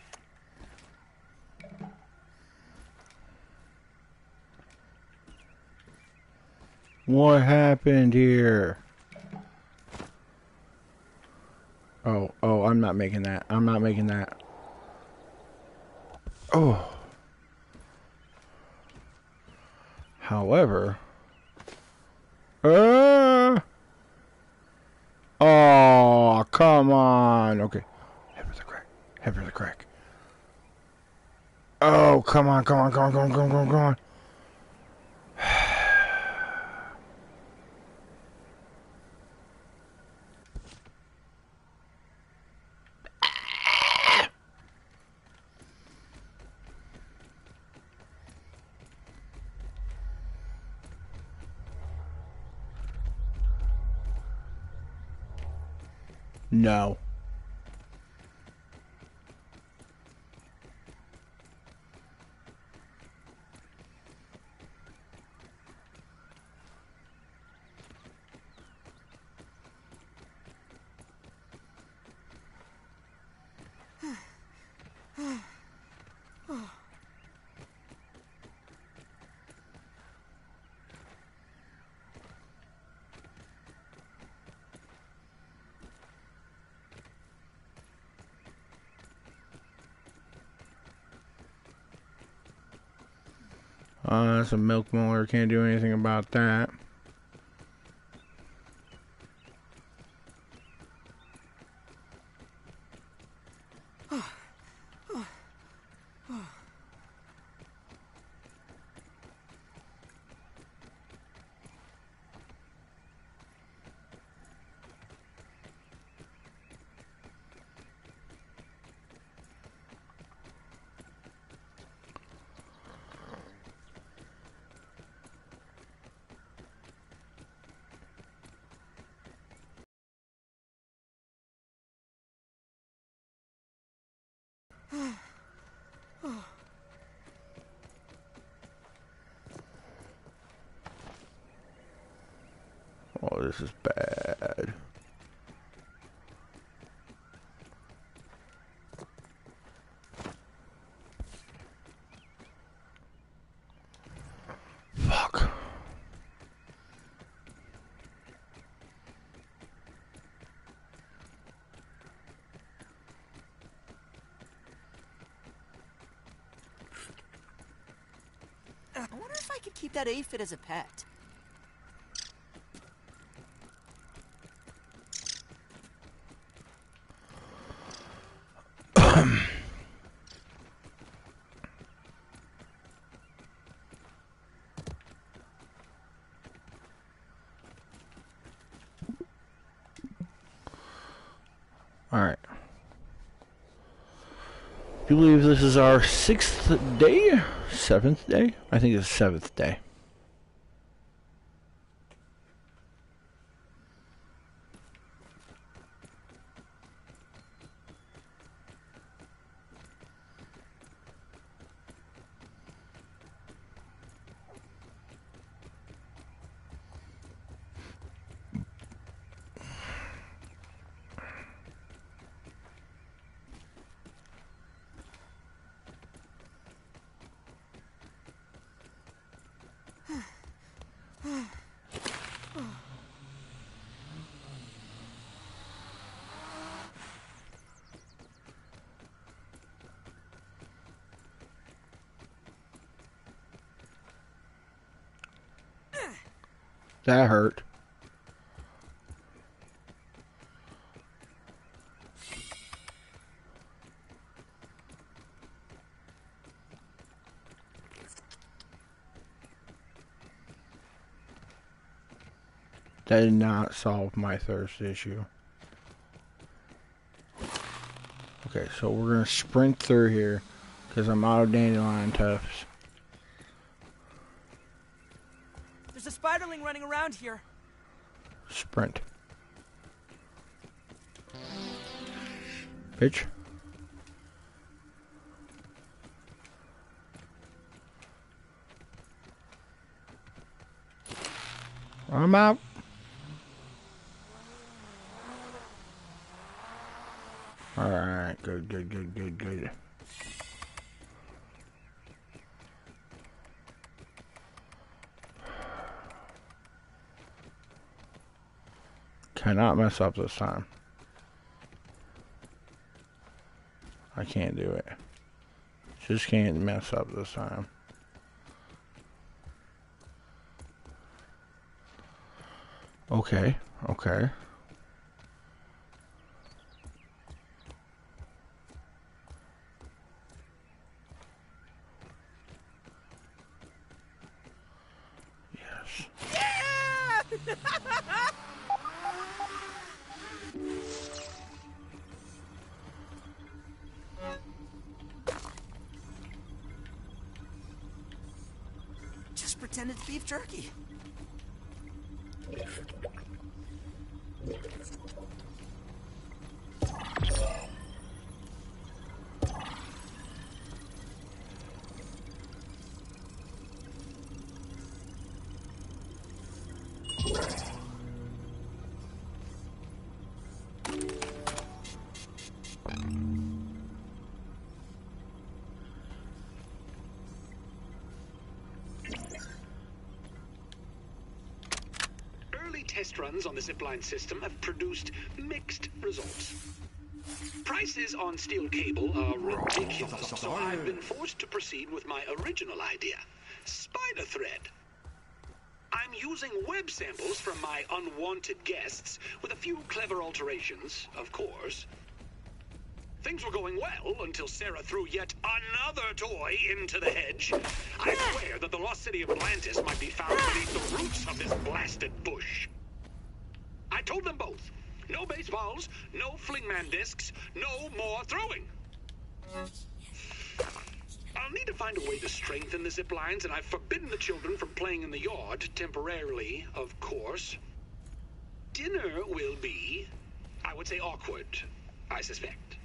What happened here? Oh, I'm not making that. I'm not making that. Oh. However. Oh, come on. Okay. Head for the crack. Head for the crack. Oh, come on, come on, come on, come on, come on, come on, come on. No. That's a milk molar. Can't do anything about that. Oh, this is bad. Fuck. I wonder if I could keep that aphid as a pet. Alright. Do you believe this is our 6th day? 7th day? I think it's 7th day. That hurt. That did not solve my thirst issue. Okay, so we're gonna sprint through here because I'm out of dandelion tufts. There's a spiderling running around here. Sprint. Bitch. I'm out. Alright, good. Cannot mess up this time. I can't do it. Just can't mess up this time. Okay. Yes. Just pretend it's beef jerky. Test runs on the zipline system have produced mixed results. Prices on steel cable are ridiculous, so I've been forced to proceed with my original idea, spider thread. I'm using web samples from my unwanted guests with a few clever alterations, of course. Things were going well until Sarah threw yet another toy into the hedge. I swear that the lost city of Atlantis might be found beneath the roots of this blasted bush. I told them both, no baseballs, no flingman discs, no more throwing. I'll need to find a way to strengthen the zip lines, and I've forbidden the children from playing in the yard, temporarily, of course. Dinner will be, I would say, awkward, I suspect.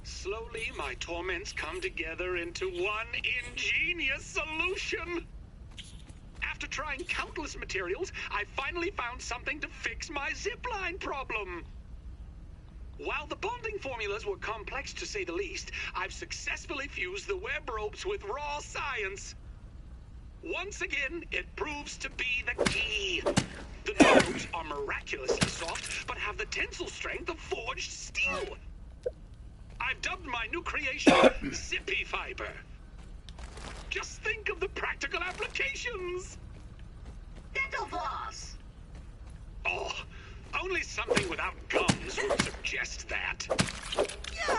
Slowly, my torments come together into one ingenious solution. After trying countless materials, I finally found something to fix my zipline problem. While the bonding formulas were complex to say the least, I've successfully fused the web ropes with raw science. Once again, it proves to be the key. The new ropes are miraculously soft, but have the tensile strength of forged steel. I've dubbed my new creation Zippy Fiber. Just think of the practical applications. Dental floss. Oh, only something without gums would suggest that.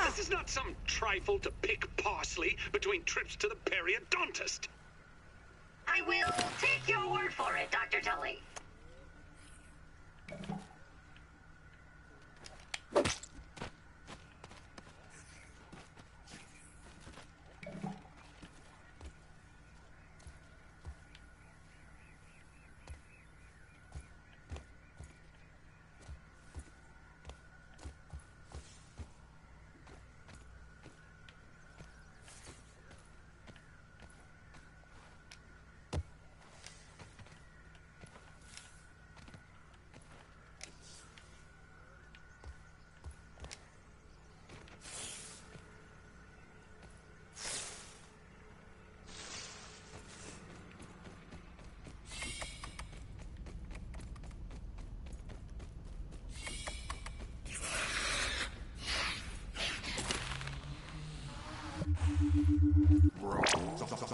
This is not some trifle to pick parsley between trips to the periodontist. I will take your word for it, Dr. Tully.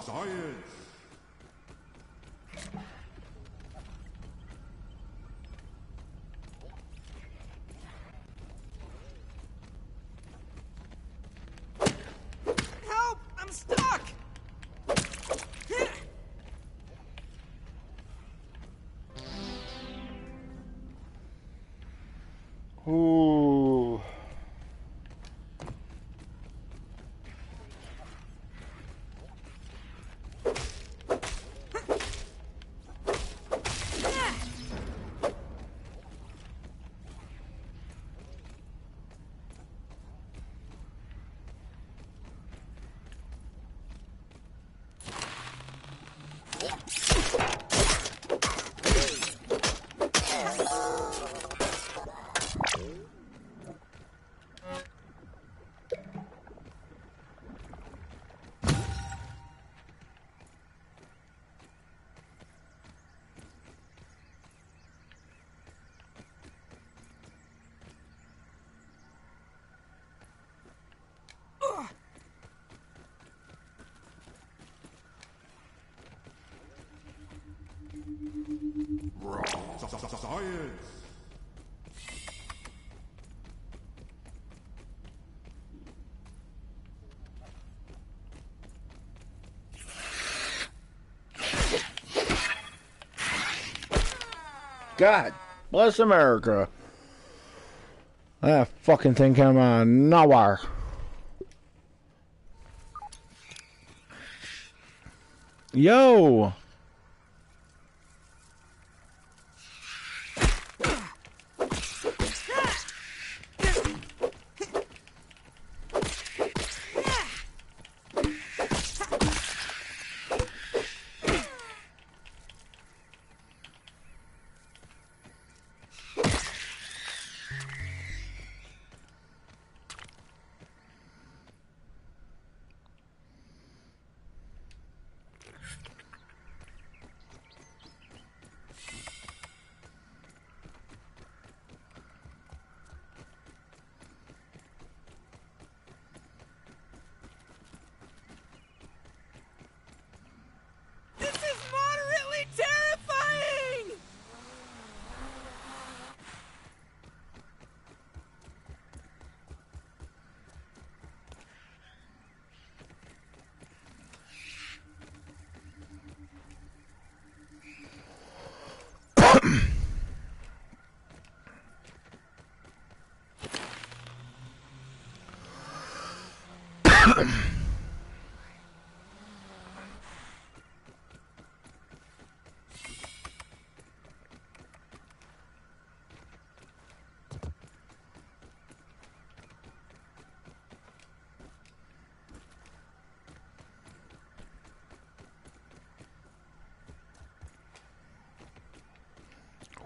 Science! Help! I'm stuck! Ooh. Science. God bless America. That fucking thing came out of nowhere. Yo. This is moderately terrifying!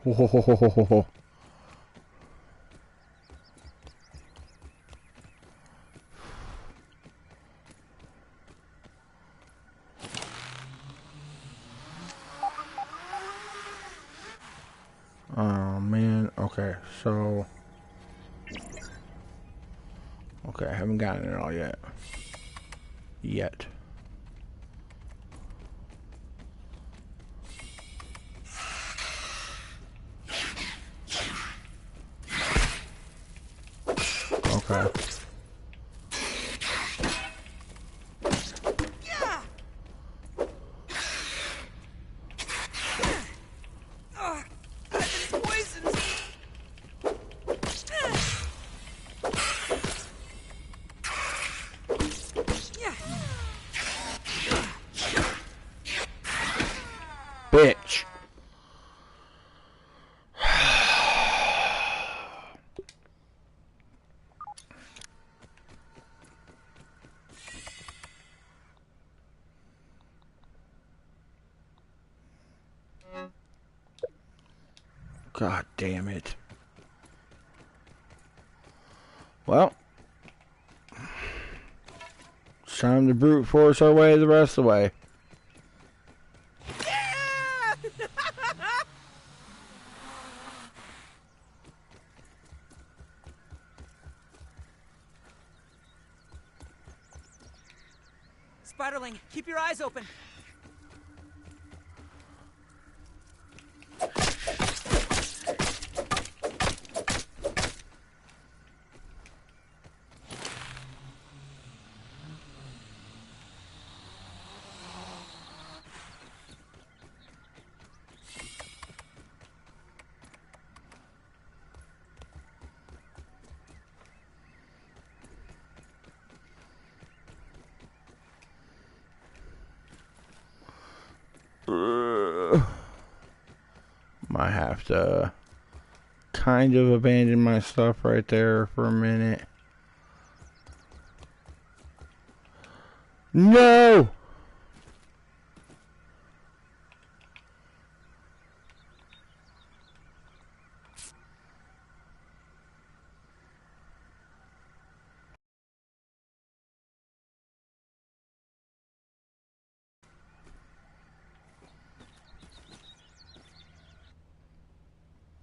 Ho, ho, ho, ho, ho, ho. Oh man, okay, so okay, I haven't gotten it all yet. Okay. I've been poisoned. Bitch. God damn it. Well, it's time to brute force our way the rest of the way. Spiderling, keep your eyes open. Might have to kind of abandon my stuff right there for a minute. No!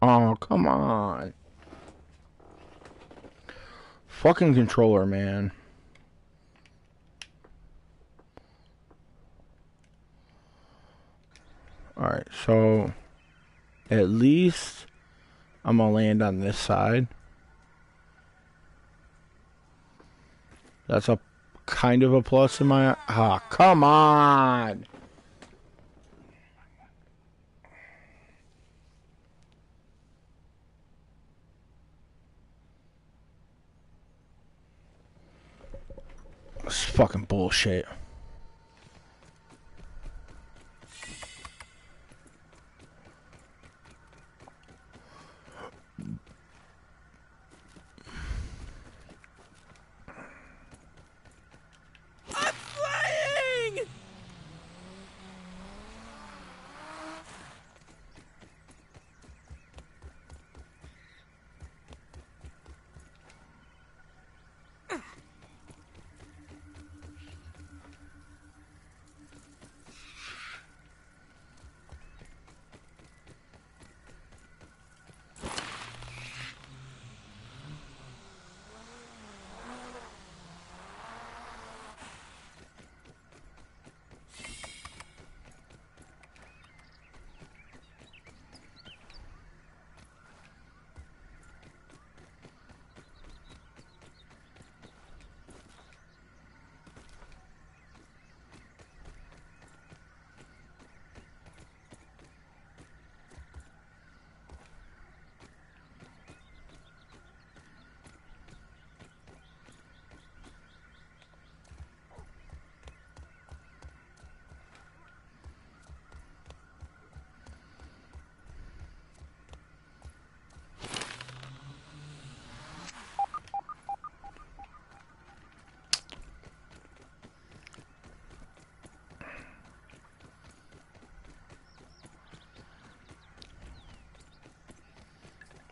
Oh, come on. Fucking controller, man. Alright, so at least I'm gonna land on this side. That's a kind of a plus in my... Ah, come on! This is fucking bullshit. I'm flying!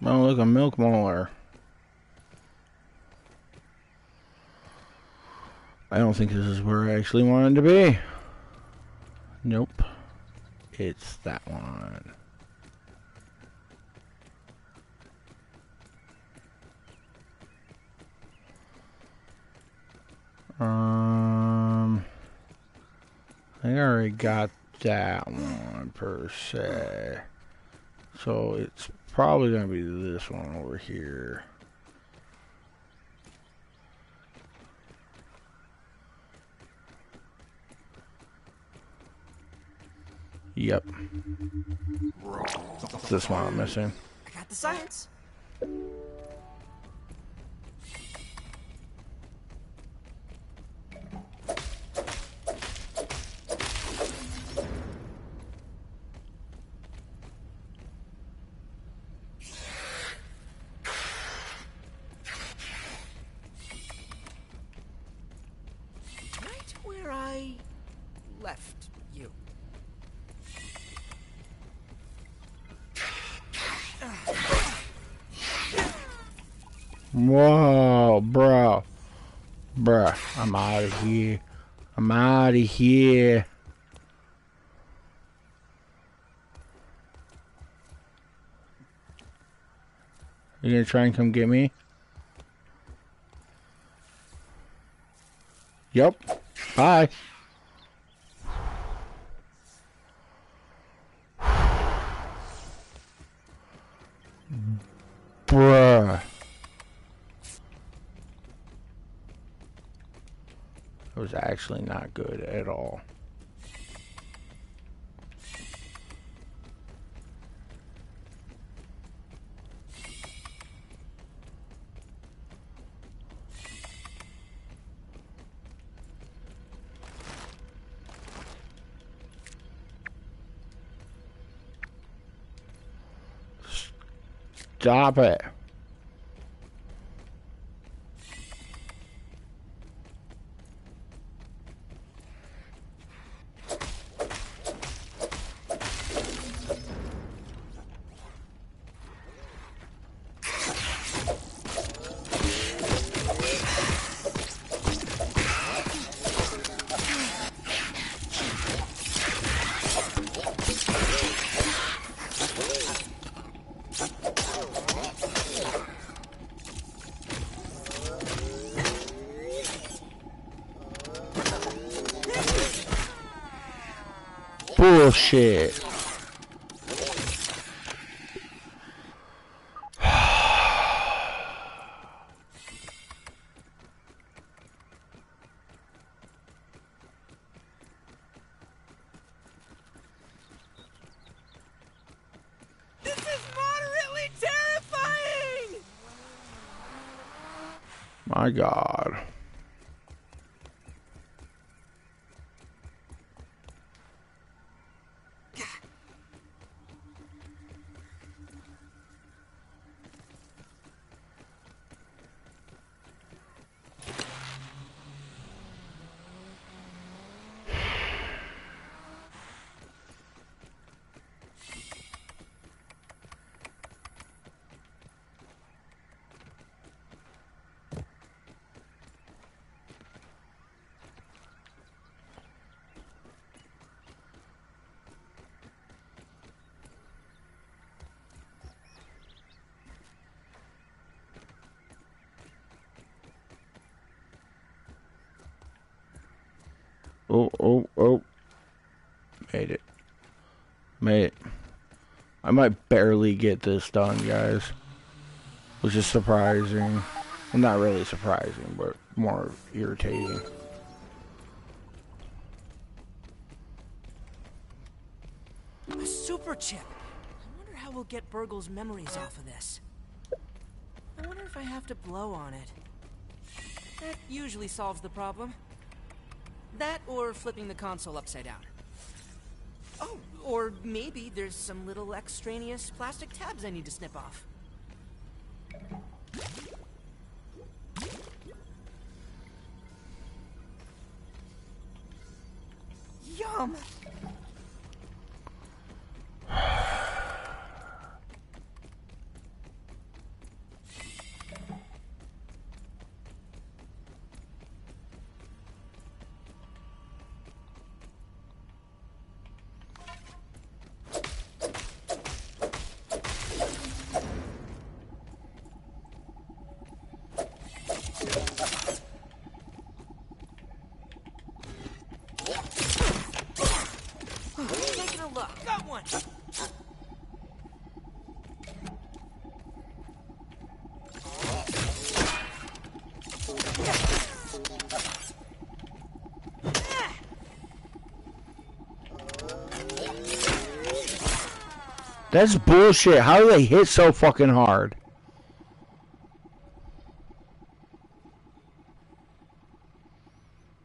Oh, look, a milk molar. I don't think this is where I actually wanted to be. Nope. It's that one. I think I already got that one per se. So it's probably going to be this one over here. Yep. It's this one I'm missing. I got the science. Right where I left you. Whoa, bro. Bruh, I'm out of here. I'm out of here. You gonna try and come get me? Yep. Bye. Bruh. It was actually not good at all. Stop it. Bullshit. My God. Oh. Made it. I might barely get this done, guys. Which is surprising. Well, not really surprising, but more irritating. A super chip. I wonder how we'll get Burgle's memories off of this. I wonder if I have to blow on it. That usually solves the problem. That or flipping the console upside down. Oh, or maybe there's some little extraneous plastic tabs I need to snip off. Yum! Taking a look. Got one! That's bullshit. How do they hit so fucking hard?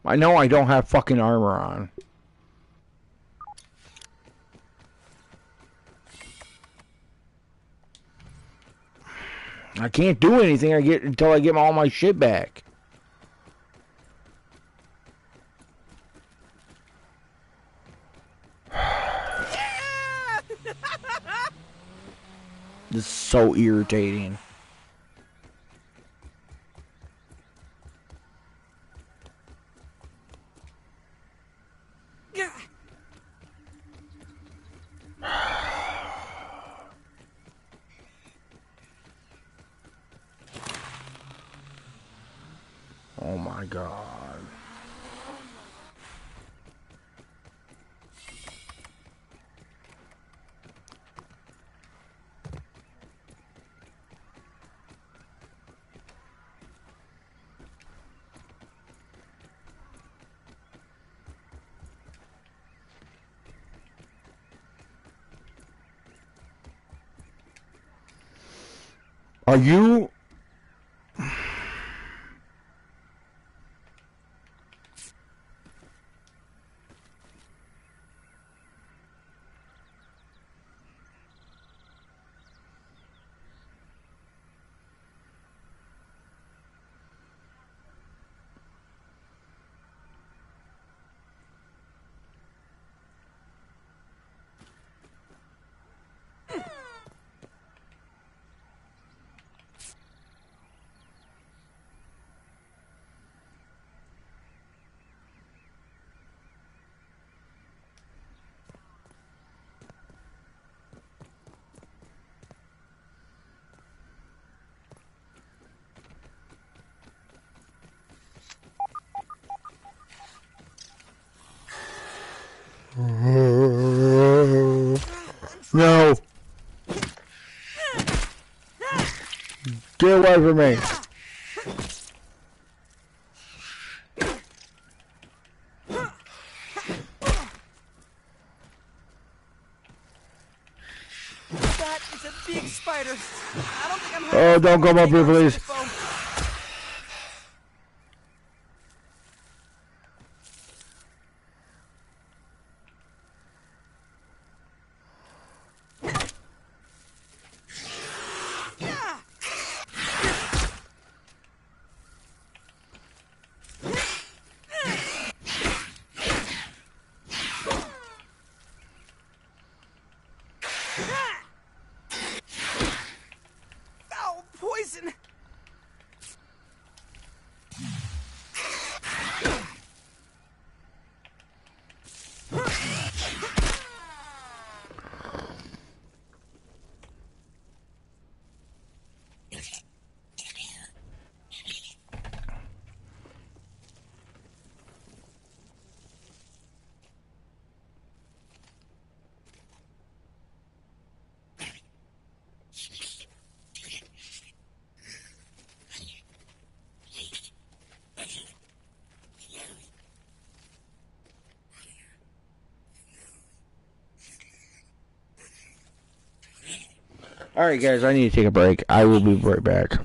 I know I don't have fucking armor on. I can't do anything until I get all my shit back. This is so irritating. Oh my God. Are you... No. Get away from me. That is a big spider. I don't think I'm Oh, don't come up here, please. poison! Alright, guys, I need to take a break. I will be right back.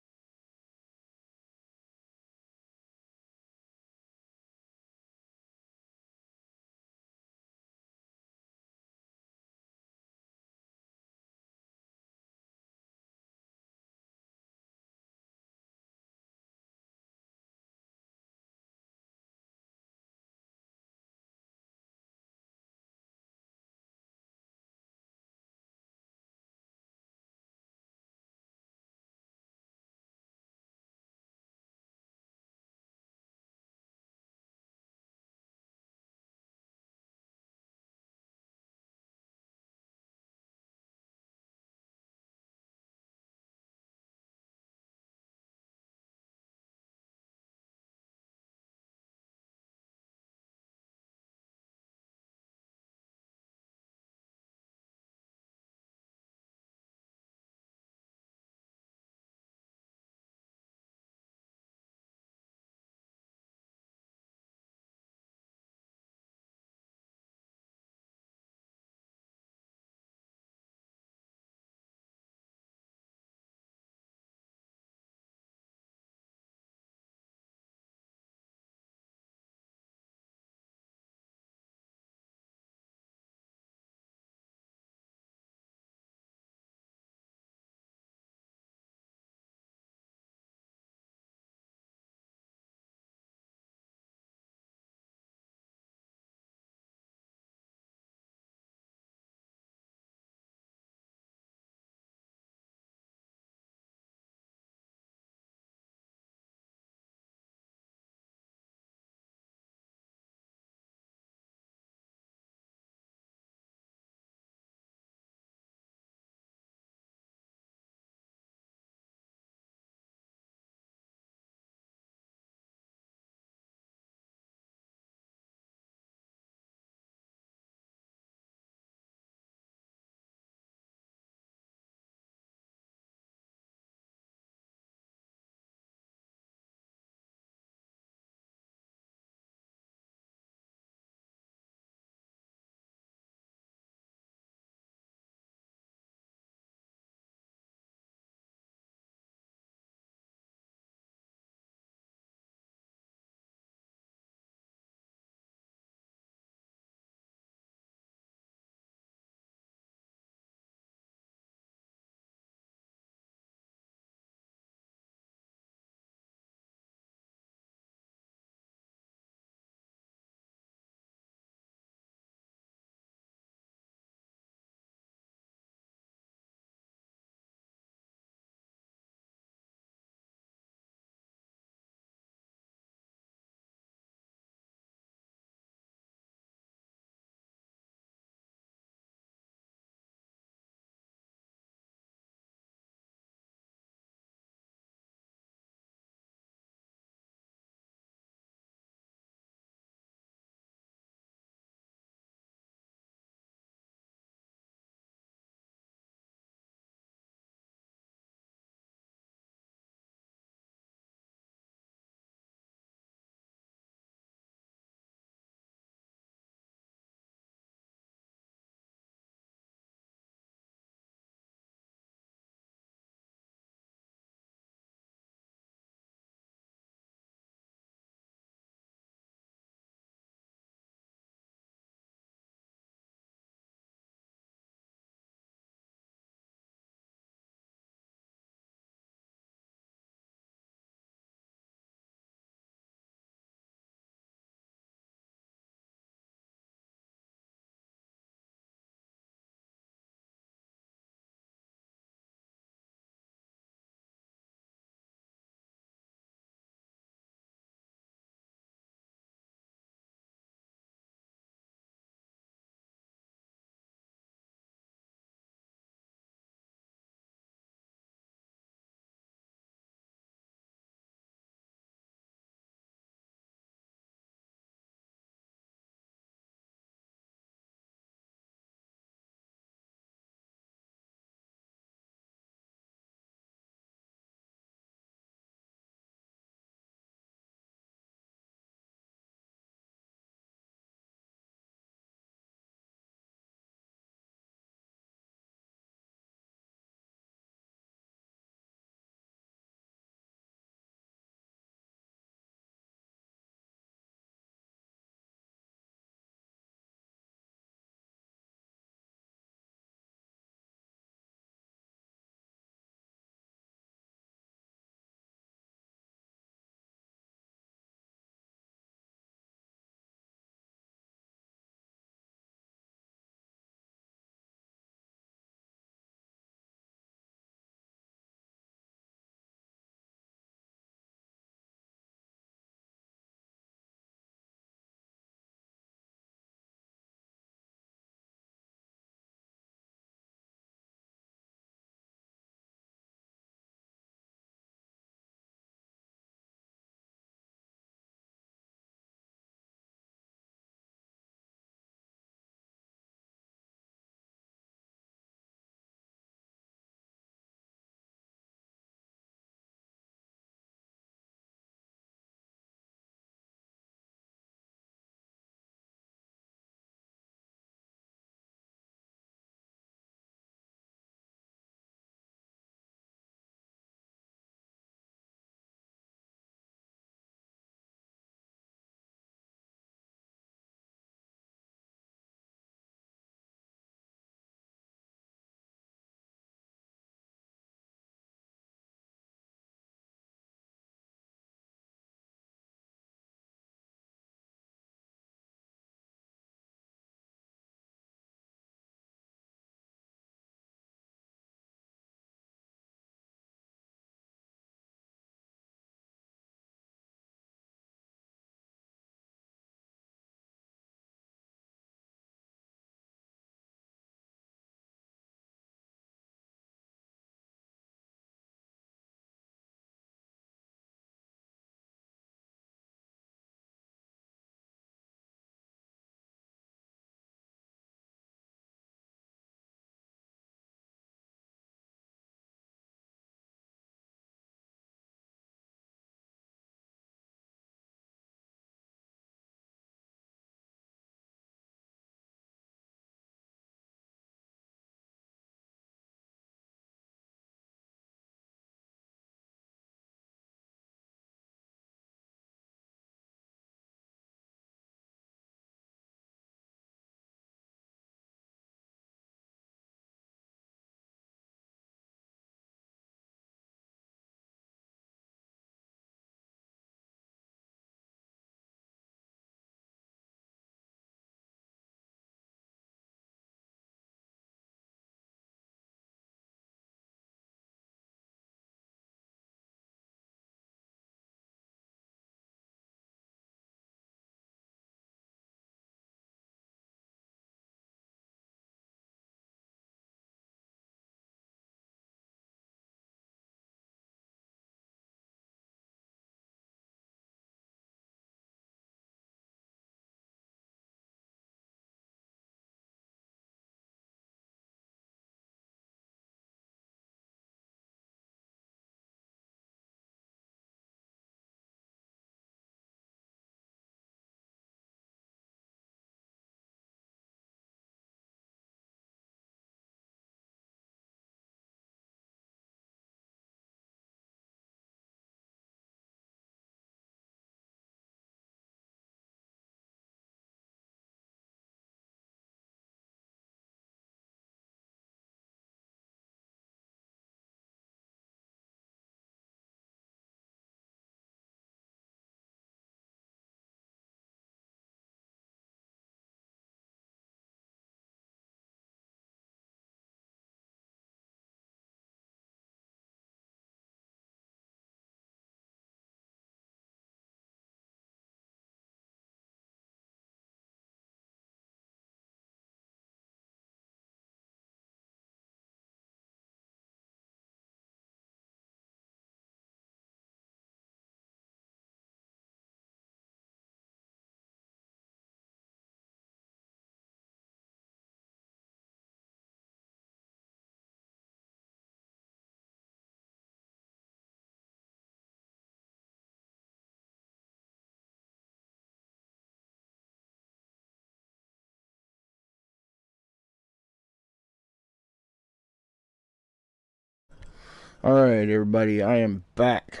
Alright, everybody, I am back.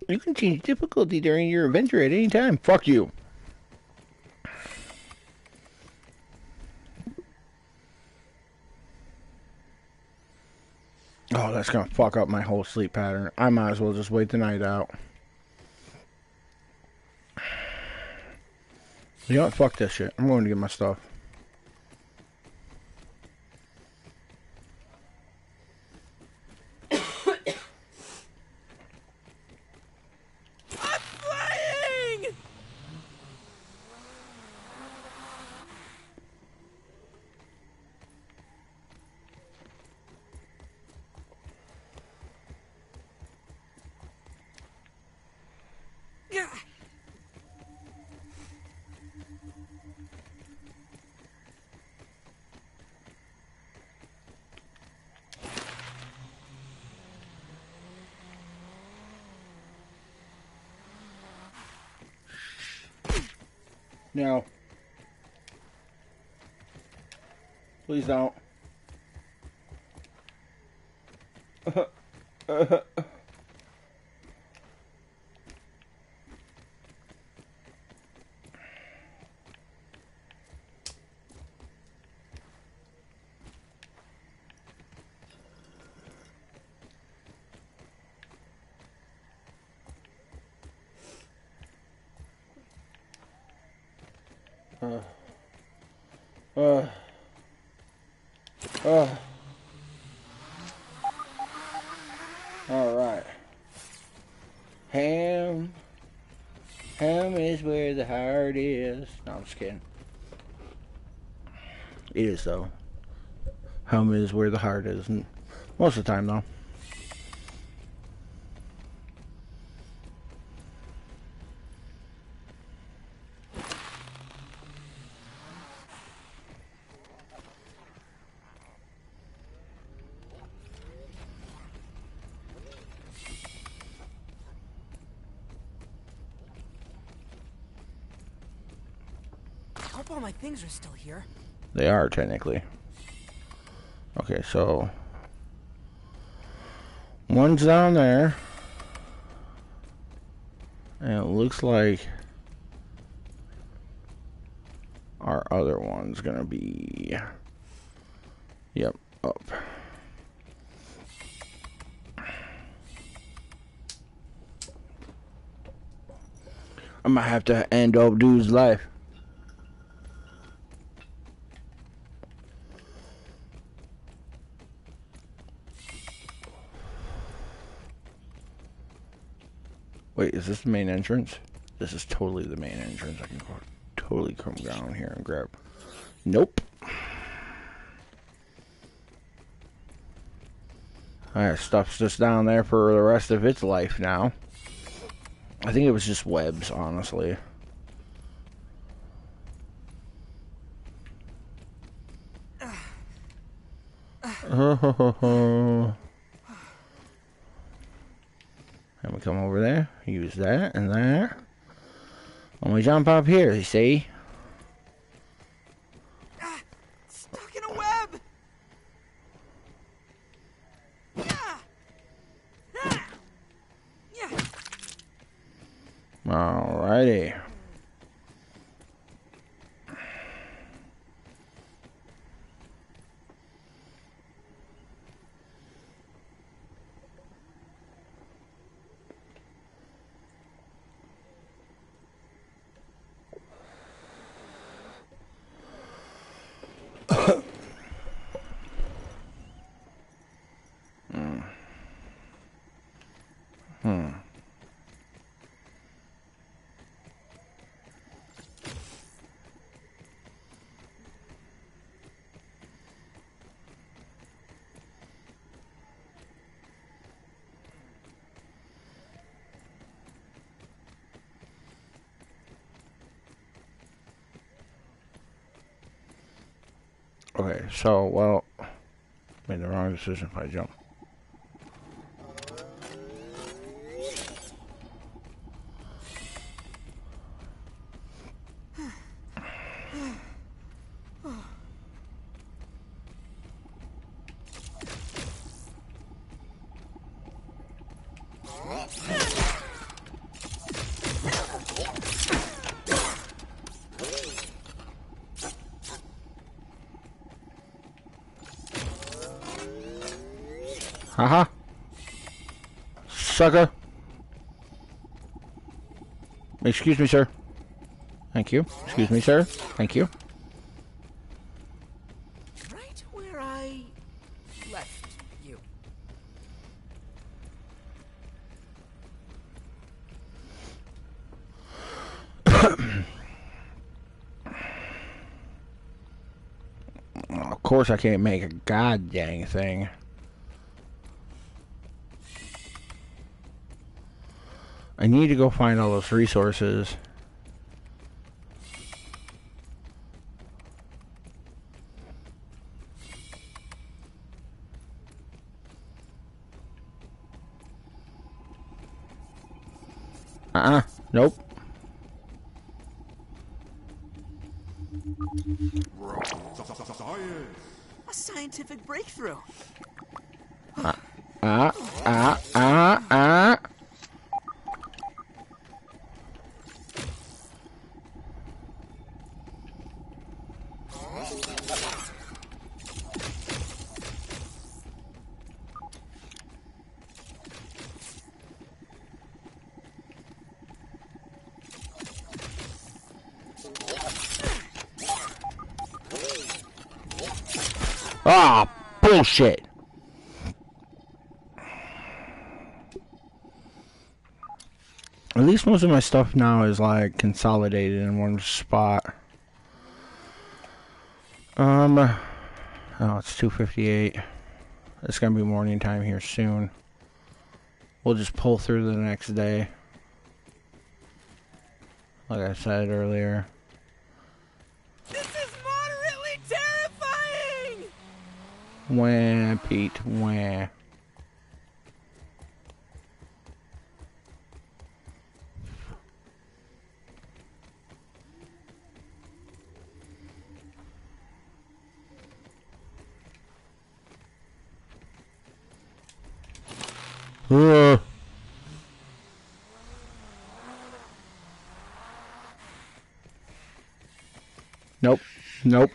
You can change difficulty during your adventure at any time. Fuck you. Oh, that's gonna fuck up my whole sleep pattern. I might as well just wait the night out. You know what? Fuck this shit. I'm going to get my stuff. No. Please don't. Alright. Ham is where the heart is. No, I'm just kidding. It is, though. Ham is where the heart is. Most of the time, though. I hope all my things are still here. They are, technically. Okay, so one's down there. And it looks like our other one's gonna be, yep, up. I might have to end old dude's life. Wait, is this the main entrance? This is totally the main entrance. I can totally come down here and grab. Nope. Alright, stuff's just down there for the rest of its life now. I think it was just webs, honestly. And we come over there, use that and that. And we jump up here, you see? Stuck in a web! Alrighty. Okay, so, well, made the wrong decision if I jump. Haha. Sucker. Excuse me, sir. Thank you. Excuse me, sir. Thank you. Right where I left you. Of course I can't make a god dang thing. I need to go find all those resources. Nope. Science. A scientific breakthrough. Ah, bullshit. At least most of my stuff now is like consolidated in one spot. Oh, it's 2:58. It's gonna be morning time here soon. We'll just pull through the next day. Like I said earlier. This is moderately terrifying! Wah, Pete, wah. Nope. Nope.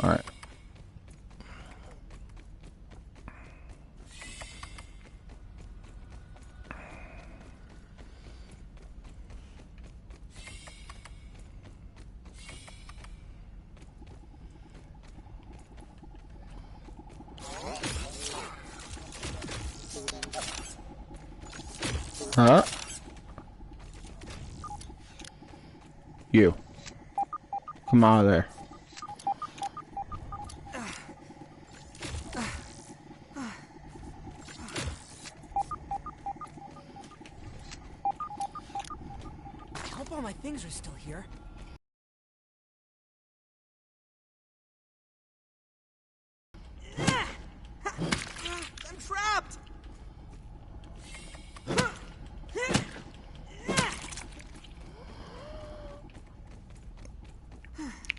All right. Huh? You. Come out of there. I hope all my things are still here. I'm trapped!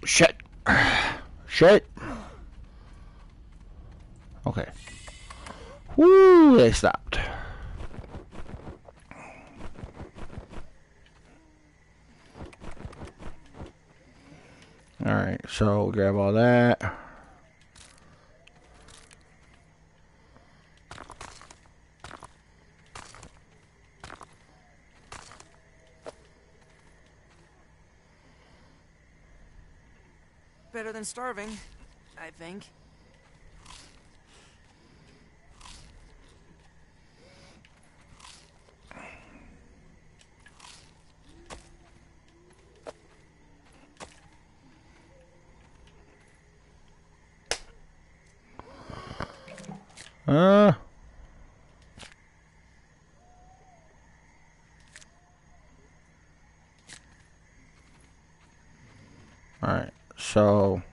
Shit. Shit. Okay. Woo, they stopped. Alright, so grab all that. Better than starving, I think. Alright, so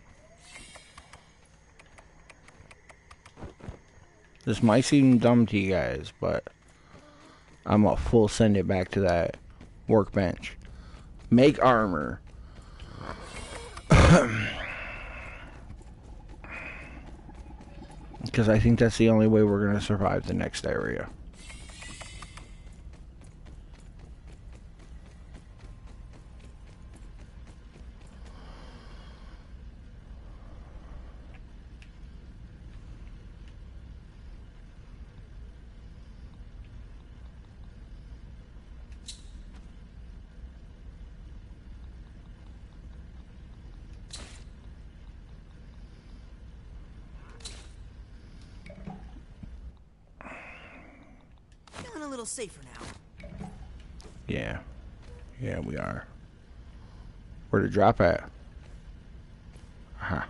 this might seem dumb to you guys, but I'm gonna full send it back to that workbench. Make armor. Because I think that's the only way we're gonna survive the next area. Feeling a little safer now. Yeah. Yeah, we are. Where to drop at? Huh.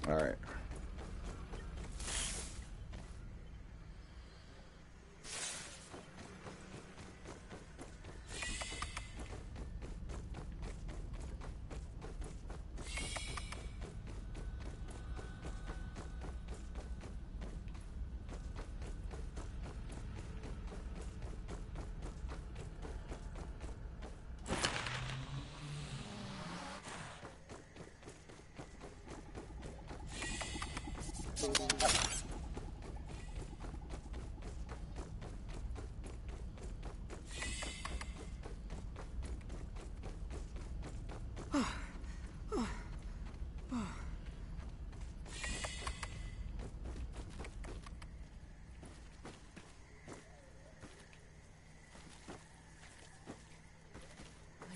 All right.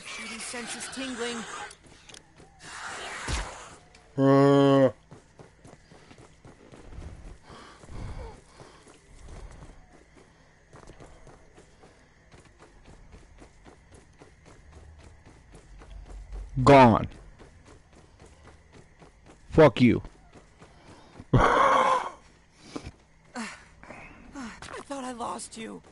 Shooting senses tingling. Gone. Fuck you. I thought I lost you.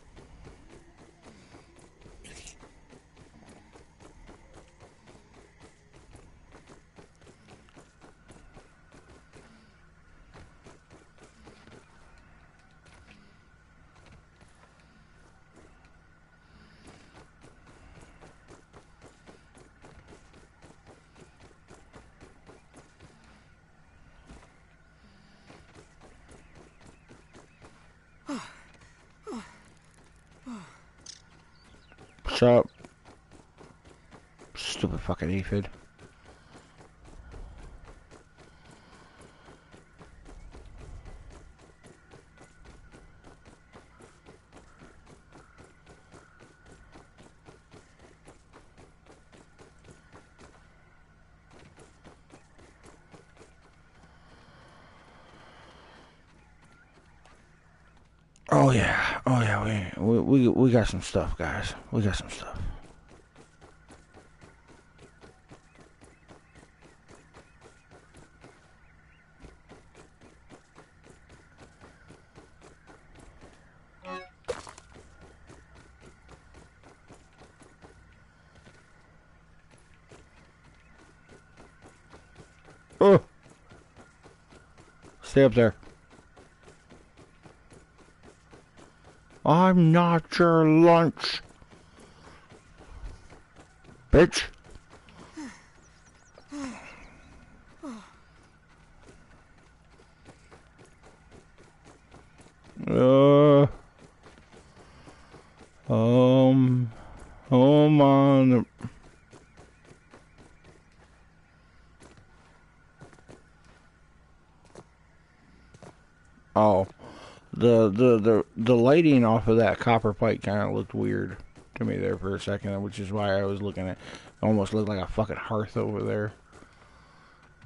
Shut up. Stupid fucking aphid. Oh yeah, we got some stuff, guys. We got some stuff. Oh, stay up there. I'm not your lunch, bitch. Home on. Oh. The lighting off of that copper pipe kind of looked weird to me there for a second, which is why I was looking at. It almost looked like a fucking hearth over there.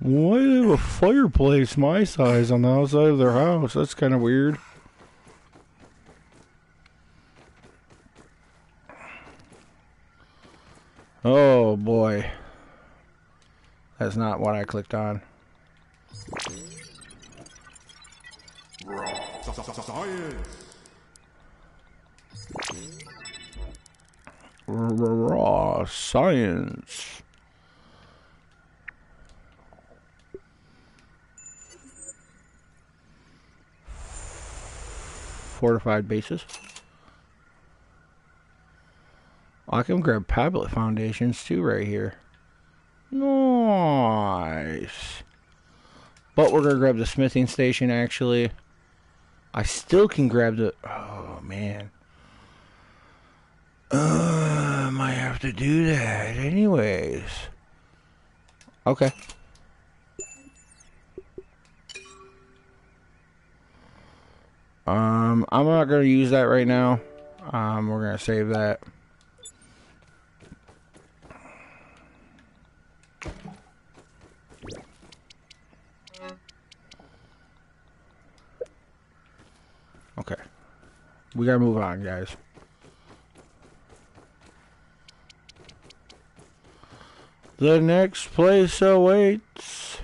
Why do they have a fireplace my size on the outside of their house? That's kind of weird. Oh boy. That's not what I clicked on. Science. Raw science. Fortified bases. I can grab tablet foundations too right here. Nice. But we're gonna grab the smithing station actually. I still can grab the... Oh man. Might have to do that anyways. Okay. I'm not gonna use that right now. We're gonna save that. Okay. We gotta move on, guys. The next place awaits.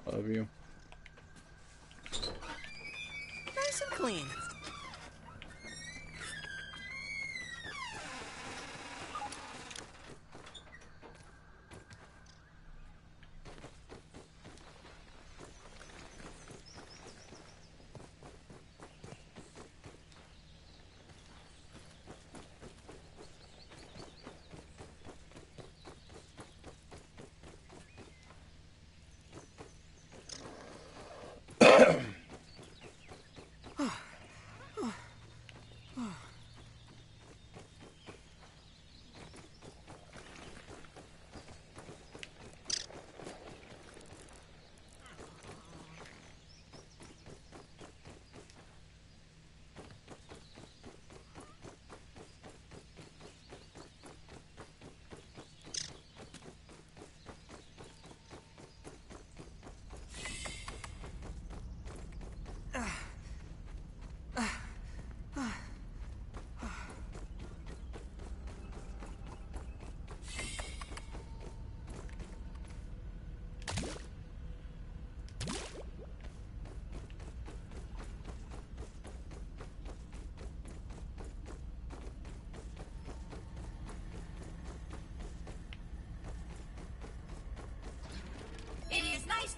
Love you. Nice and clean.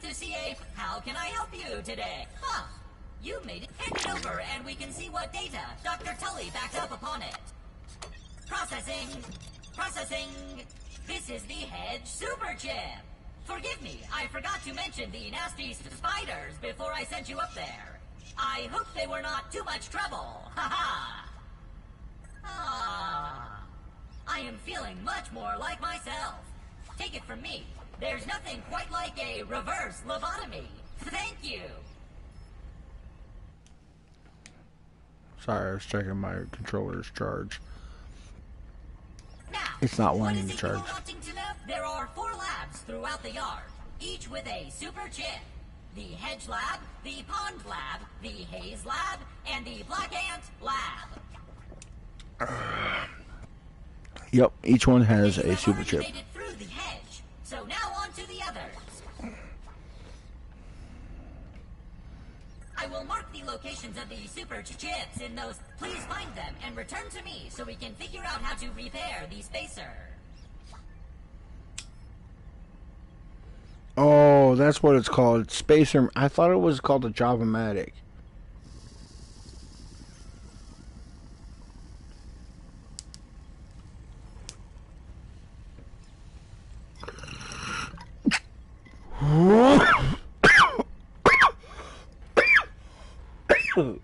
to CA. How can I help you today? Huh. You made it. Hand it over and we can see what data Dr. Tully backed up upon it. Processing. Processing. This is the Hedge Super Chip. Forgive me, I forgot to mention the nasty spiders before I sent you up there. I hope they were not too much trouble. Ha-ha! Ah. I am feeling much more like myself. Take it from me. There's nothing quite like a reverse lobotomy. Thank you. Sorry, I was checking my controller's charge. Now, It's not what wanting is to it charge. you're wanting to know? There are 4 labs throughout the yard, each with a super chip. The Hedge Lab, the Pond Lab, the Haze Lab, and the Black Ant Lab. Yep, each one has You a have super already chip. made it through the hedge, so now on to the others. I will mark the locations of the super chips in those. Please find them and return to me so we can figure out how to repair the spacer. Oh, that's what it's called. Spacer. I thought it was called a JAVA-matic. Oh,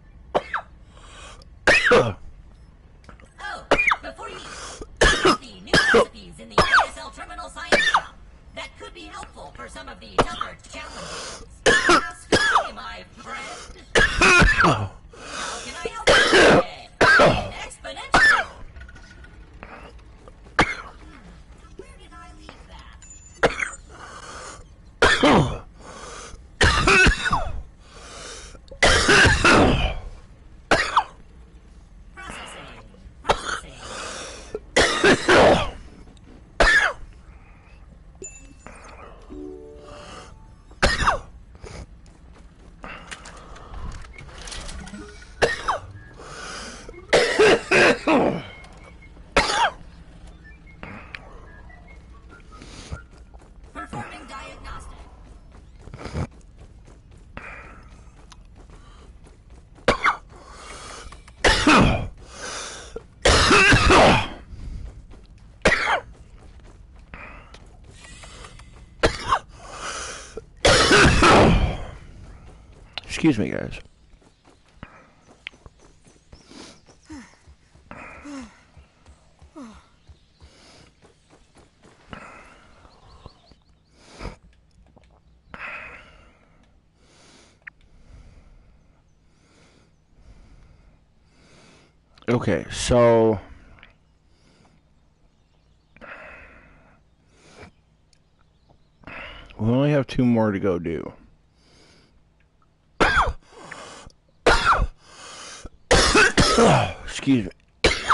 before you the new recipes in the ASL Terminal Science Shop. That could be helpful for some of the tougher challenges. Ask me, my friend. How can I help you today? Exponentially. Where did I leave that? Processing. Performing diagnostic. Excuse me, guys. Okay, so we only have 2 more to go do. Excuse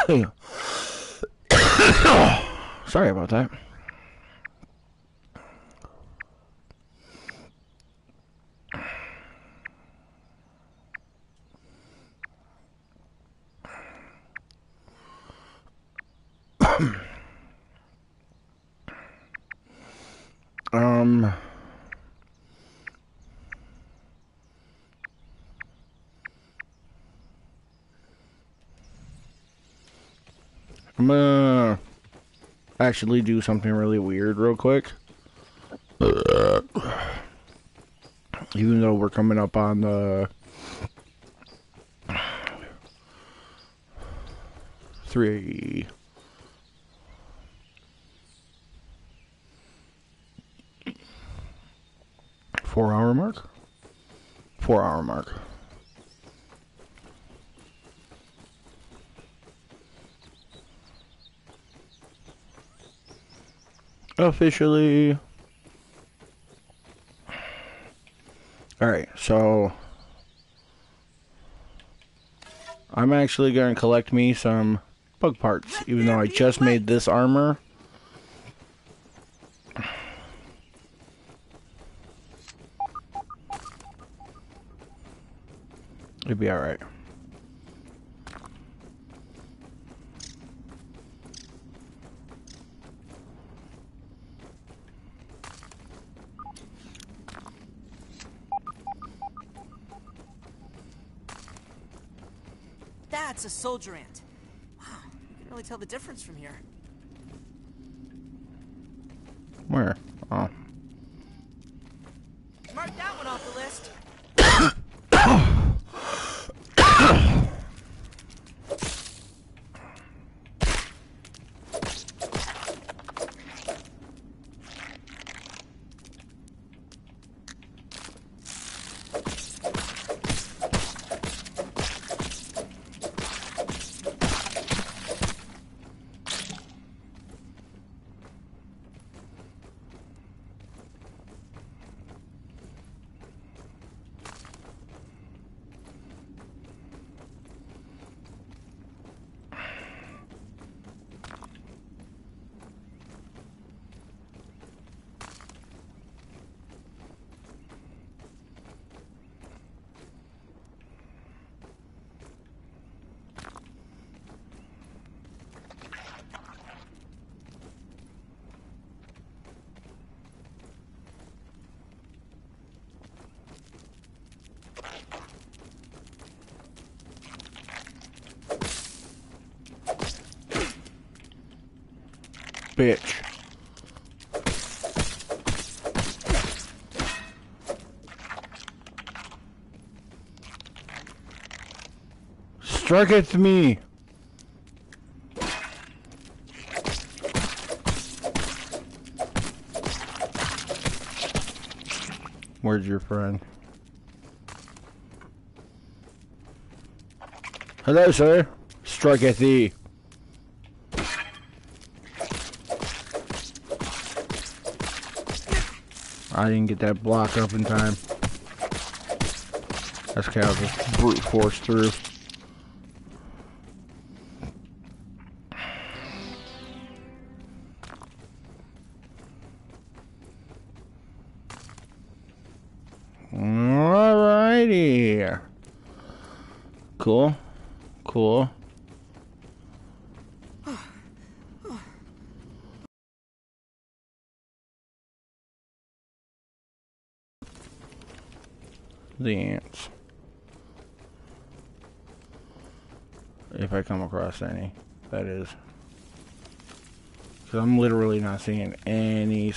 me. Sorry about that. um I'm gonna actually do something really weird real quick. Even though we're coming up on the 3 4-hour mark? 4-hour mark. Officially. Alright, so I'm actually going to collect me some bug parts, even though I just made this armor. It'd be alright. That's a soldier ant. Wow, you can really tell the difference from here. Where? Oh. Mark that one off the list. Bitch. Striketh me. Where's your friend? Hello, sir. Striketh thee. I didn't get that block up in time. That's kind of a brute force through. Alrighty. Cool. Cool. The ants. If I come across any, that is. Because I'm literally not seeing any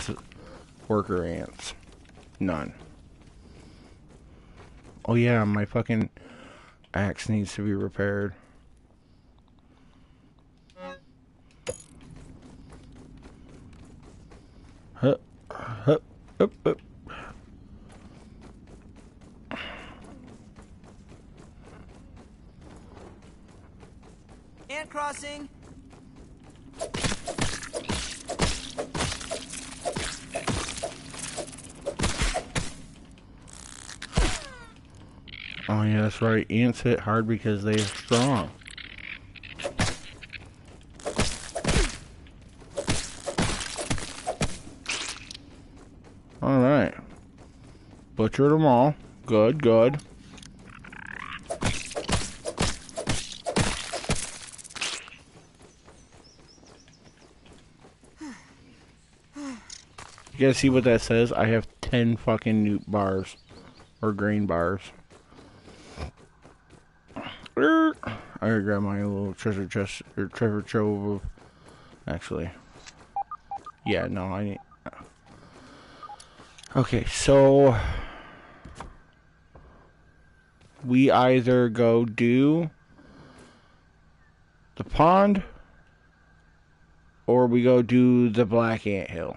worker ants. None. Oh yeah, my fucking axe needs to be repaired. Hup, hup, hup, hup. Ant crossing. Oh yeah, that's right. Ants hit hard because they're strong. Alright. Butchered them all. Good, good. You guys see what that says? I have 10 fucking newt bars. Or grain bars. I gotta grab my little treasure chest, or treasure trove of... Actually. Yeah, no, I need... Okay, so... We either go do... the pond... or we go do the Black Ant Hill.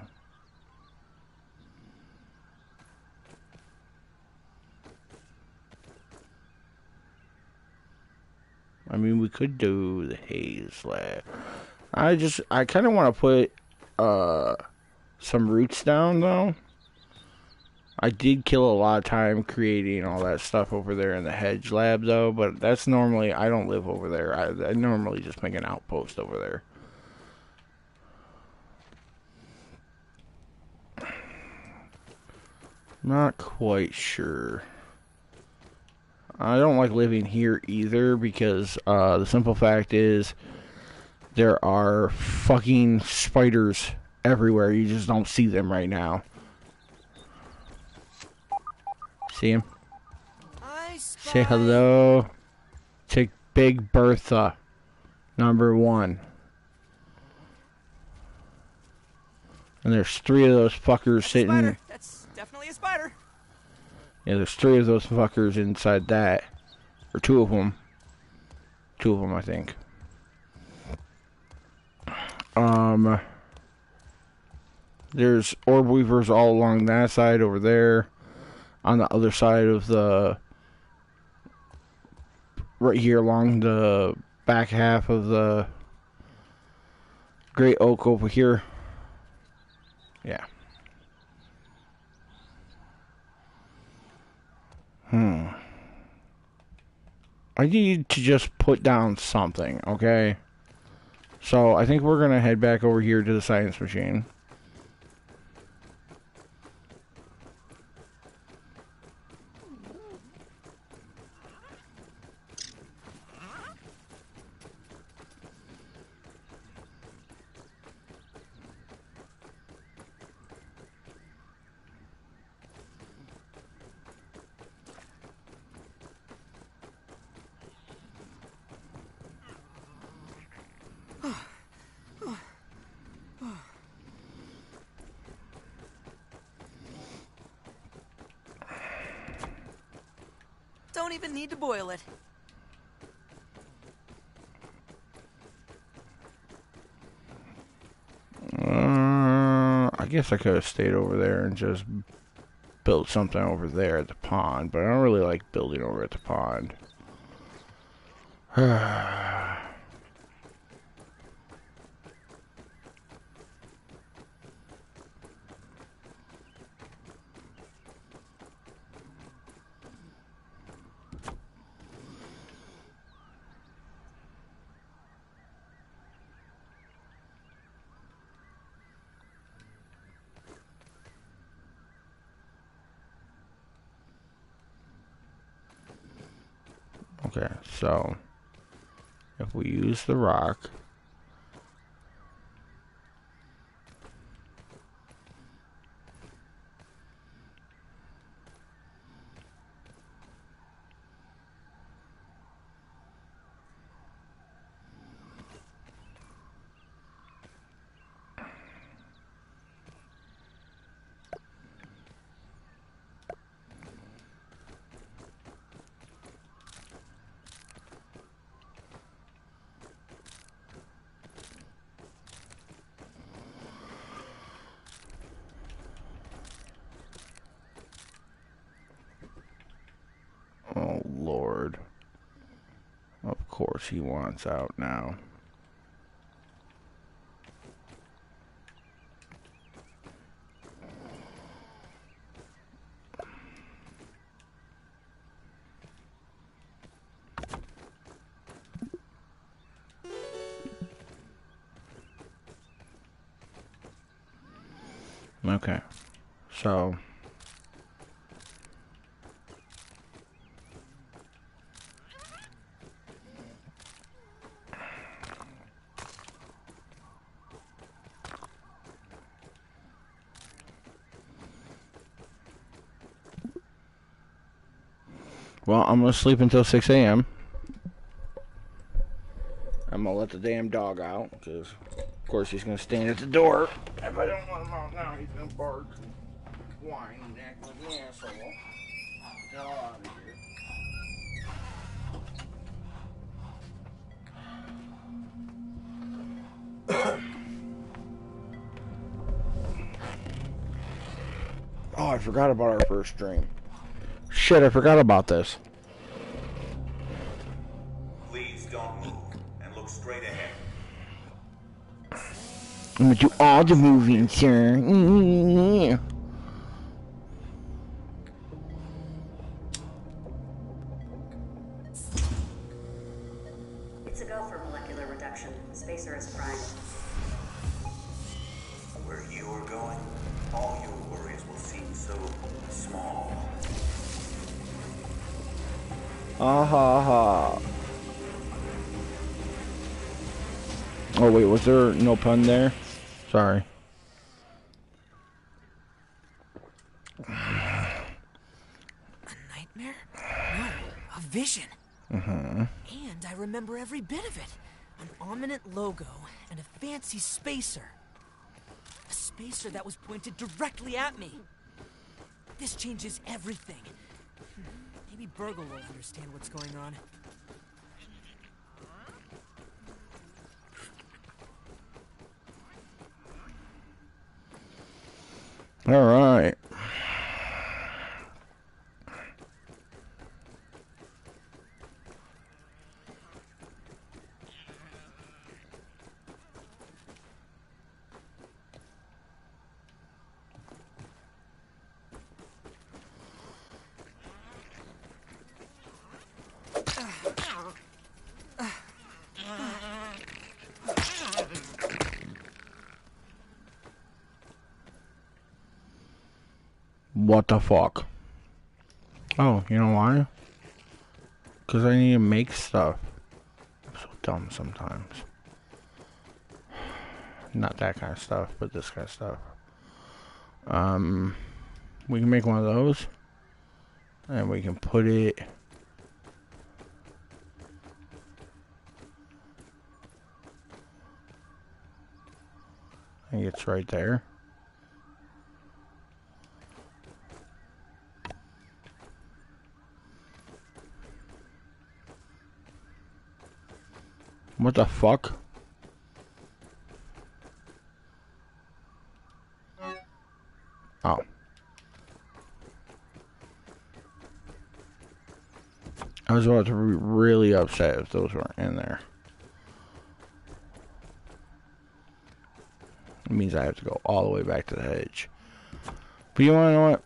I mean, we could do the haze lab. I kind of want to put some roots down, though. I did kill a lot of time creating all that stuff over there in the hedge lab, though. But that's normally, I don't live over there. I normally just make an outpost over there. Not quite sure. I don't like living here either because the simple fact is there are fucking spiders everywhere. You just don't see them right now. See him? I spy. Say hello. Big Bertha, #1. And there's 3 of those fuckers sitting. Spider. That's definitely a spider. Yeah, there's 3 of those fuckers inside that. Or 2 of them. 2 of them, I think. There's orb weavers all along that side over there. On the other side of the... Right here along the back half of the Great Oak over here. Yeah. I need to just put down something, okay? So, I think we're going to head back over here to the science machine. Don't even need to boil it. I guess I could have stayed over there and just built something over there at the pond, but I don't really like building over at the pond. Okay, so if we use the rock, oh Lord, of course he wants out now. Okay, so well, I'm gonna sleep until 6 a.m. I'm gonna let the damn dog out, because of course he's gonna stand at the door. If I don't let him out now, he's gonna bark, whine, and act like an asshole. Get all out of here. Oh, I forgot about our first dream. Shit, I forgot about this. Please don't move and look straight ahead. I'm gonna do all the moving, sir. It's a go for molecular reduction. Spacer is primed. Where you are going, all your worries will seem so small. Ah ha ha. Oh wait, was there no pun there? Sorry. A nightmare? No, a vision. And I remember every bit of it. An ominous logo and a fancy spacer. A spacer that was pointed directly at me. This changes everything. Maybe Burgle will understand what's going on. All right. What the fuck? Oh, you know why? Because I need to make stuff. I'm so dumb sometimes. Not that kind of stuff, but this kind of stuff. We can make one of those. And we can put it... I think it's right there. What the fuck? Oh. I was about to be really upset if those weren't in there. It means I have to go all the way back to the hedge. But you wanna know what?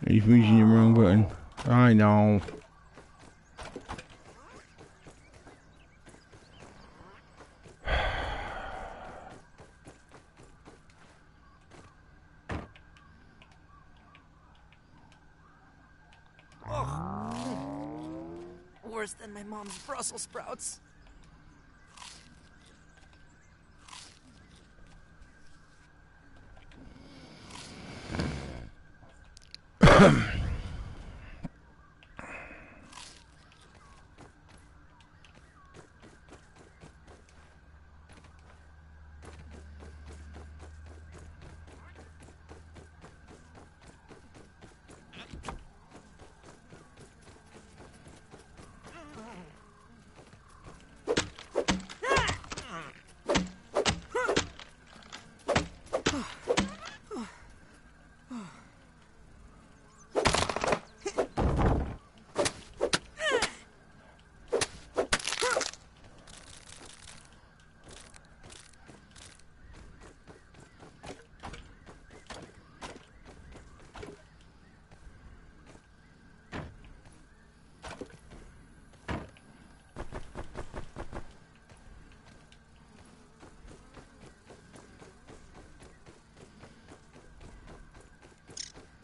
You're using the wrong button. I know. Worse than my mom's Brussels sprouts.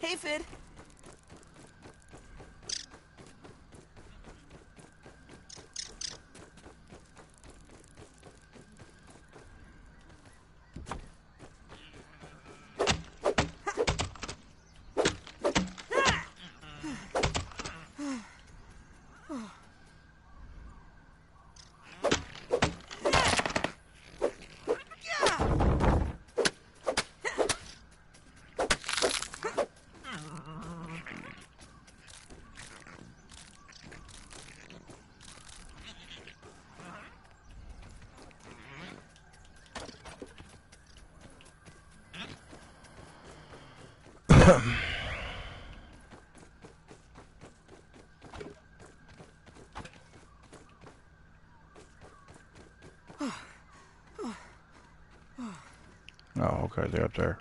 Hey, Fid. Oh, okay, they're up there.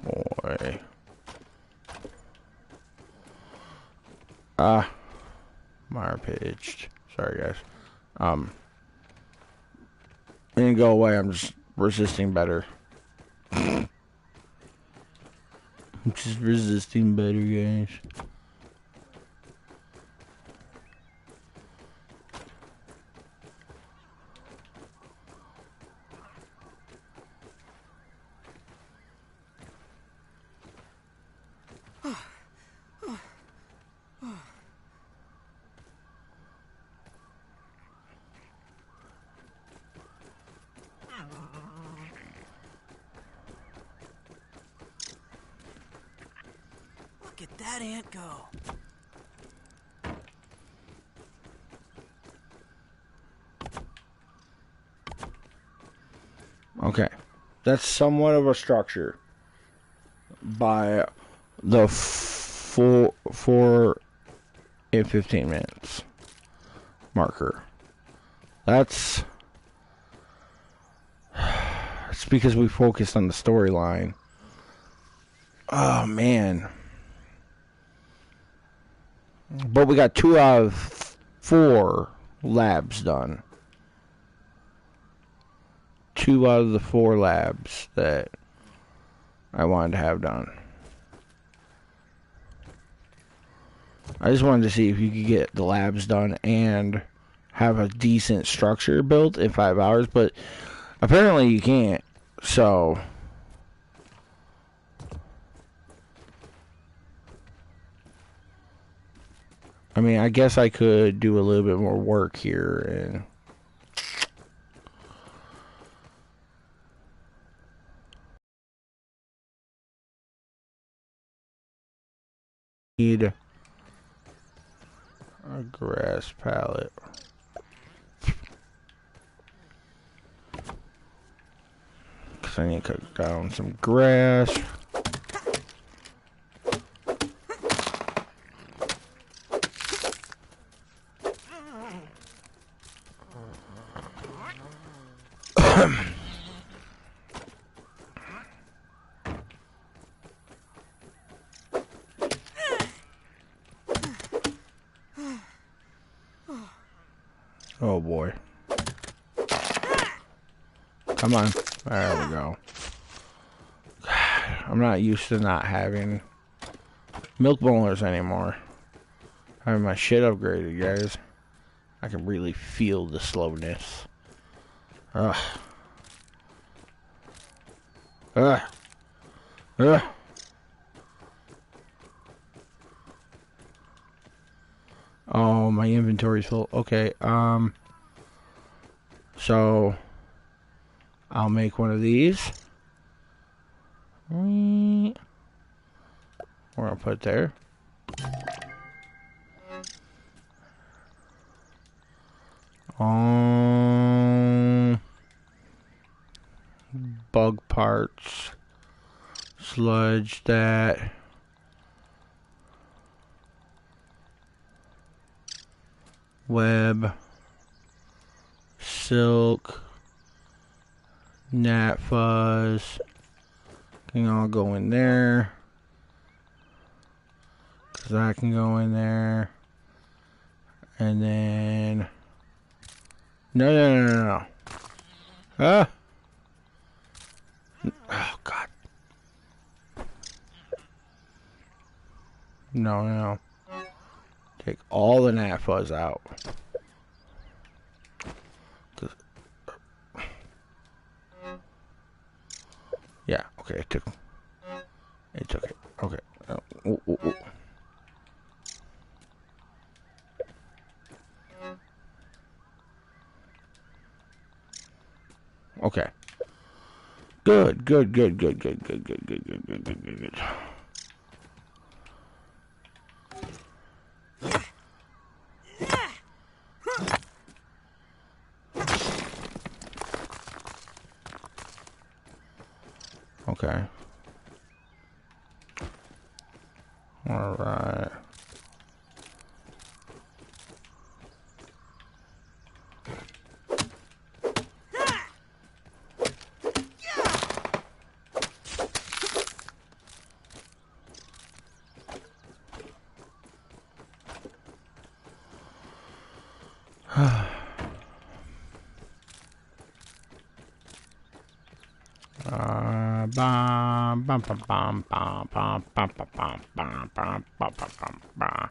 Boy. Mire pitched. Sorry, guys. It didn't go away. I'm just resisting better. I'm just resisting better, guys. Look at that ant go. Okay. That's somewhat of a structure by the 4 and 15 minutes marker. That's it's because we focused on the storyline. Oh man. But we got 2 out of 4 labs done. 2 out of the 4 labs that I wanted to have done. I just wanted to see if you could get the labs done and have a decent structure built in 5 hours, but apparently you can't. So I mean, I guess I could do a little bit more work here and need a grass pallet. Because I need to cut down some grass. Oh boy. Come on. There we go. I'm not used to not having milk bowlers anymore. Having my shit upgraded, guys. I can really feel the slowness. Ugh. Ugh. Ugh. Oh, my inventory's full. Okay, so I'll make one of these. We're gonna put it there. Bug parts. Sludge that. Web, silk, gnat fuzz can all go in there. Cause that can go in there. And then no. Ah. Oh God. No, no. Take all the gnat fuzz out. Yeah, okay, it took it. Okay. Ooh, ooh, ooh. Okay. Good. Okay. All right. Bam, bam, bam, bam, bam, bam, bam, bam, bam, bam, bam, bam, bam, bam.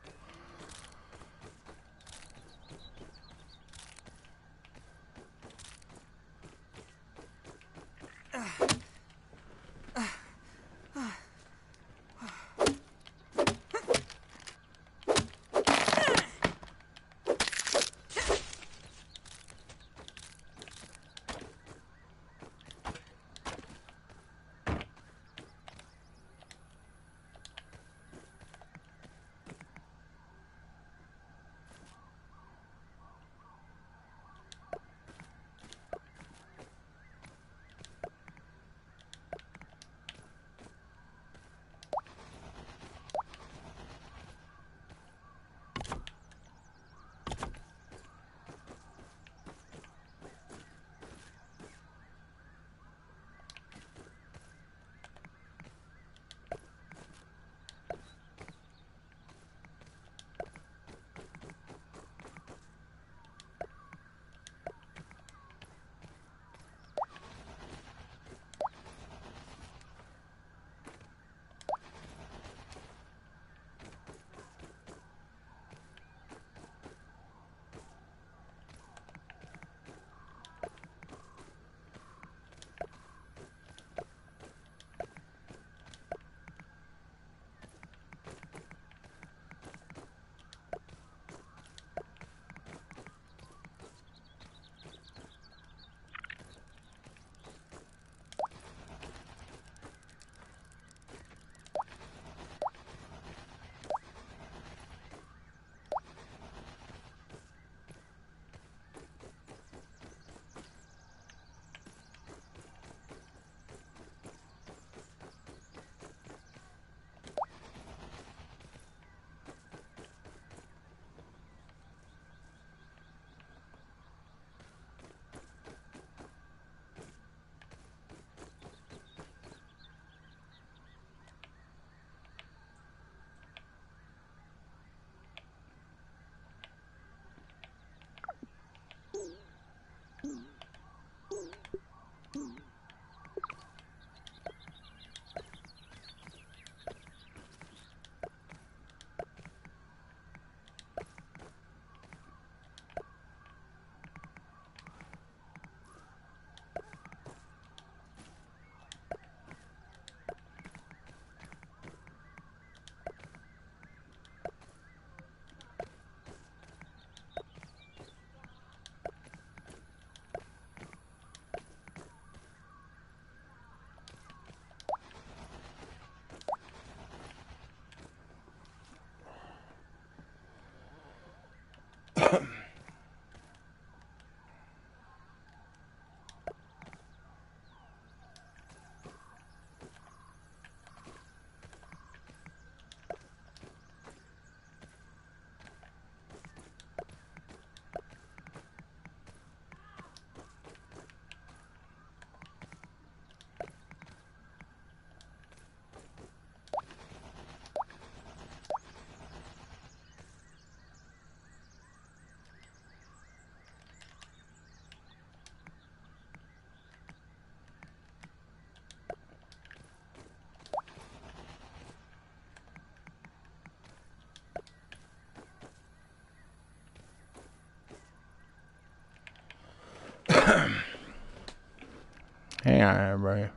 Hang on, everybody.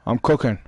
I'm cooking.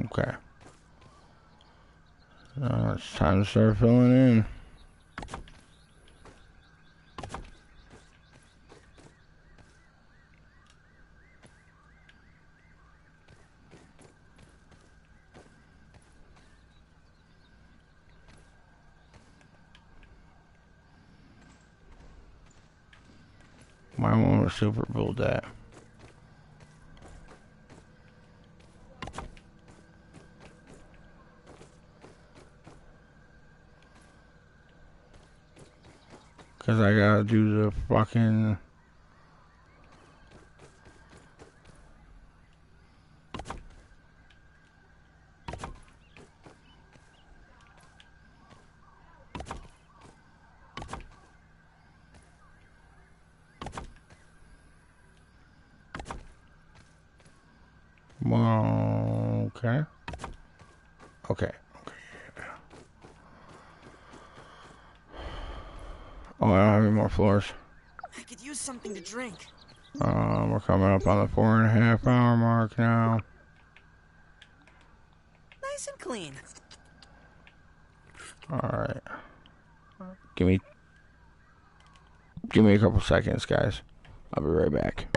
Okay. Now it's time to start filling in. Why won't I super build that? Cause I gotta do the fucking. Well, okay. Okay. Oh, I don't have any more floors. I could use something to drink. We're coming up on the 4.5 hour mark now. Nice and clean. Alright. Give me a couple seconds, guys. I'll be right back.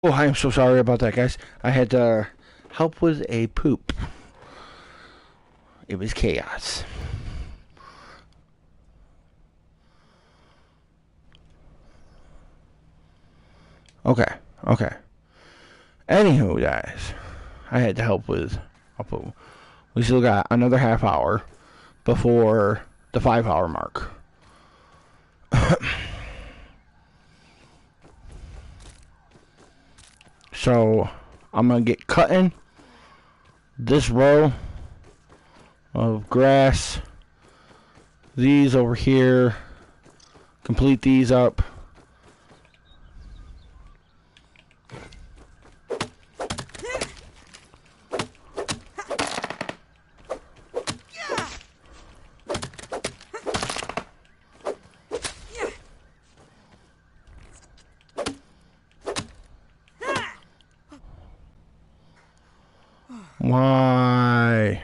Oh, I am so sorry about that, guys. I had to help with a poop. It was chaos. Okay. Anywho, guys, I had to help with a poop. We still got another half hour before the 5-hour mark. So I'm gonna get cutting this row of grass. These over here. Complete these up. Why?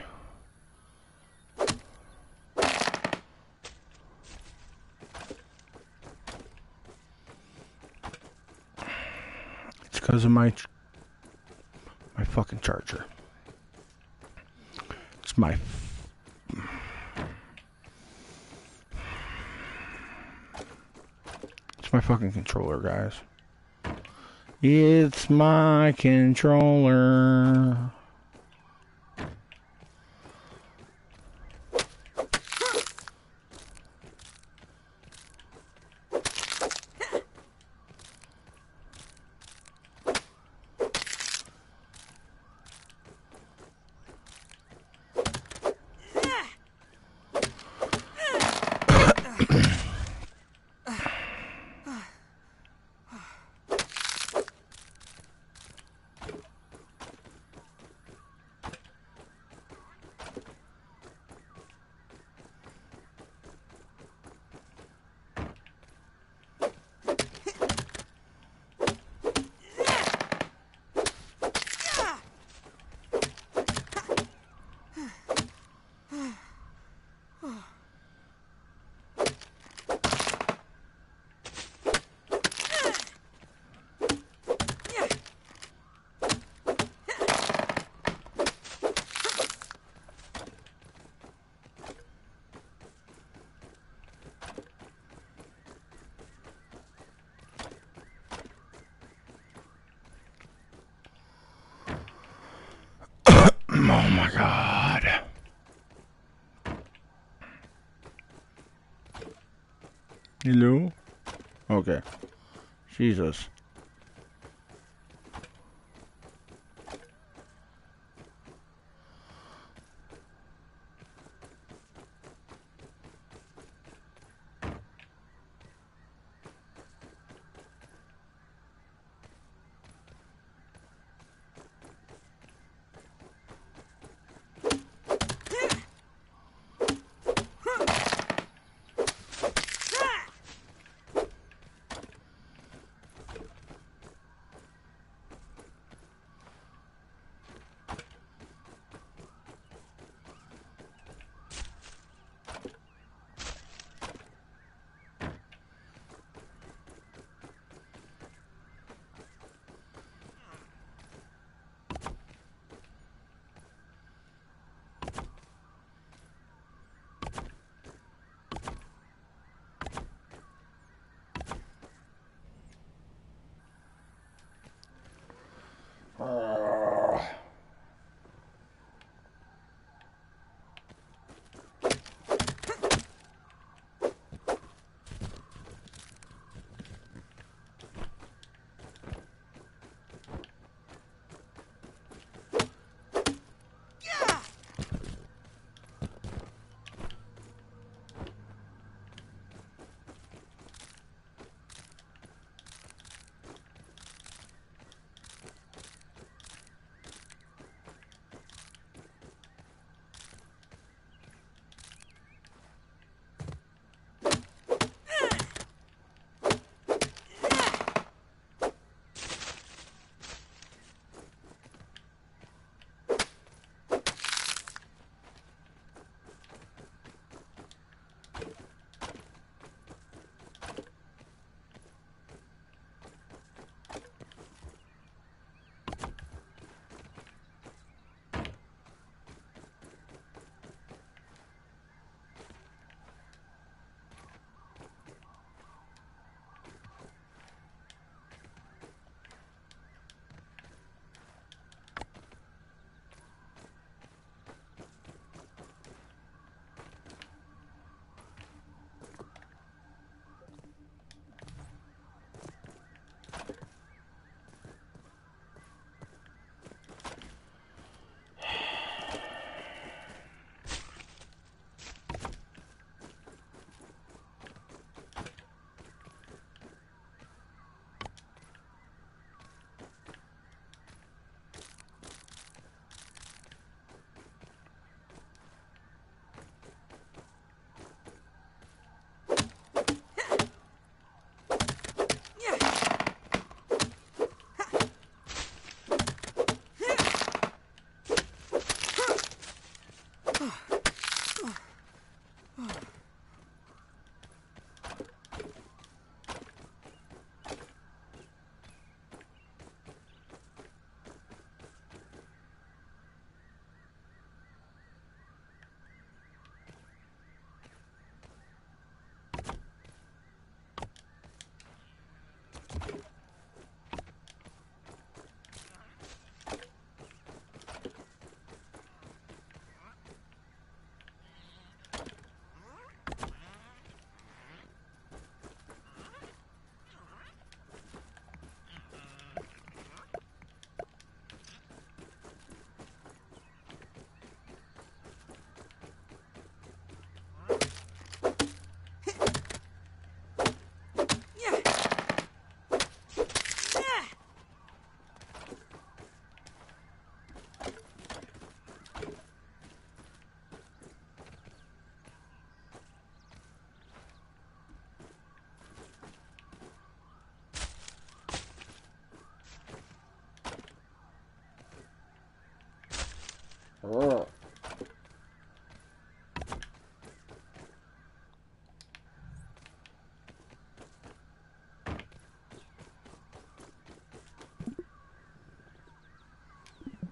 It's because of my fucking charger. It's my fucking controller, guys. It's my controller. Oh my god. Hello? Okay. Jesus.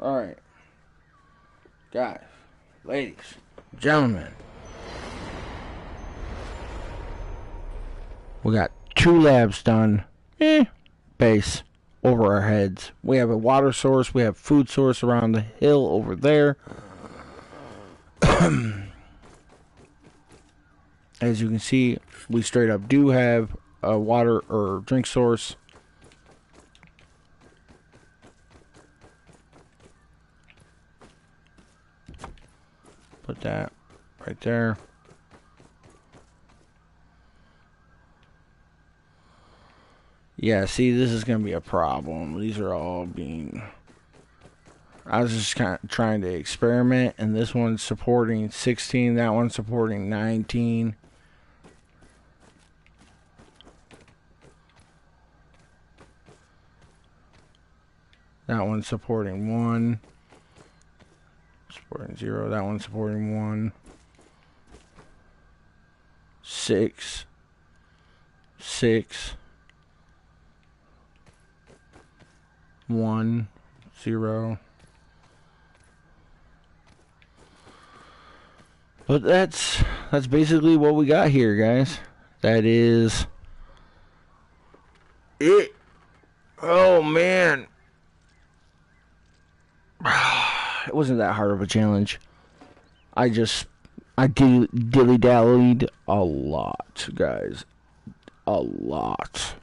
Alright. Guys, ladies, gentlemen. We got 2 labs done. Base over our heads. We have a water source. We have food source around the hill over there. As you can see, we straight up do have a water or drink source. Put that right there. Yeah, see, this is going to be a problem. These are all being... I was just kind of trying to experiment, and this one's supporting 16, that one's supporting 19. That one's supporting 1. Supporting 0. That one's supporting 1. 6. 6. 1. 0. But that's basically what we got here, guys. That is it. Oh, man. It wasn't that hard of a challenge. I dilly-dallied a lot, guys. A lot.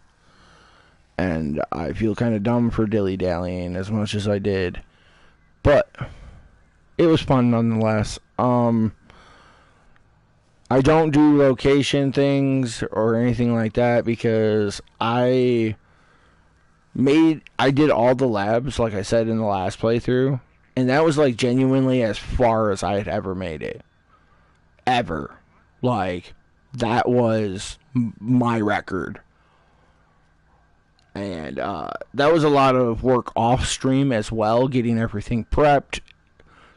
And I feel kind of dumb for dilly-dallying as much as I did. But it was fun nonetheless. I don't do location things or anything like that because I did all the labs, like I said in the last playthrough, and that was like genuinely as far as I had ever made it. Ever. Like, that was my record. And that was a lot of work off stream as well, getting everything prepped,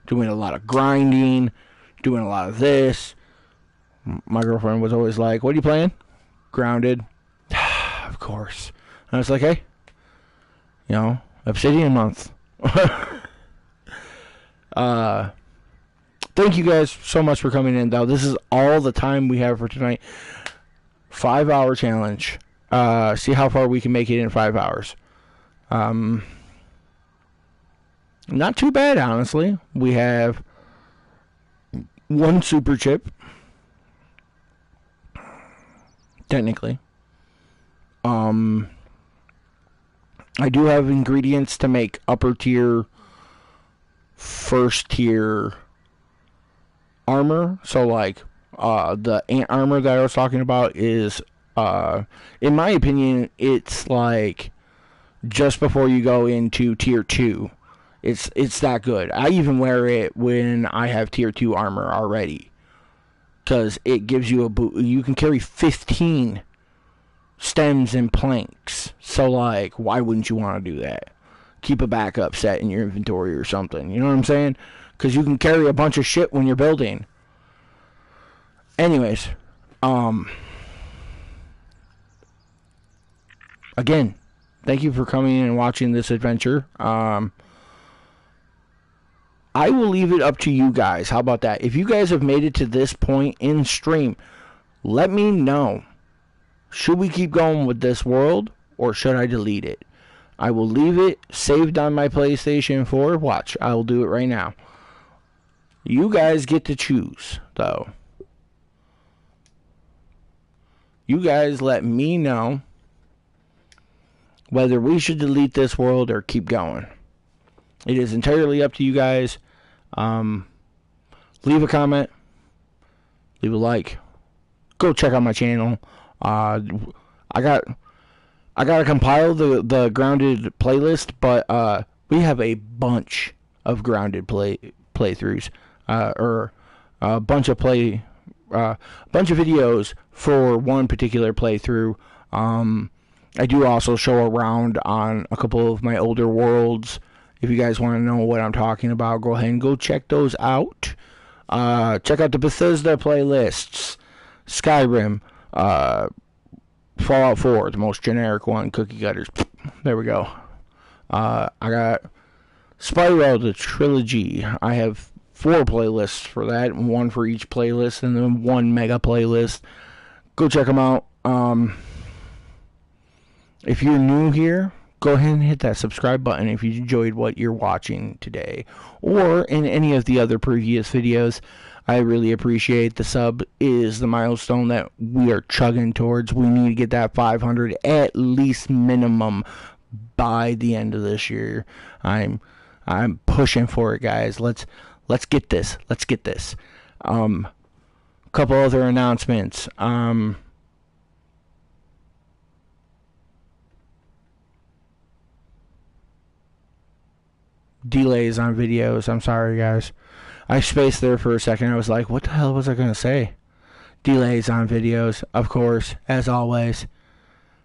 doing a lot of grinding, doing a lot of this. My girlfriend was always like, "What are you playing?" Grounded. Of course. And I was like, "Hey, you know, Obsidian month." Thank you guys so much for coming in, though. This is all the time we have for tonight. 5-hour challenge. See how far we can make it in 5 hours. Not too bad, honestly. We have 1 super chip. Technically. I do have ingredients to make upper tier, first tier armor. So, like, the ant armor that I was talking about is, in my opinion, it's like just before you go into tier 2. It's that good. I even wear it when I have tier 2 armor already. Because it gives you a boot. You can carry 15 stems and planks. So, like, why wouldn't you want to do that? Keep a backup set in your inventory or something. You know what I'm saying? Because you can carry a bunch of shit when you're building. Anyways. Again, thank you for coming in and watching this adventure. I will leave it up to you guys. How about that? If you guys have made it to this point in stream, let me know. Should we keep going with this world, or should I delete it? I will leave it saved on my PlayStation 4. Watch, I will do it right now. You guys get to choose, though. You guys let me know whether we should delete this world or keep going. It is entirely up to you guys. Leave a comment. Leave a like. Go check out my channel. I gotta compile the grounded playlist, but we have a bunch of grounded playthroughs, or a bunch of videos for one particular playthrough. I do also show around on a couple of my older worlds. If you guys want to know what I'm talking about, go ahead and go check those out. Check out the Bethesda playlists. Skyrim. Fallout 4, the most generic one. Cookie cutters. There we go. I got Spyro the Trilogy. I have 4 playlists for that, 1 for each playlist, and then 1 mega playlist. Go check them out. If you're new here, go ahead and hit that subscribe button if you enjoyed what you're watching today, or in any of the other previous videos. I really appreciate the sub is the milestone that we are chugging towards. We need to get that 500 at least minimum by the end of this year. I'm pushing for it, guys. Let's get this. Let's get this. Couple other announcements. Delays on videos. I'm sorry, guys. I spaced there for a second. I was like, what the hell was I going to say? Delays on videos, of course, as always.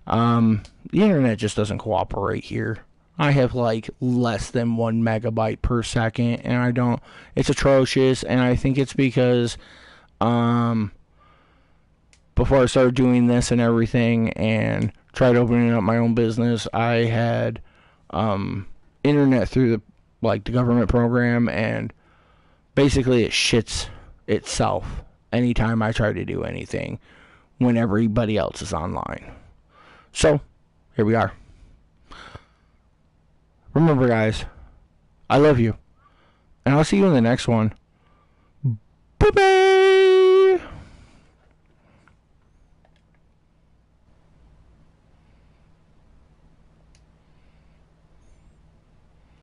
The internet just doesn't cooperate here. I have like less than 1 megabyte per second, and I don't. It's atrocious, and I think it's because before I started doing this and everything and tried opening up my own business, I had internet through the government program, and basically it shits itself anytime I try to do anything when everybody else is online. So, here we are. Remember, guys, I love you, and I'll see you in the next one. Bye-bye!